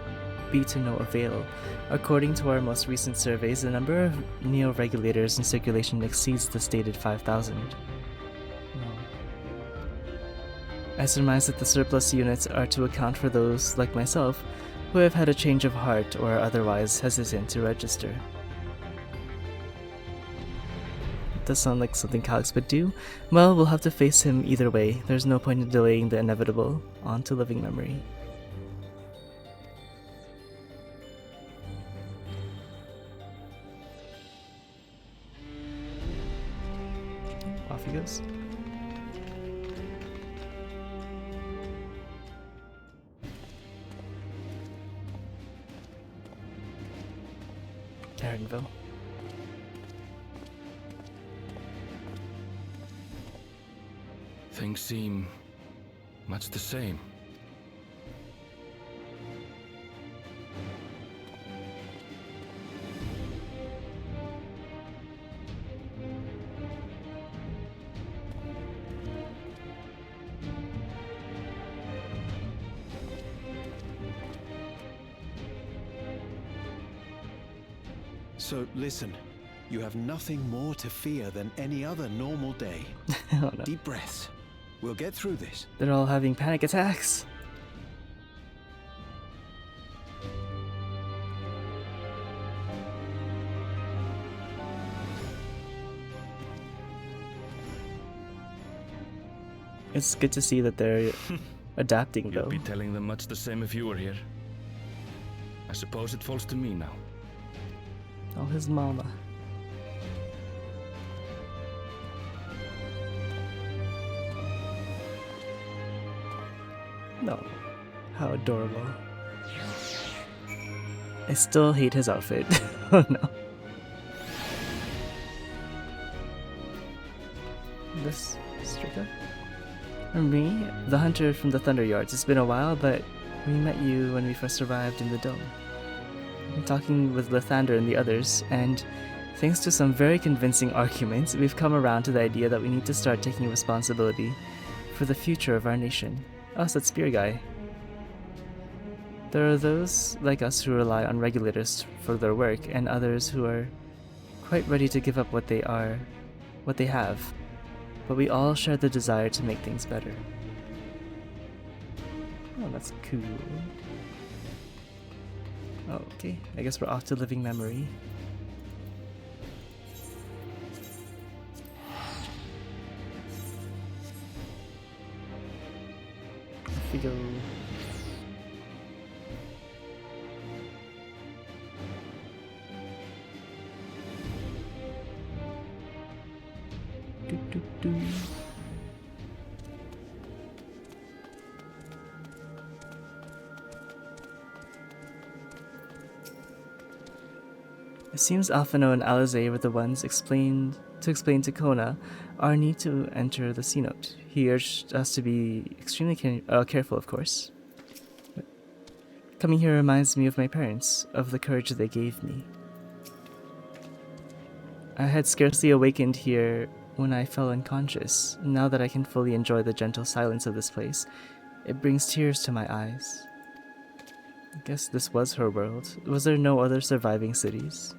Speaker 1: be to no avail. According to our most recent surveys, the number of neo-regulators in circulation exceeds the stated 5,000. I surmise that the surplus units are to account for those, like myself, who have had a change of heart or are otherwise hesitant to register. It does sound like something Calyx would do. Well, we'll have to face him either way. There's no point in delaying the inevitable. On to living memory. Off he goes. Erenville.
Speaker 5: Things seem much the same.
Speaker 15: So listen, you have nothing more to fear than any other normal day.
Speaker 1: Oh, no.
Speaker 15: Deep breaths. We'll get through this.
Speaker 1: They're all having panic attacks. It's good to see that they're adapting, though.
Speaker 5: You'd be telling them much the same if you were here. I suppose it falls to me now.
Speaker 1: Oh, his mama. No. How adorable. I still hate his outfit. Oh no. This Strika? For me, the hunter from the Thunder Yards. It's been a while, but we met you when we first arrived in the dome. I'm talking with Lathander and the others, and thanks to some very convincing arguments, we've come around to the idea that we need to start taking responsibility for the future of our nation. Us, that spear guy. There are those like us who rely on regulators for their work, and others who are quite ready to give up what they have. But we all share the desire to make things better. Oh, that's cool. Oh, okay. I guess we're off to living memory. Off we go. Do, do, do. It seems Alphino and Alize were the ones to explain to Kona our need to enter the sea note. He urged us to be extremely careful, of course. But coming here reminds me of my parents, of the courage they gave me. I had scarcely awakened here when I fell unconscious. Now that I can fully enjoy the gentle silence of this place, it brings tears to my eyes. I guess this was her world. Was there no other surviving cities?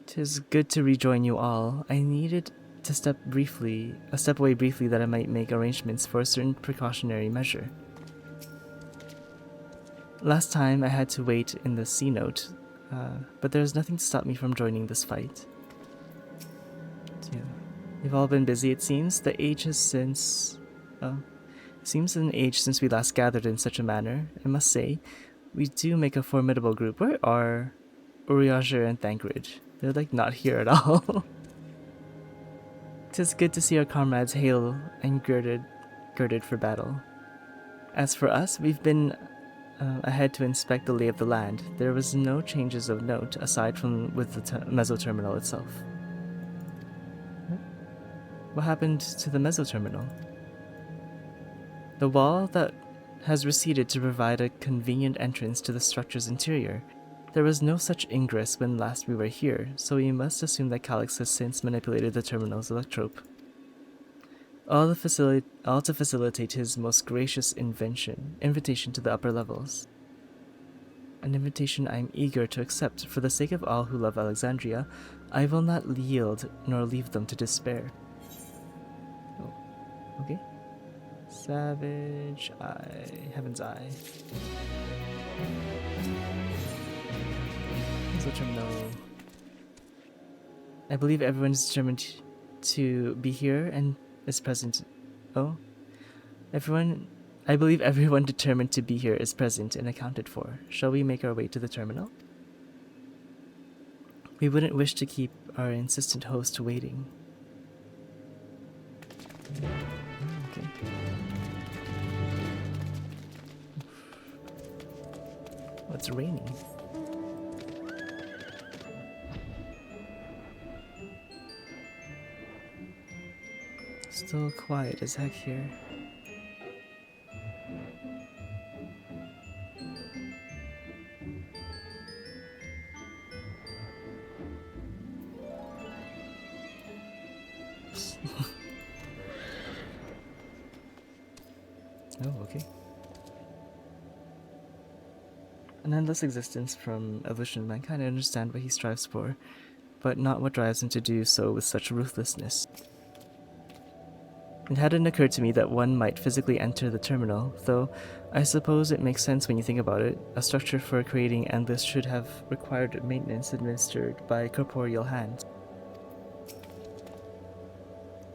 Speaker 1: 'Tis good to rejoin you all. I needed to step away briefly that I might make arrangements for a certain precautionary measure. Last time I had to wait in the sea note, but there's nothing to stop me from joining this fight. Yeah. You've all been busy, it seems. The age has since... seems an age since we last gathered in such a manner. I must say, we do make a formidable group. Where are Uriager and Thancred? They're like not here at all. 'Tis good to see our comrades hale and girded for battle. As for us, we've been ahead to inspect the lay of the land. There was no changes of note aside from with the mesoterminal itself. What happened to the mesoterminal? The wall that has receded to provide a convenient entrance to the structure's interior. There was no such ingress when last we were here, so we must assume that Calyx has since manipulated the terminal's electrope. All to facilitate his most gracious invitation to the upper levels. An invitation I am eager to accept. For the sake of all who love Alexandria, I will not yield nor leave them to despair. Oh, okay. Savage Eye, Heaven's Eye. Terminal. I believe everyone is determined to be here and is present. Oh? I believe everyone determined to be here is present and accounted for. Shall we make our way to the terminal? We wouldn't wish to keep our insistent host waiting. Okay. Oh, it's raining. Still quiet as heck here. Oh, okay. An endless existence from evolution of mankind. I understand what he strives for, but not what drives him to do so with such ruthlessness. It hadn't occurred to me that one might physically enter the terminal, though I suppose it makes sense when you think about it. A structure for creating endless should have required maintenance administered by corporeal hands.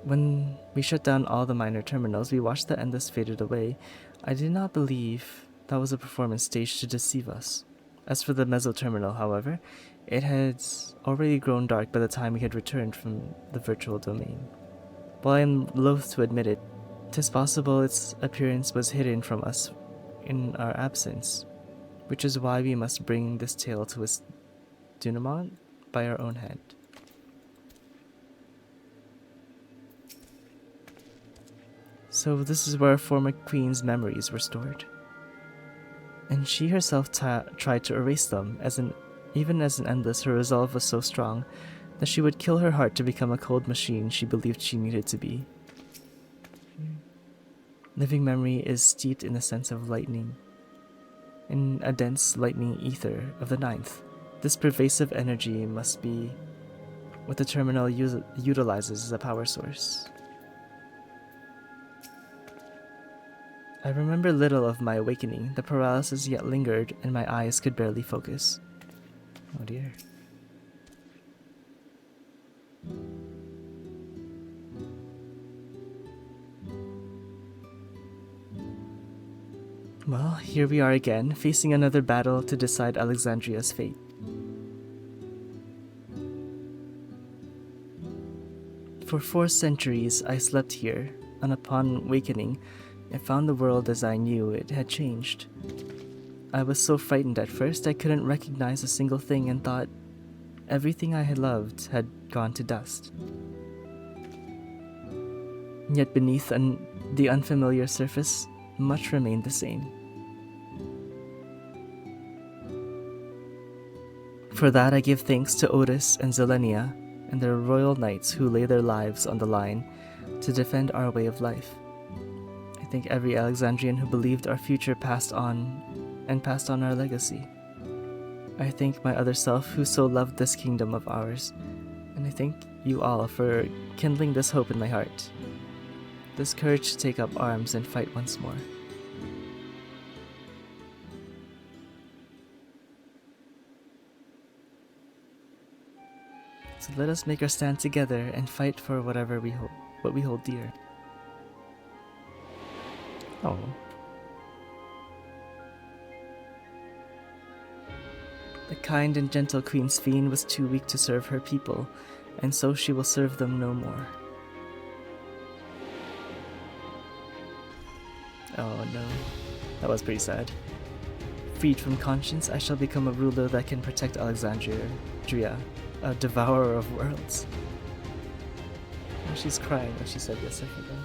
Speaker 1: When we shut down all the minor terminals, we watched the endless faded away. I did not believe that was a performance staged to deceive us. As for the mesoterminal, however, it had already grown dark by the time we had returned from the virtual domain. While I am loath to admit it, 'tis possible its appearance was hidden from us in our absence, which is why we must bring this tale to its denouement by our own hand. So this is where our former queen's memories were stored. And she herself tried to erase them. Even as an endless, her resolve was so strong that she would kill her heart to become a cold machine she believed she needed to be. Living memory is steeped in the sense of lightning, in a dense lightning ether of the ninth. This pervasive energy must be what the terminal utilizes as a power source. I remember little of my awakening. The paralysis yet lingered, and my eyes could barely focus. Oh dear. Well, here we are again, facing another battle to decide Alexandria's fate. For 4 centuries I slept here, and upon wakening, I found the world as I knew it had changed. I was so frightened at first I couldn't recognize a single thing and thought everything I had loved had gone to dust. Yet beneath the unfamiliar surface, much remained the same. For that I give thanks to Otis and Zelenia and their royal knights who lay their lives on the line to defend our way of life. I thank every Alexandrian who believed our future passed on our legacy. I thank my other self who so loved this kingdom of ours, and I thank you all for kindling this hope in my heart, this courage to take up arms and fight once more. So let us make our stand together and fight for what we hold dear. Oh. The kind and gentle Queen Sphene was too weak to serve her people, and so she will serve them no more. Oh no, that was pretty sad. Freed from conscience, I shall become a ruler that can protect Alexandria, a devourer of worlds. Oh, she's crying when she said this, I forgot.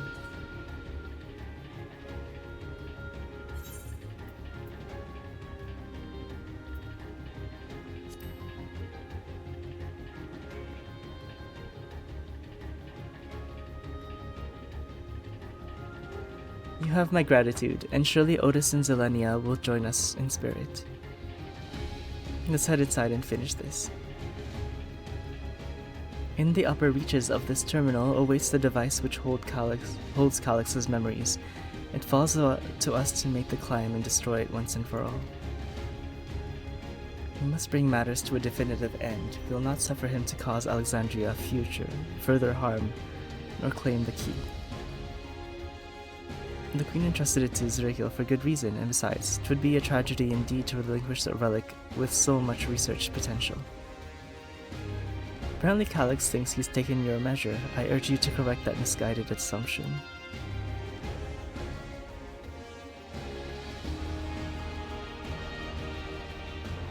Speaker 1: You have my gratitude, and surely Otis and Zelenia will join us in spirit. Let's head inside and finish this. In the upper reaches of this terminal awaits the device which holds Calix's memories. It falls to us to make the climb and destroy it once and for all. We must bring matters to a definitive end. We will not suffer him to cause Alexandria further harm, nor claim the key. The Queen entrusted it to Zerikil for good reason, and besides, 'twould be a tragedy indeed to relinquish a relic with so much research potential. Apparently Calix thinks he's taken your measure. I urge you to correct that misguided assumption.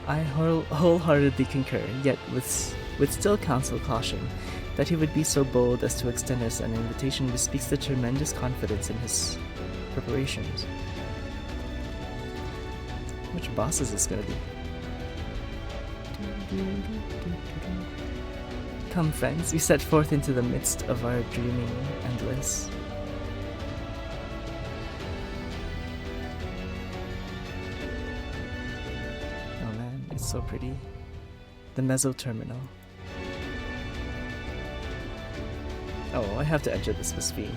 Speaker 1: I wholeheartedly concur, yet with still counsel caution that he would be so bold as to extend us an invitation bespeaks the tremendous confidence in his preparations. Which boss is this gonna be? Come, friends, we set forth into the midst of our dreaming endless. Oh man, it's so pretty. The Mezzo Terminal. Oh, I have to enter this with Sphene.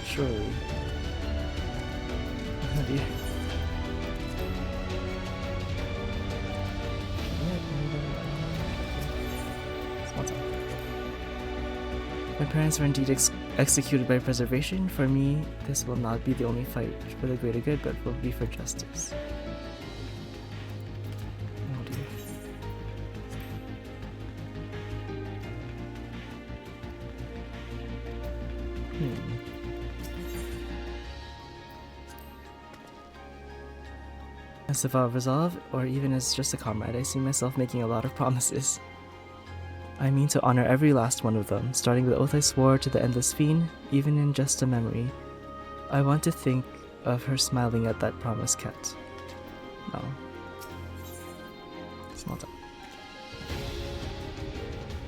Speaker 1: Surely. Oh dear. My parents were indeed executed by preservation. For me, this will not be the only fight for the greater good, but will be for justice. Oh dear. As a vow of resolve, or even as just a comrade, I see myself making a lot of promises. I mean to honor every last one of them, starting with the oath I swore to the endless Sphene, even in just a memory. I want to think of her smiling at that promise kept. No. Small talk.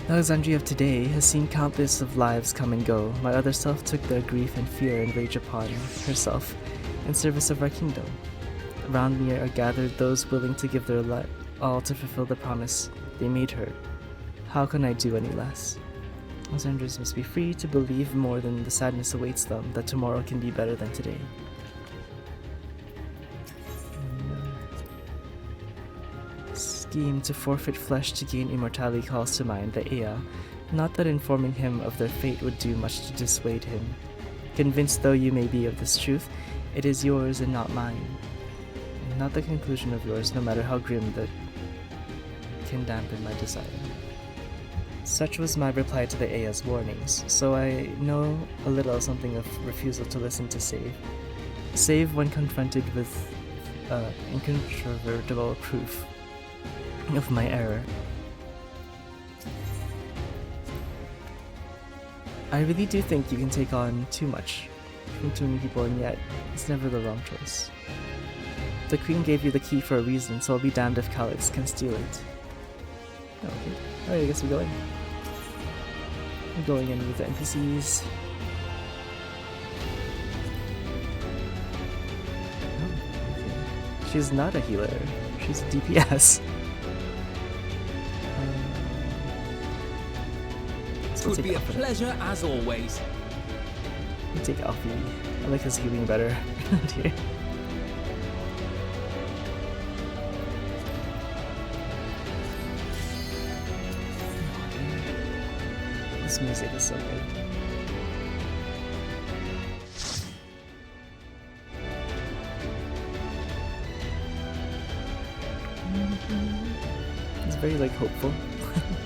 Speaker 1: Alexandria of today has seen countless of lives come and go. My other self took their grief and fear and rage upon herself in service of our kingdom. Around me are gathered those willing to give their all to fulfill the promise they made her. How can I do any less? Alexandrians must be free to believe more than the sadness awaits them, that tomorrow can be better than today. Scheme to forfeit flesh to gain immortality calls to mind the Ea, not that informing him of their fate would do much to dissuade him. Convinced though you may be of this truth, it is yours and not mine. And not the conclusion of yours, no matter how grim, that can dampen my desire. Such was my reply to the Ea's warnings, so I know a little something of refusal to listen to save. Save when confronted with incontrovertible proof of my error. I really do think you can take on too much from too many people, and yet it's never the wrong choice. The Queen gave you the key for a reason, so I'll be damned if Calyx can steal it. Oh, okay. Alright, I guess we're going. We're going in with the NPCs. Oh, okay. She's not a healer. She's a DPS.
Speaker 17: It would be a pleasure as always.
Speaker 1: I'll take Alfie. I like his healing better. Here. This music is so good. It's very like hopeful,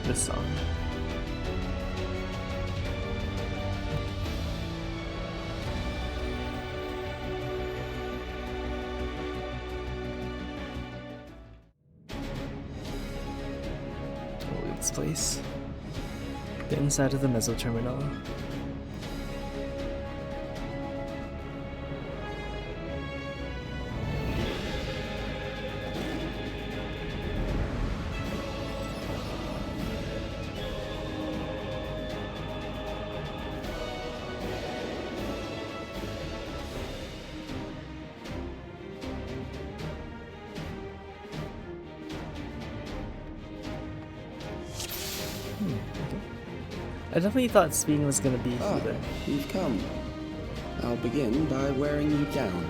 Speaker 1: this song. This place. The inside of the Meso Terminal. I definitely thought Sphene was gonna be healer.
Speaker 14: You've come. I'll begin by wearing you down.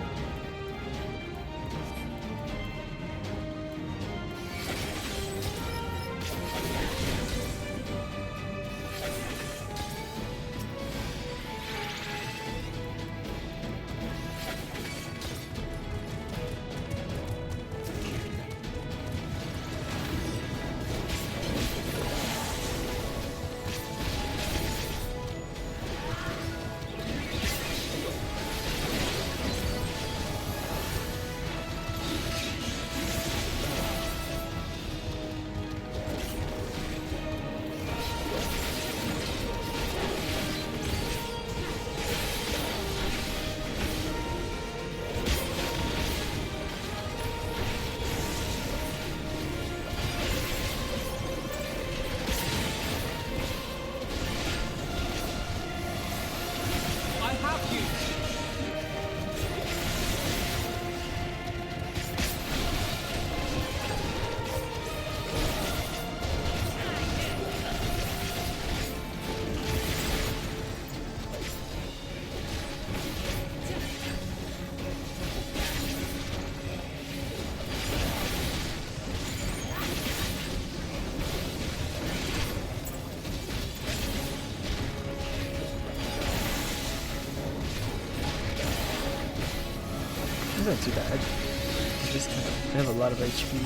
Speaker 14: It's not too bad. It's just they have a lot of HP.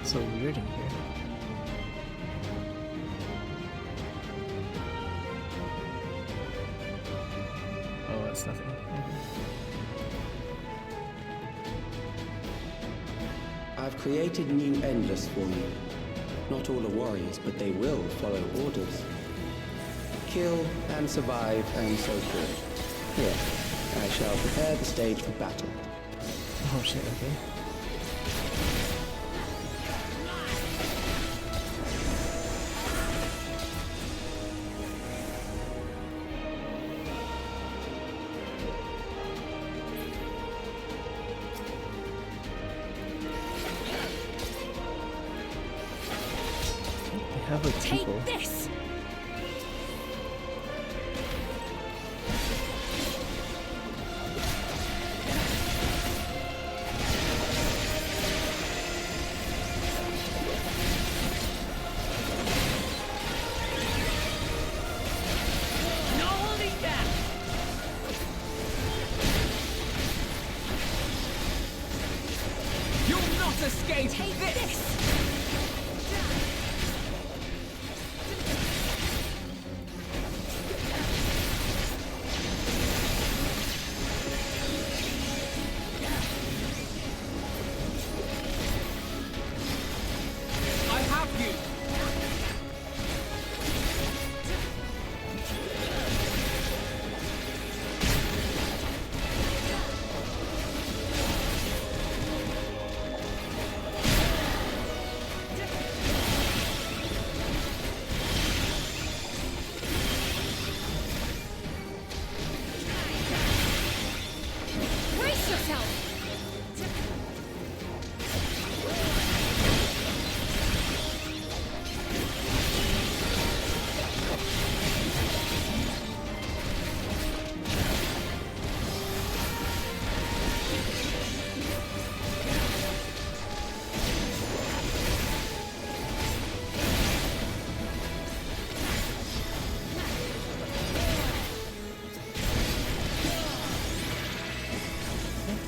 Speaker 14: So weird in here. Oh, that's nothing. I've created new Endless for you. Not all are warriors, but they will follow orders. Kill and survive and so forth. Here, I shall prepare the stage for battle.
Speaker 1: Oh shit, okay.
Speaker 2: Take this!
Speaker 8: escape this!
Speaker 5: I have you!
Speaker 2: Brace yourself!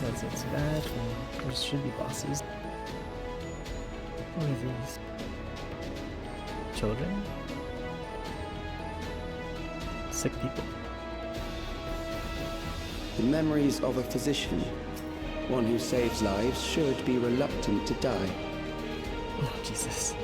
Speaker 1: That's not so bad. There should be bosses. What are these? Children? Sick people.
Speaker 14: The memories of a physician. One who saves lives should be reluctant to die.
Speaker 1: Oh, Jesus.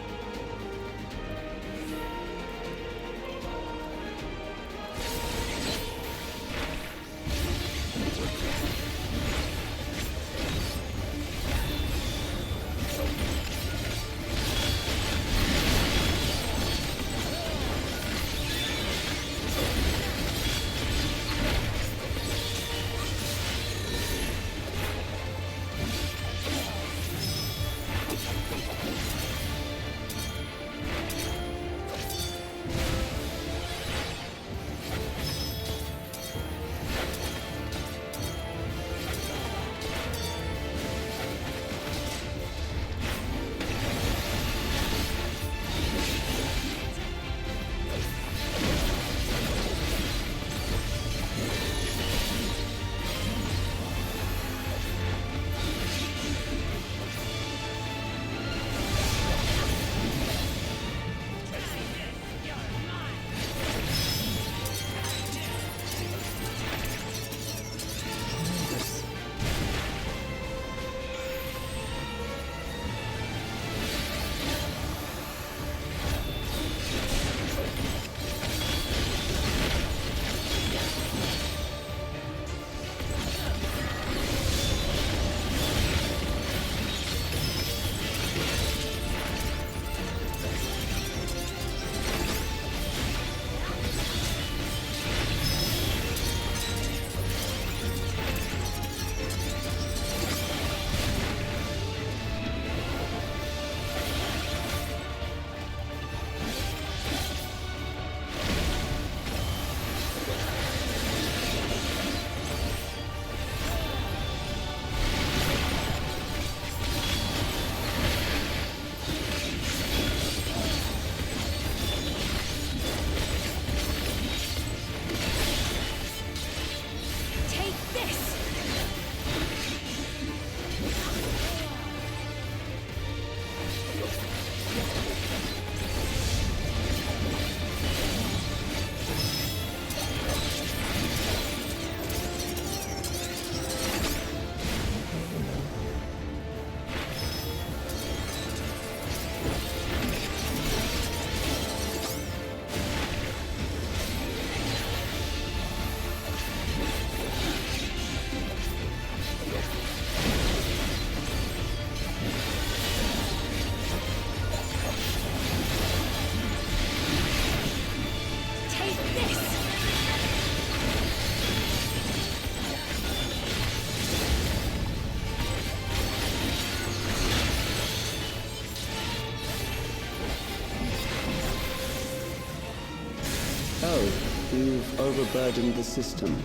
Speaker 14: Oh, you've overburdened the system.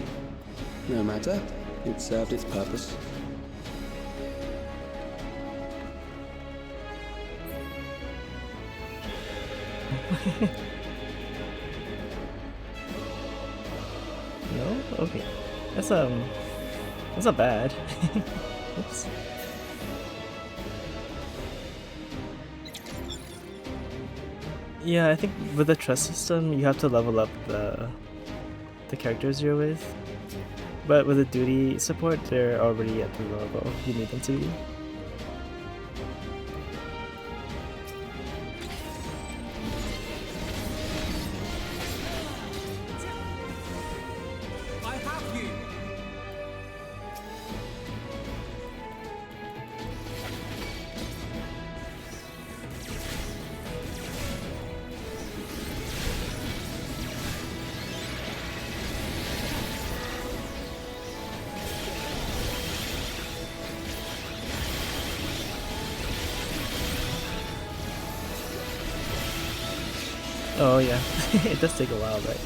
Speaker 14: No matter, it served its purpose.
Speaker 1: No? Okay. That's not bad. Oops. Yeah, I think with the trust system, you have to level up the characters you're with. But with the duty support, they're already at the level you need them to be.
Speaker 5: I have you!
Speaker 1: Oh yeah, it does take a while, right?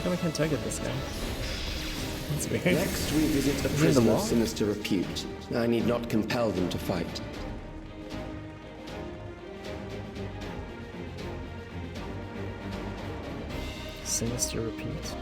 Speaker 1: How come I can't target this guy? That's weird.
Speaker 14: Next, we visit a
Speaker 1: Is he in the
Speaker 14: prisoner
Speaker 1: wall?
Speaker 14: of sinister repute. I need not compel them to fight.
Speaker 1: Sinister repeat.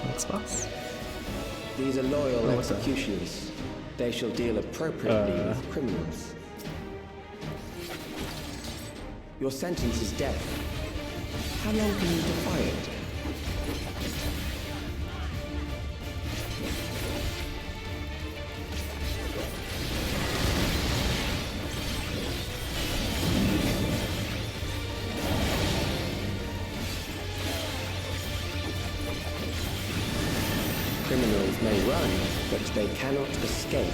Speaker 1: Next boss.
Speaker 14: These are loyal
Speaker 1: Oh, what's that?
Speaker 14: executioners. They shall deal appropriately with criminals. Your sentence is death. How long can you defy it? Criminals may run, but they cannot escape.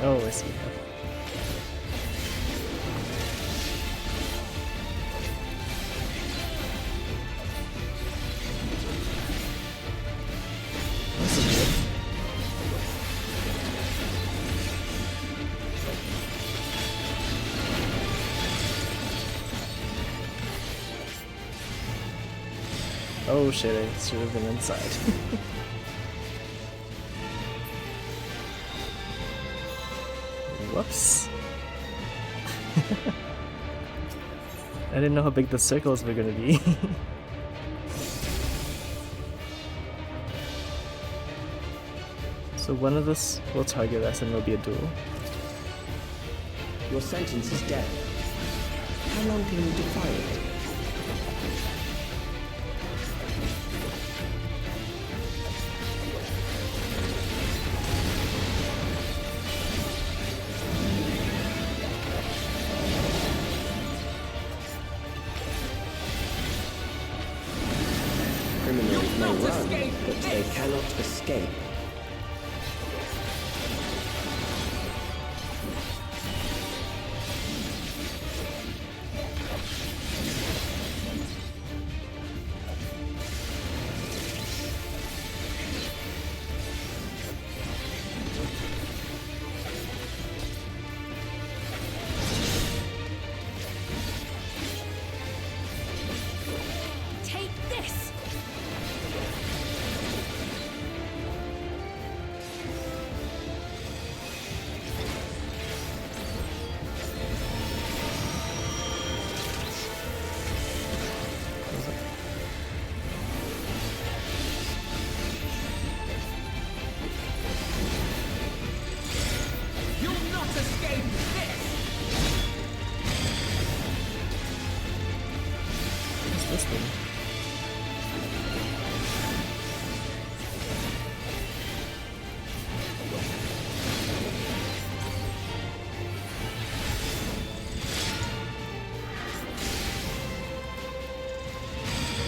Speaker 1: Oh, I see. This is good. Oh shit, I should have been inside. Whoops. I didn't know how big the circles were gonna be. So one of us will target us and there'll be a duel.
Speaker 14: Your sentence is death. How long can you defy it? Criminals may run, but they cannot escape.
Speaker 2: Take this!
Speaker 5: You'll not escape this!
Speaker 1: What's this thing?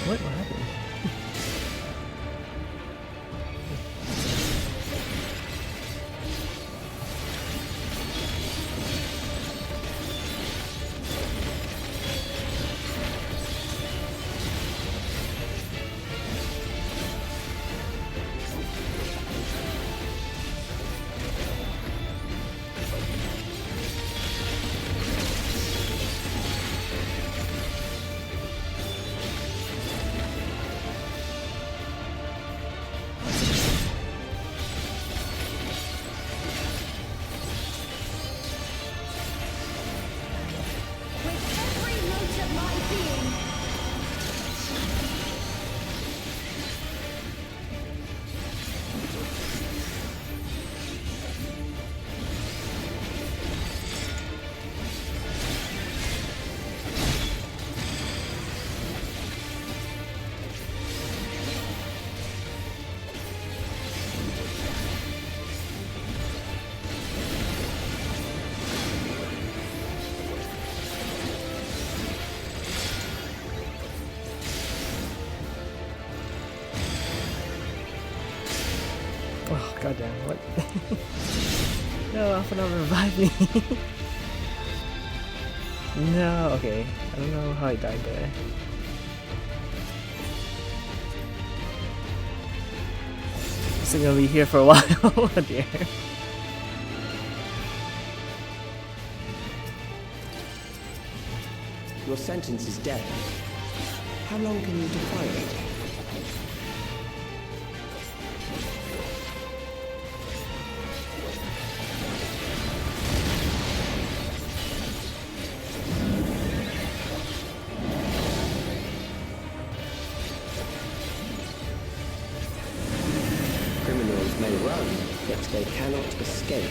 Speaker 1: What happened? Oh, goddamn, what? No, Alpha Nova revive me! No, okay. I don't know how I died there. Still gonna be here for a while. Oh dear.
Speaker 14: Your sentence is death. How long can you defy it? Criminals may run, yet they cannot escape.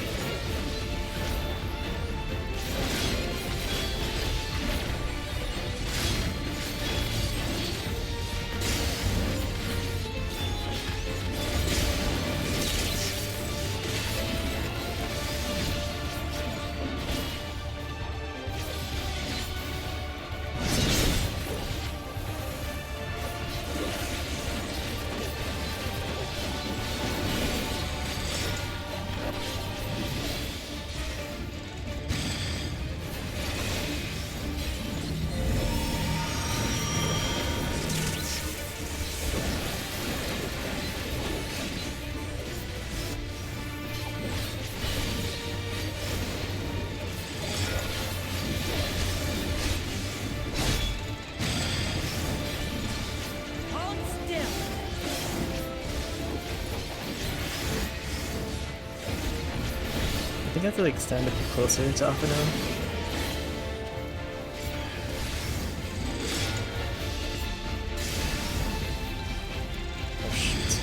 Speaker 1: have to like stand a bit closer to Afano. Oh shit.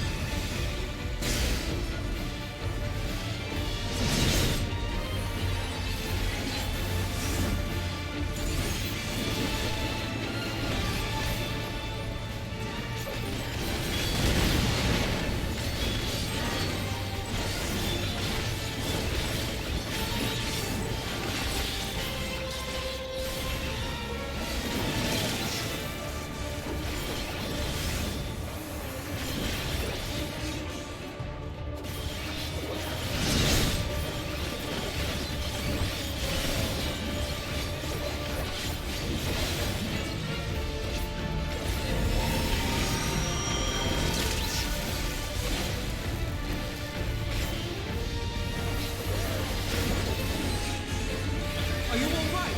Speaker 5: Are you all right?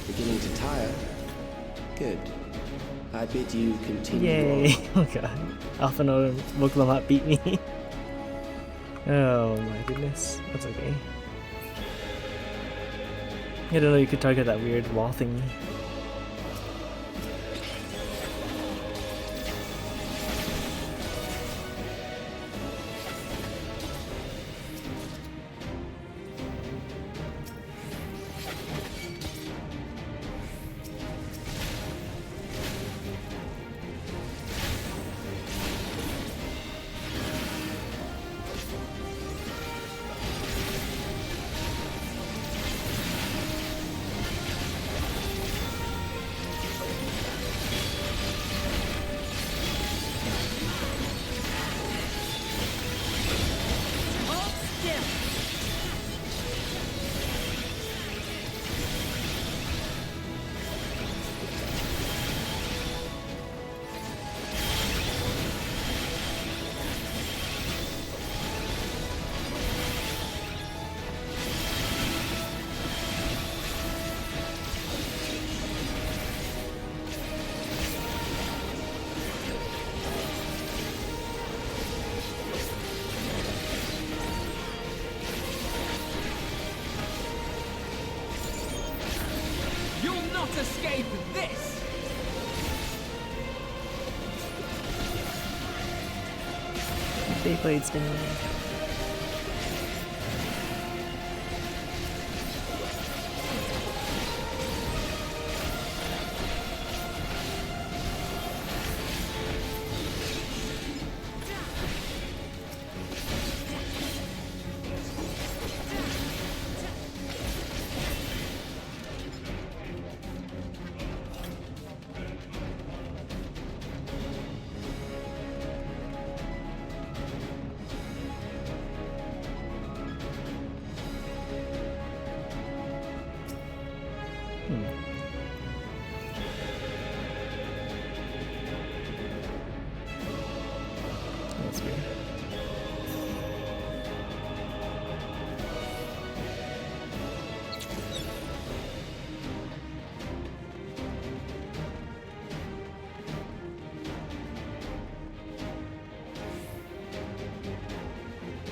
Speaker 14: Beginning to tire? Good. I bid you continue
Speaker 1: Yay!
Speaker 14: on.
Speaker 1: Oh god. Afano and Muglamat beat me. Oh my goodness. That's okay. I didn't know you could target that weird wall thingy.
Speaker 5: Escape this!
Speaker 1: Beyblade spinning. That's weird.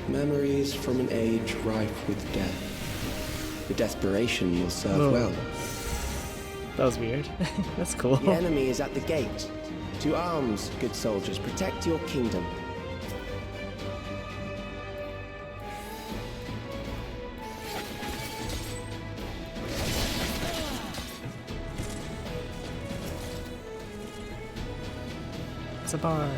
Speaker 14: Memories from an age rife with death. The desperation will serve
Speaker 1: Whoa.
Speaker 14: well.
Speaker 1: That was weird. That's cool.
Speaker 14: The enemy is at the gate. To arms, good soldiers, protect your kingdom.
Speaker 1: It's a bar.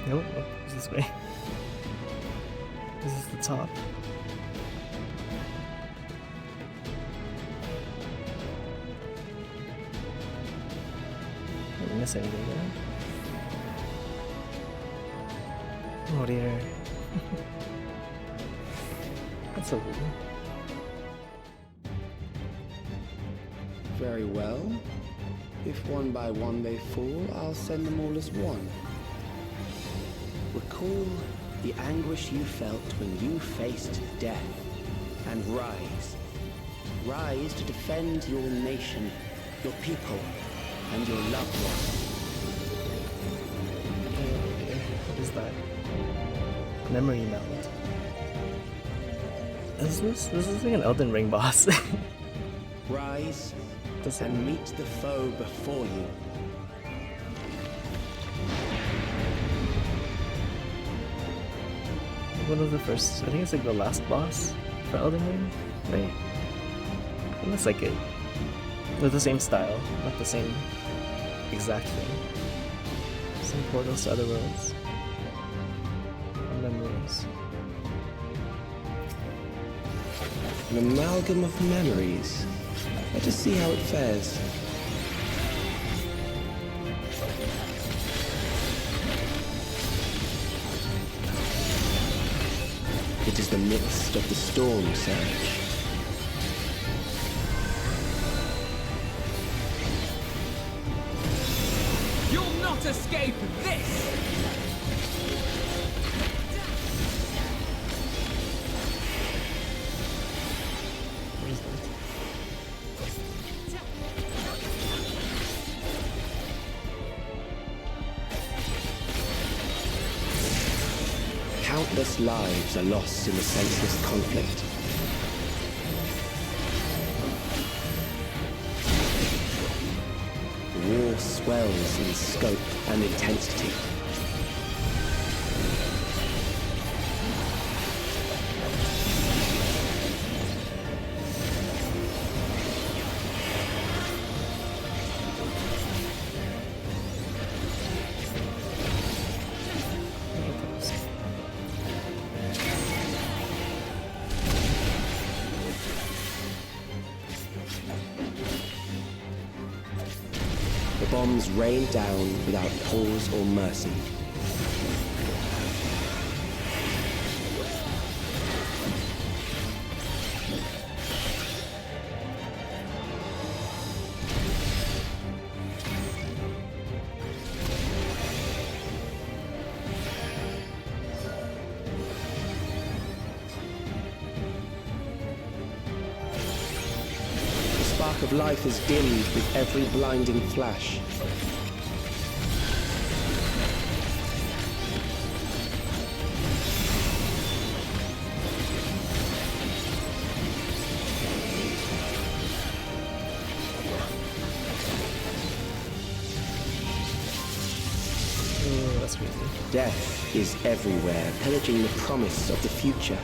Speaker 1: Nope, it's this way. This is the top. Didn't miss anything there. Oh dear. That's so weird.
Speaker 14: Very well. If one by one they fall, I'll send them all as one. Recall the anguish you felt when you faced death, and rise. Rise to defend your nation, your people, and your loved ones.
Speaker 1: What is that? Memory meld. Is this is like an Elden Ring boss.
Speaker 14: Rise and meet the foe before you.
Speaker 1: One of the first, I think it's like the last boss for Elden Ring, right? It looks like it. With the same style, not the same exact thing. Some portals to other worlds. And memories.
Speaker 14: An amalgam of memories. Let us see how it fares. It is the midst of the storm surge.
Speaker 18: You'll not escape this!
Speaker 1: What is that?
Speaker 14: Countless lives are lost in the senseless conflict. The war swells in scope and intensity. The bombs rain down without pause or mercy. spark of life is dimmed with every blinding flash.
Speaker 1: Oh, that's crazy.
Speaker 14: Death is everywhere, pillaging the promise of the future.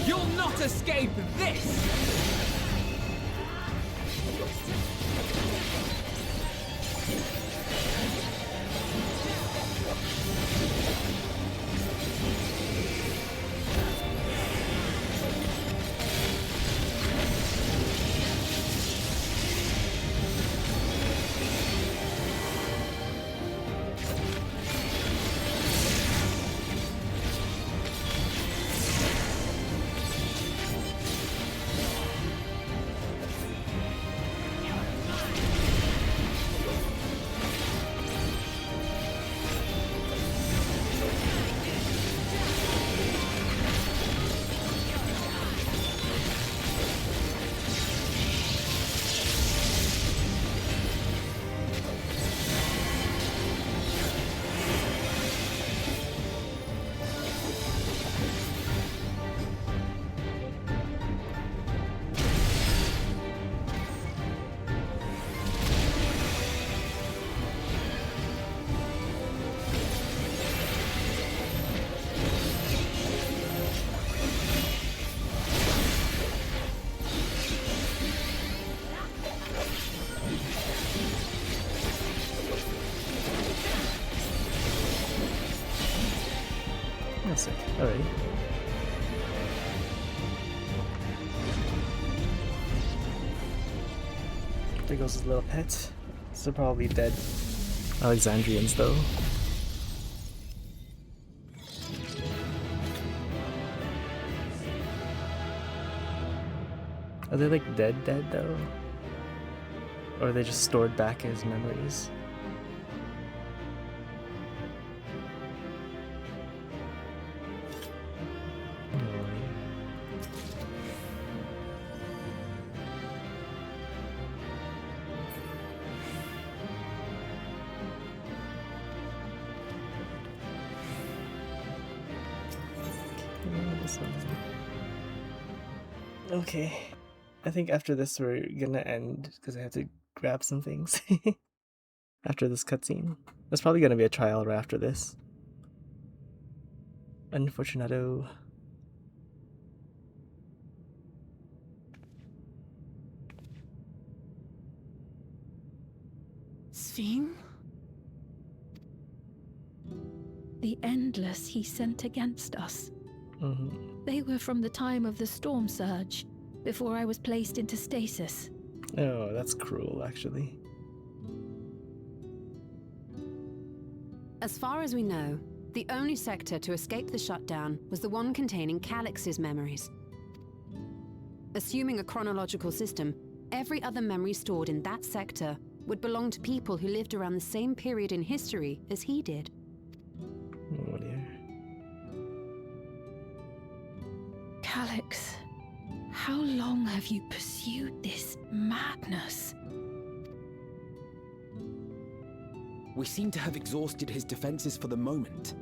Speaker 18: You'll not escape this!
Speaker 1: That's sick. Alrighty. There goes his little pet. They're probably dead Alexandrians though. Are they like dead though? Or are they just stored back as memories? Okay, I think after this we're gonna end because I have to grab some things after this cutscene. There's probably gonna be a trial right after this. Unfortunato.
Speaker 8: Sphene?
Speaker 13: The Endless he sent against us. They were from the time of the storm surge, before I was placed into stasis.
Speaker 1: Oh, that's cruel, actually.
Speaker 19: As far as we know, the only sector to escape the shutdown was the one containing Calix's memories. Assuming a chronological system, every other memory stored in that sector would belong to people who lived around the same period in history as he did.
Speaker 1: Oh dear.
Speaker 13: Calyx, how long have you pursued this madness?
Speaker 4: We seem to have exhausted his defenses for the moment.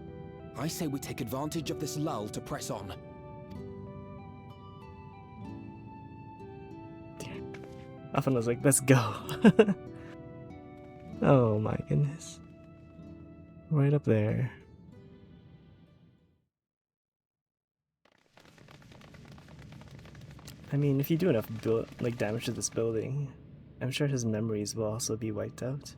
Speaker 4: I say we take advantage of this lull to press on.
Speaker 1: Often was like, let's go. Oh my goodness. Right up there. I mean, if you do enough damage to this building, I'm sure his memories will also be wiped out.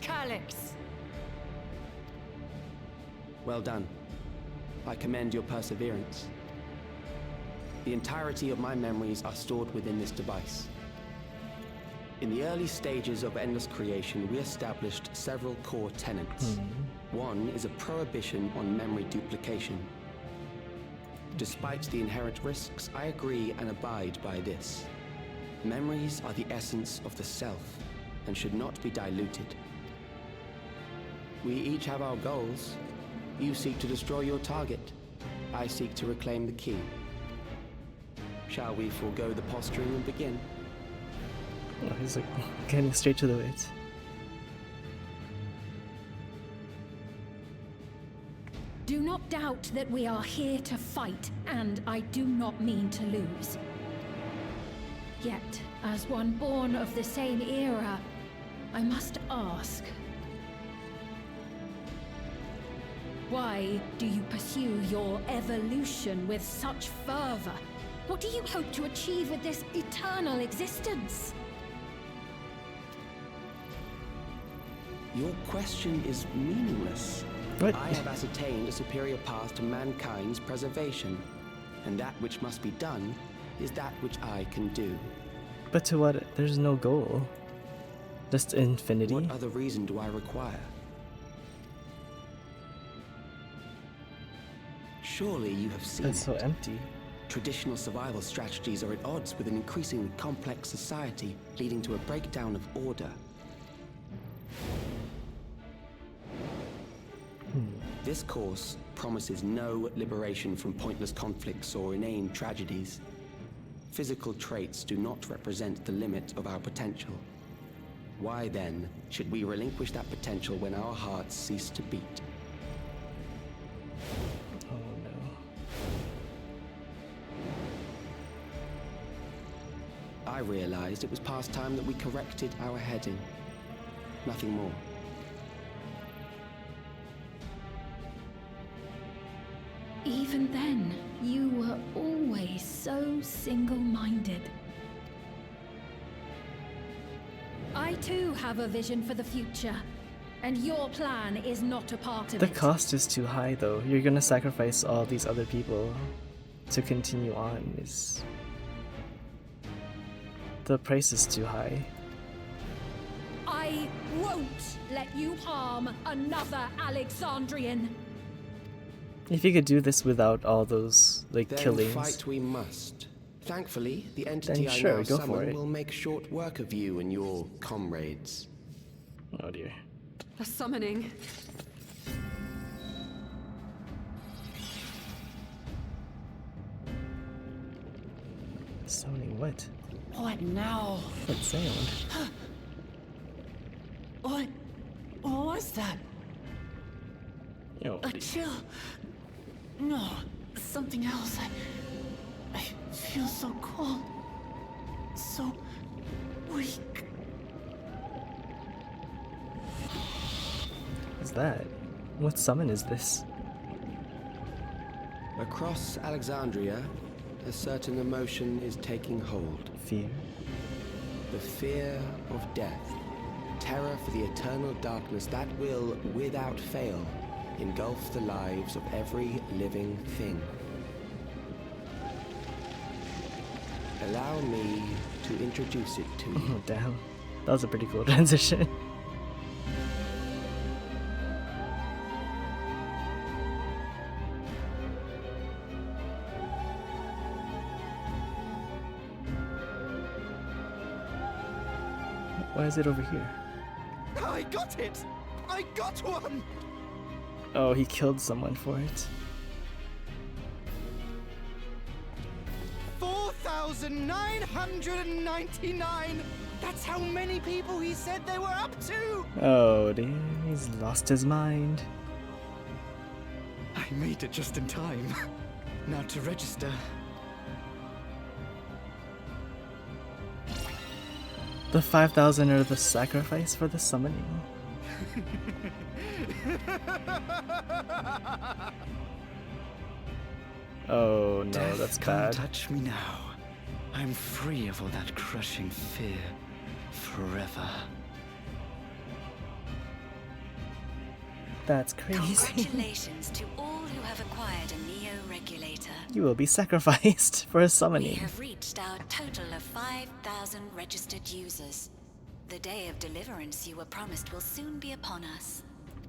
Speaker 8: Calyx!
Speaker 14: Well done. I commend your perseverance. The entirety of my memories are stored within this device. In the early stages of Endless creation, we established several core tenets. One is a prohibition on memory duplication. Despite the inherent risks, I agree and abide by this. Memories are the essence of the self and should not be diluted. We each have our goals. You seek to destroy your target. I seek to reclaim the key. Shall we forego the posturing and begin?
Speaker 1: Oh, he's like getting straight to the weight.
Speaker 2: Do not doubt that we are here to fight, and I do not mean to lose. Yet, as one born of the same era, I must ask, why do you pursue your evolution with such fervor? What do you hope to achieve with this eternal existence?
Speaker 14: Your question is meaningless.
Speaker 1: What?
Speaker 14: I have ascertained a superior path to mankind's preservation, and that which must be done is that which I can do.
Speaker 1: But to what? There's no goal. Just infinity.
Speaker 14: What other reason do I require? Surely you have seen
Speaker 1: It's so empty.
Speaker 14: Traditional survival strategies are at odds with an increasingly complex society, leading to a breakdown of order. This course promises no liberation from pointless conflicts or inane tragedies. Physical traits do not represent the limit of our potential. Why then should we relinquish that potential when our hearts cease to beat?
Speaker 1: Oh no.
Speaker 14: I realized it was past time that we corrected our heading. Nothing more.
Speaker 2: Even then, you were always so single-minded. I too have a vision for the future, and your plan is not a part of
Speaker 1: The
Speaker 2: it.
Speaker 1: cost is too high though. You're gonna sacrifice all these other people to continue on. The price is too high.
Speaker 2: I won't let you harm another Alexandrian.
Speaker 1: If you could do this without all those
Speaker 14: Then
Speaker 1: killings,
Speaker 14: fight we must. Thankfully, the entity
Speaker 1: then
Speaker 14: I
Speaker 1: sure,
Speaker 14: now
Speaker 1: go for
Speaker 14: summon
Speaker 1: it.
Speaker 14: will make short work of you and your comrades.
Speaker 1: Oh dear.
Speaker 19: The summoning.
Speaker 1: Summoning what?
Speaker 8: What now?
Speaker 1: What sound?
Speaker 8: What was that?
Speaker 1: Oh,
Speaker 8: A chill? No, something else. I feel so cold. So weak.
Speaker 1: What's that? What summon is this?
Speaker 14: Across Alexandria, a certain emotion is taking hold.
Speaker 1: Fear?
Speaker 14: The fear of death. Terror for the eternal darkness that will, without fail, engulf the lives of every living thing. Allow me to introduce it to you.
Speaker 1: Oh damn. That was a pretty cool transition. Why is it over here?
Speaker 6: I got it! I got one!
Speaker 1: Oh, he killed someone for it.
Speaker 6: 4,999! That's how many people he said they were up to!
Speaker 1: Oh dear, he's lost his mind.
Speaker 6: I made it just in time. Now to register.
Speaker 1: The 5,000 are the sacrifice for the summoning. Oh no,
Speaker 6: Death
Speaker 1: that's
Speaker 6: can't
Speaker 1: bad.
Speaker 6: touch me now. I'm free of all that crushing fear forever.
Speaker 1: That's crazy.
Speaker 3: Congratulations to all who have acquired a Neo-Regulator.
Speaker 1: You will be sacrificed for a
Speaker 3: We
Speaker 1: summoning.
Speaker 3: have reached our total of 5,000 registered users. The day of deliverance you were promised will soon be upon us.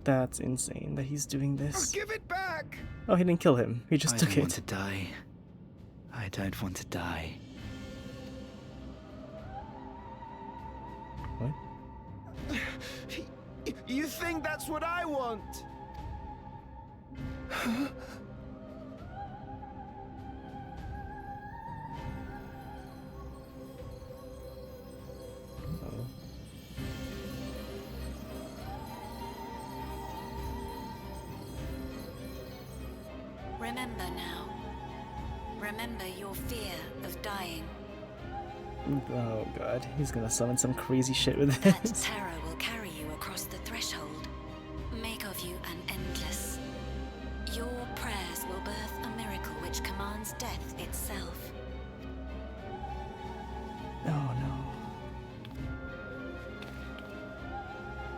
Speaker 1: That's insane that he's doing this.
Speaker 6: Give it back!
Speaker 1: Oh, he didn't kill him. He just took
Speaker 6: I don't want
Speaker 1: it.
Speaker 6: to die. I don't want to die.
Speaker 1: What?
Speaker 10: You think that's what I want?
Speaker 3: Remember now. Remember your fear of dying.
Speaker 1: Oh god, he's gonna summon some crazy shit with
Speaker 3: That
Speaker 1: this.
Speaker 3: terror will carry you across the threshold. Make of you an endless. Your prayers will birth a miracle which commands death itself.
Speaker 1: Oh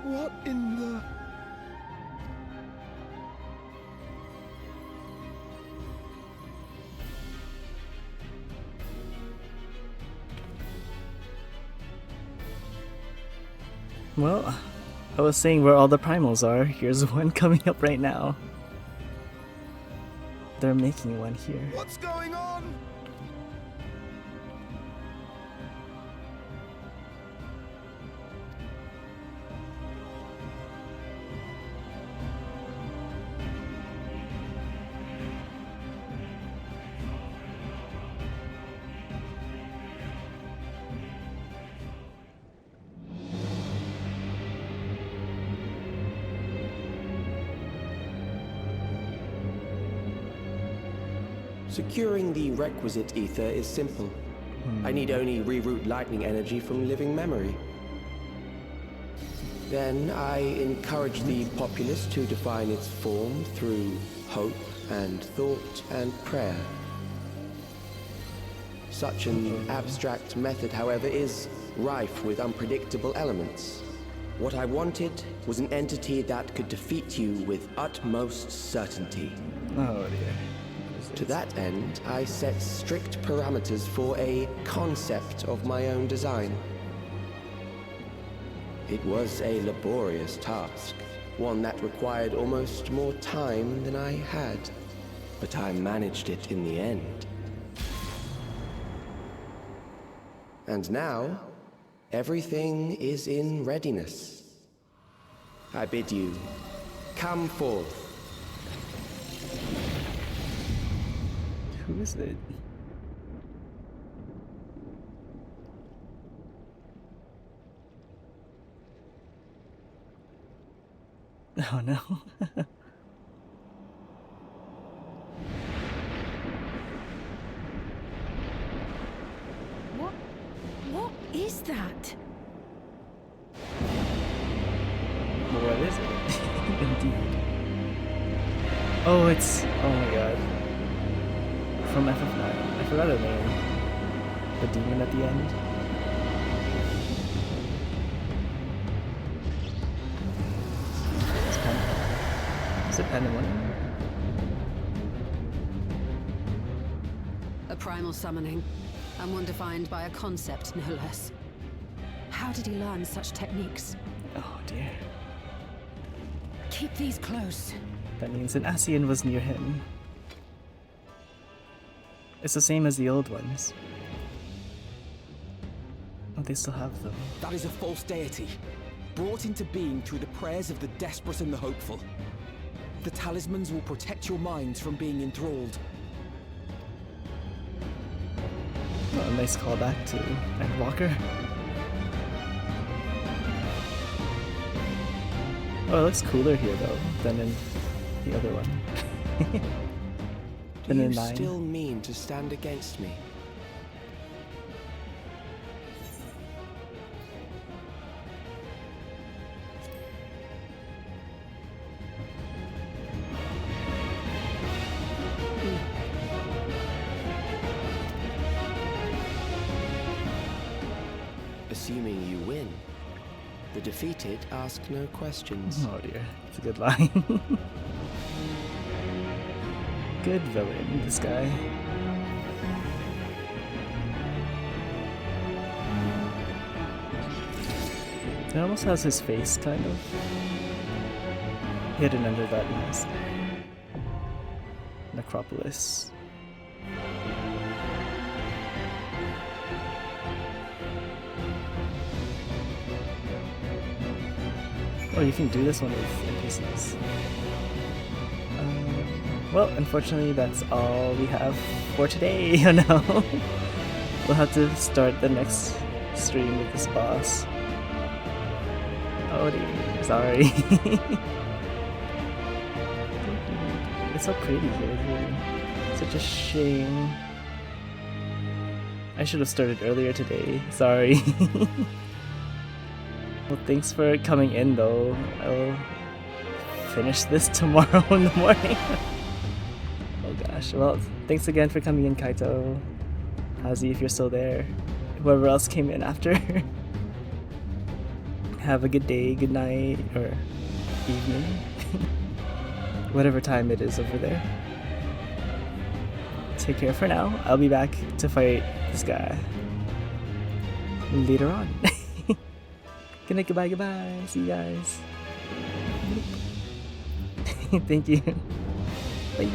Speaker 1: no.
Speaker 10: What in the...
Speaker 1: Well, I was saying where all the primals are. Here's one coming up right now. They're making one here.
Speaker 10: What's going on?
Speaker 14: Securing the requisite ether is simple. I need only reroute lightning energy from living memory. Then I encourage the populace to define its form through hope and thought and prayer. Such an abstract method, however, is rife with unpredictable elements. What I wanted was an entity that could defeat you with utmost certainty.
Speaker 1: Oh dear.
Speaker 14: To that end, I set strict parameters for a concept of my own design. It was a laborious task, one that required almost more time than I had, but I managed it in the end. And now, everything is in readiness. I bid you, come forth.
Speaker 1: Who is it? Oh no.
Speaker 2: What is that?
Speaker 1: What is it? Indeed. Oh, it's... Oh my god. From FF9. I forgot her name. The demon at the end. Is it Pandemonium?
Speaker 19: A primal summoning, and one defined by a concept, no less. How did he learn such techniques?
Speaker 1: Oh dear.
Speaker 19: Keep these close.
Speaker 1: That means an Ascian was near him. It's the same as the old ones. Oh, they still have them.
Speaker 4: That is a false deity. brought into being through the prayers of the desperate and the hopeful. The talismans will protect your minds from being enthralled.
Speaker 1: Oh, a nice callback to Endwalker. Oh, it looks cooler here though than in the other one.
Speaker 20: Do you still mean to stand against me? Assuming you win, the defeated ask no questions.
Speaker 1: Oh dear, it's a good line. Good villain, this guy. It almost has his face, kind of, hidden under that mask. Necropolis. Oh, you can do this one with NPCs. Well, unfortunately, that's all we have for today. Oh no! We'll have to start the next stream with this boss. Oh dear, sorry. It's so pretty here. Such a shame. I should have started earlier today. Sorry. Well, thanks for coming in though. I'll finish this tomorrow in the morning. Oh gosh. Well, thanks again for coming in, Kaito. Hazi, if you're still there. Whoever else came in after. Have a good day, good night, or evening. Whatever time it is over there. Take care for now. I'll be back to fight this guy later on. Good night, goodbye, goodbye. See you guys. Thank you. Bye.